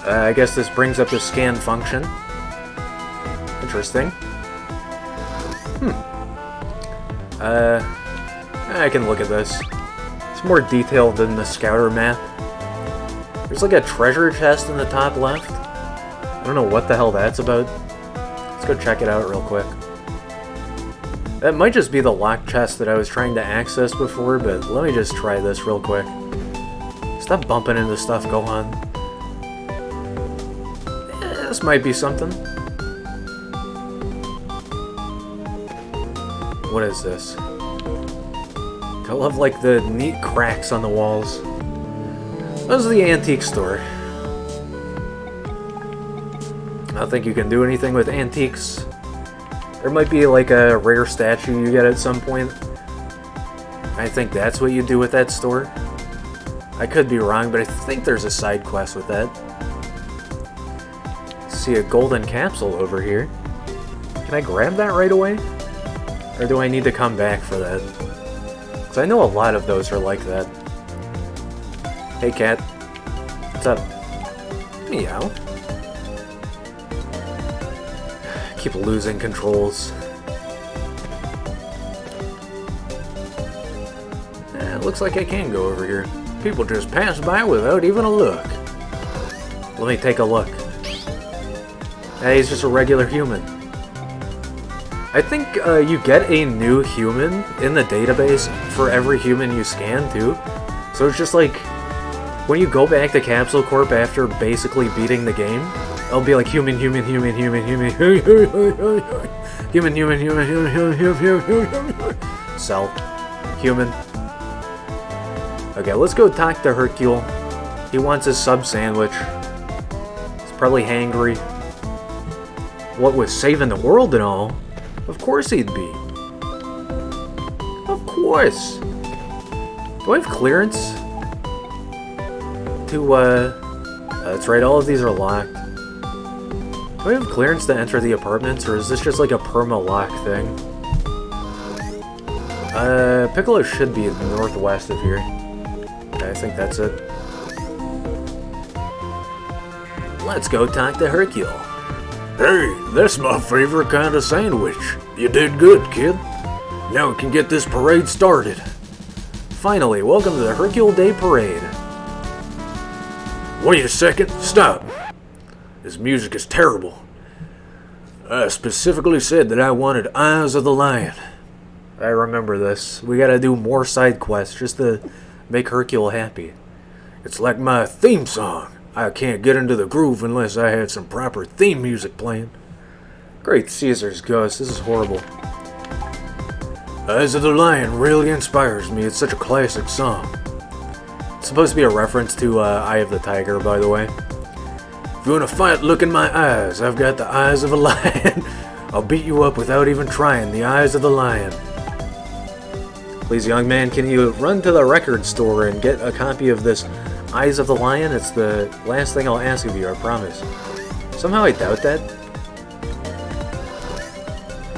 I guess this brings up the scan function. Interesting. I can look at this. It's more detailed than the Scouter map. There's a treasure chest in the top left. I don't know what the hell that's about. Let's go check it out real quick. That might just be the locked chest that I was trying to access before, but let me just try this real quick. Stop bumping into stuff, Gohan. This might be something. What is this? I love, like, the neat cracks on the walls. This is the antique store. I don't think you can do anything with antiques. There might be, like, a rare statue you get at some point. I think that's what you do with that store. I could be wrong, but I think there's a side quest with that. See a golden capsule over here. Can I grab that right away? Or do I need to come back for that? Because I know a lot of those are like that. Hey cat. What's up? Meow. Keep losing controls. It looks like I can go over here. People just pass by without even a look. Let me take a look. Hey, he's just a regular human. I think you get a new human in the database for every human you scan, too. So it's just like, when you go back to Capsule Corp after basically beating the game, it'll be like human, human, human, human, human, human, human, human, human, human, cell, human. Okay, let's go talk to Hercule. He wants his sub sandwich. He's probably hangry. What with saving the world and all? Of course he'd be. Of course. Do I have clearance? That's right, all of these are locked. Do I have clearance to enter the apartments, or is this just like a perma-lock thing? Piccolo should be northwest of here. Okay, I think that's it. Let's go talk to Hercule. Hey, that's my favorite kind of sandwich. You did good, kid. Now we can get this parade started. Finally, welcome to the Hercule Day Parade. Wait a second, stop. This music is terrible. I specifically said that I wanted Eyes of the Lion. I remember this. We gotta do more side quests just to make Hercule happy. It's like my theme song. I can't get into the groove unless I had some proper theme music playing. Great Caesar's Ghost, this is horrible. Eyes of the Lion really inspires me. It's such a classic song. It's supposed to be a reference to Eye of the Tiger, by the way. If you want to fight, look in my eyes. I've got the eyes of a lion. I'll beat you up without even trying. The eyes of the lion. Please, young man, can you run to the record store and get a copy of this Eyes of the Lion? It's the last thing I'll ask of you, I promise. Somehow I doubt that.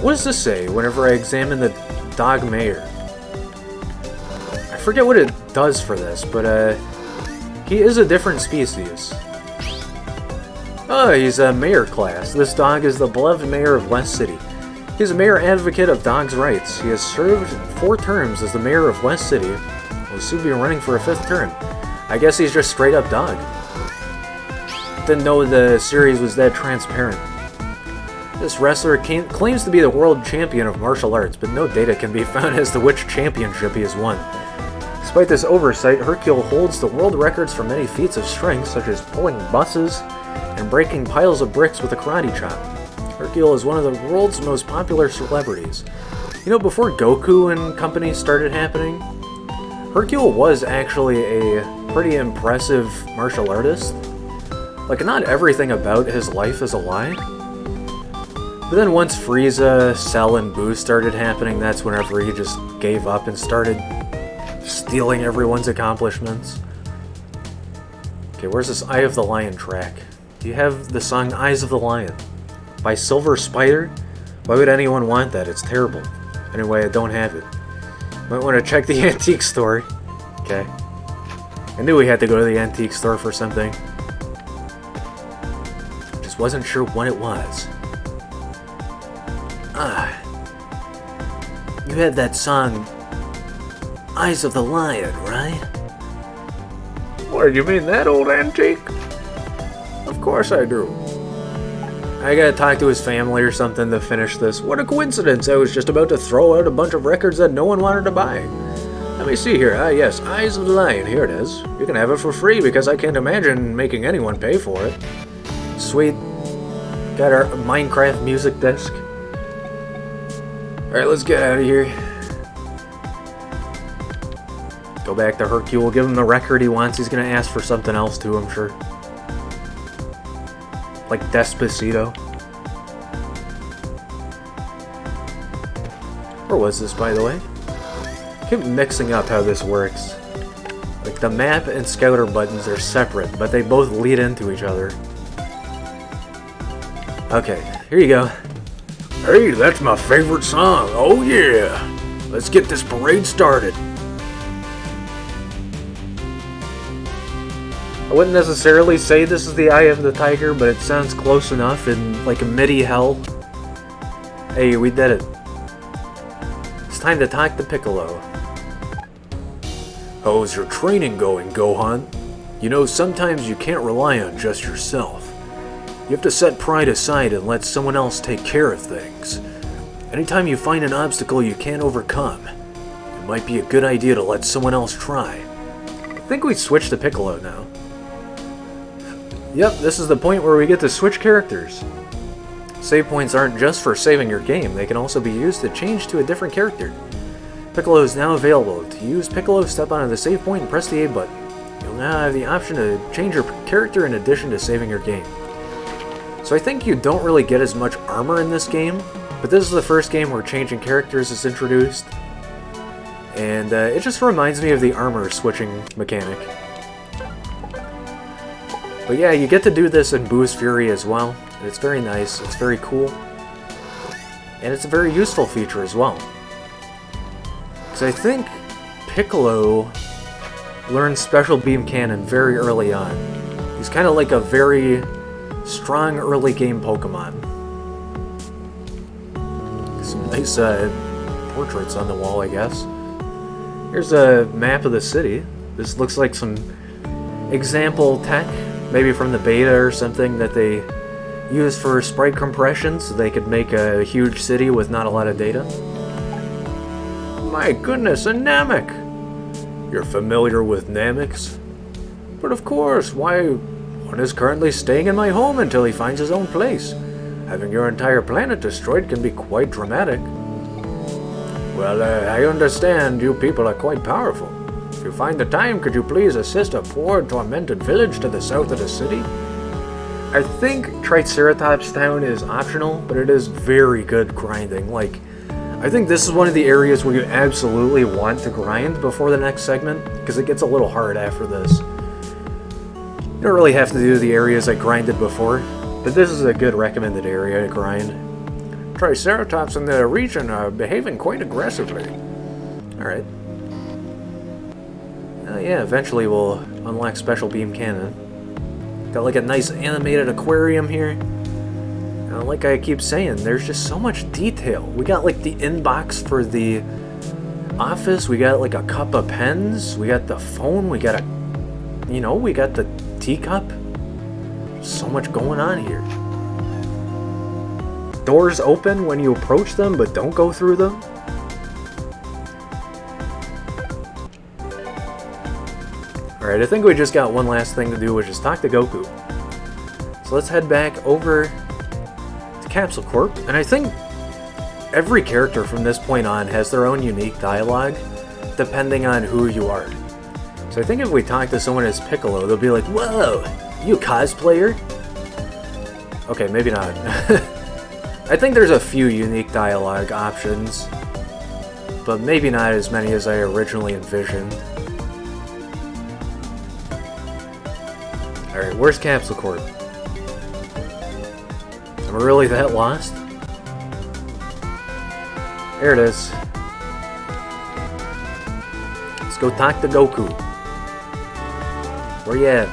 What does this say whenever I examine the dog mayor? I forget what it does for this, but he is a different species. Oh, he's a mayor class. This dog is the beloved mayor of West City. He's a mayor advocate of dogs' rights. He has served 4 terms as the mayor of West City. Will soon be running for a 5th term. I guess he's just straight up dog. Didn't know the series was that transparent. This wrestler claims to be the world champion of martial arts, but no data can be found as to which championship he has won. Despite this oversight, Hercule holds the world records for many feats of strength, such as pulling buses and breaking piles of bricks with a karate chop. Hercule is one of the world's most popular celebrities. You know, before Goku and company started happening, Hercule was actually a pretty impressive martial artist. Like, not everything about his life is a lie. But then once Frieza, Cell, and Boo started happening, that's whenever he just gave up and started stealing everyone's accomplishments. Okay, where's this Eye of the Lion track? Do you have the song Eyes of the Lion by Silver Spider? Why would anyone want that? It's terrible. Anyway, I don't have it. Might want to check the antique store. Okay. I knew we had to go to the antique store for something. Just wasn't sure what it was. Ah. You had that song Eyes of the Lion, right? What, you mean that old antique? Of course I do. I gotta talk to his family or something to finish this. What a coincidence, I was just about to throw out a bunch of records that no one wanted to buy. Let me see here. Ah, yes, Eyes of the Lion, here it is. You can have it for free because I can't imagine making anyone pay for it. Sweet. Got our Minecraft music disc. Alright, let's get out of here. Go back to Hercule, give him the record he wants. He's gonna ask for something else too, I'm sure. Like Despacito. Where was this, by the way? I keep mixing up how this works. Like, the map and scouter buttons are separate, but they both lead into each other. Okay, here you go. Hey, that's my favorite song. Oh yeah! Let's get this parade started. I wouldn't necessarily say this is the Eye of the Tiger, but it sounds close enough in, like, a MIDI hell. Hey, we did it. It's time to talk to Piccolo. How's your training going, Gohan? You know, sometimes you can't rely on just yourself. You have to set pride aside and let someone else take care of things. Anytime you find an obstacle you can't overcome, it might be a good idea to let someone else try. I think we switched to Piccolo now. Yep, this is the point where we get to switch characters. Save points aren't just for saving your game, they can also be used to change to a different character. Piccolo is now available. To use Piccolo, step onto the save point and press the A button. You'll now have the option to change your character in addition to saving your game. So I think you don't really get as much armor in this game, but this is the first game where changing characters is introduced. And it just reminds me of the armor switching mechanic. But yeah, you get to do this in Boo's Fury as well. And it's very nice, it's very cool. And it's a very useful feature as well. Because I think Piccolo learned Special Beam Cannon very early on. He's kind of like a very strong early game Pokemon. Some nice portraits on the wall, I guess. Here's a map of the city. This looks like some example tech, maybe from the beta or something that they used for sprite compression so they could make a huge city with not a lot of data. My goodness, a Namek! You're familiar with Nameks? But of course, why... One is currently staying in my home until he finds his own place. Having your entire planet destroyed can be quite dramatic. Well, I understand you people are quite powerful. If you find the time, could you please assist a poor, tormented village to the south of the city? I think Triceratops Town is optional, but it is very good grinding. Like, I think this is one of the areas where you absolutely want to grind before the next segment, because it gets a little hard after this. You don't really have to do the areas I grinded before, but this is a good recommended area to grind. Triceratops in the region are behaving quite aggressively. Alright. Yeah, eventually we'll unlock Special Beam Cannon. Got like a nice animated aquarium here. Like I keep saying, there's just so much detail. We got like the inbox for the office, we got like a cup of pens, we got the phone, we got we got the teacup. So much going on here. Doors open when you approach them, but don't go through them. Alright, I think we just got one last thing to do, which is talk to Goku. So let's head back over to Capsule Corp, and I think every character from this point on has their own unique dialogue, depending on who you are. So I think if we talk to someone as Piccolo, they'll be like, "Whoa, you cosplayer?" Okay, maybe not. I think there's a few unique dialogue options, but maybe not as many as I originally envisioned. Alright, where's Capsule Corp? Am I really that lost? There it is. Let's go talk to Goku. Where you at?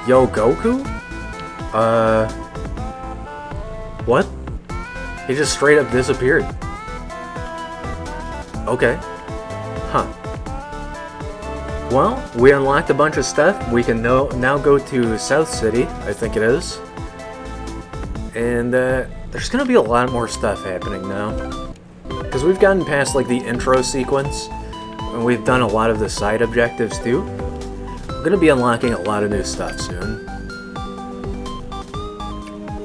Yo, Goku? What? He just straight up disappeared. Okay. Huh. Well, we unlocked a bunch of stuff. We can now go to South City, I think it is. And there's gonna be a lot more stuff happening now. Because we've gotten past like the intro sequence, and we've done a lot of the side objectives too. We're gonna be unlocking a lot of new stuff soon.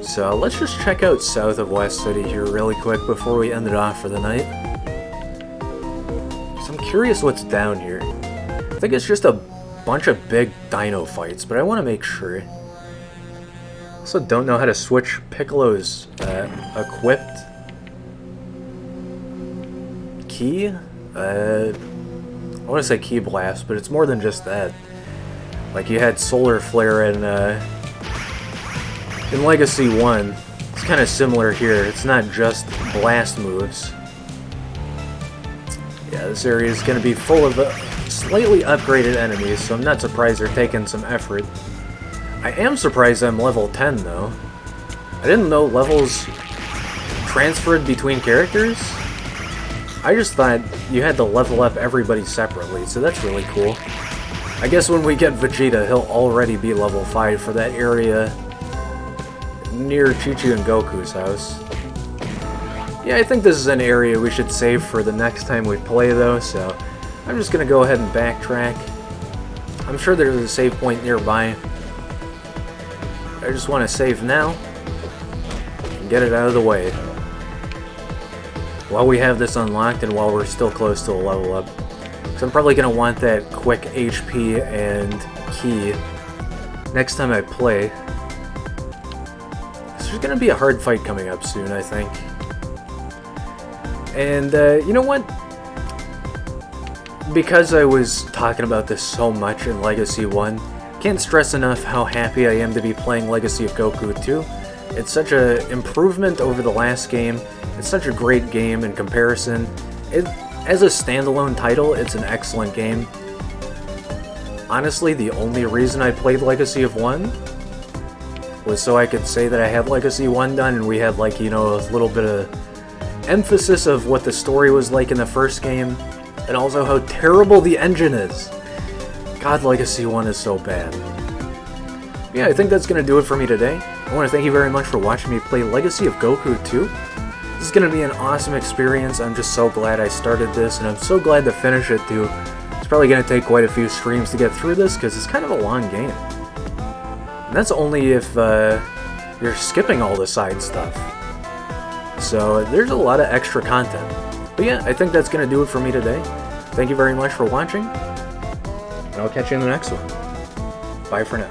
So let's just check out south of West City here really quick before we end it off for the night. So I'm curious what's down here. I think it's just a bunch of big dino fights, but I want to make sure. Also don't know how to switch Piccolo's equipped key. I want to say Key Blast, but it's more than just that. Like you had Solar Flare in Legacy 1. It's kind of similar here. It's not just blast moves. Yeah, this area is going to be full of slightly upgraded enemies, so I'm not surprised they're taking some effort. I am surprised I'm level 10, though. I didn't know levels transferred between characters. I just thought you had to level up everybody separately, so that's really cool. I guess when we get Vegeta, he'll already be level 5 for that area near Chi-Chi and Goku's house. Yeah, I think this is an area we should save for the next time we play, though, so I'm just gonna go ahead and backtrack. I'm sure there's a save point nearby. I just want to save now and get it out of the way while we have this unlocked and while we're still close to a level up. So I'm probably going to want that quick HP and key next time I play. So there's going to be a hard fight coming up soon, I think. And you know what? Because I was talking about this so much in Legacy 1, can't stress enough how happy I am to be playing Legacy of Goku 2. It's such an improvement over the last game. It's such a great game in comparison. As a standalone title, it's an excellent game. Honestly, the only reason I played Legacy of 1 was so I could say that I had Legacy 1 done and we had, like, you know, a little bit of emphasis of what the story was like in the first game, and also how terrible the engine is. God, Legacy 1 is so bad. Yeah, I think that's going to do it for me today. I want to thank you very much for watching me play Legacy of Goku 2. This is going to be an awesome experience. I'm just so glad I started this, and I'm so glad to finish it too. It's probably going to take quite a few streams to get through this, because it's kind of a long game. And that's only if you're skipping all the side stuff. So there's a lot of extra content. But yeah, I think that's going to do it for me today. Thank you very much for watching. And I'll catch you in the next one. Bye for now.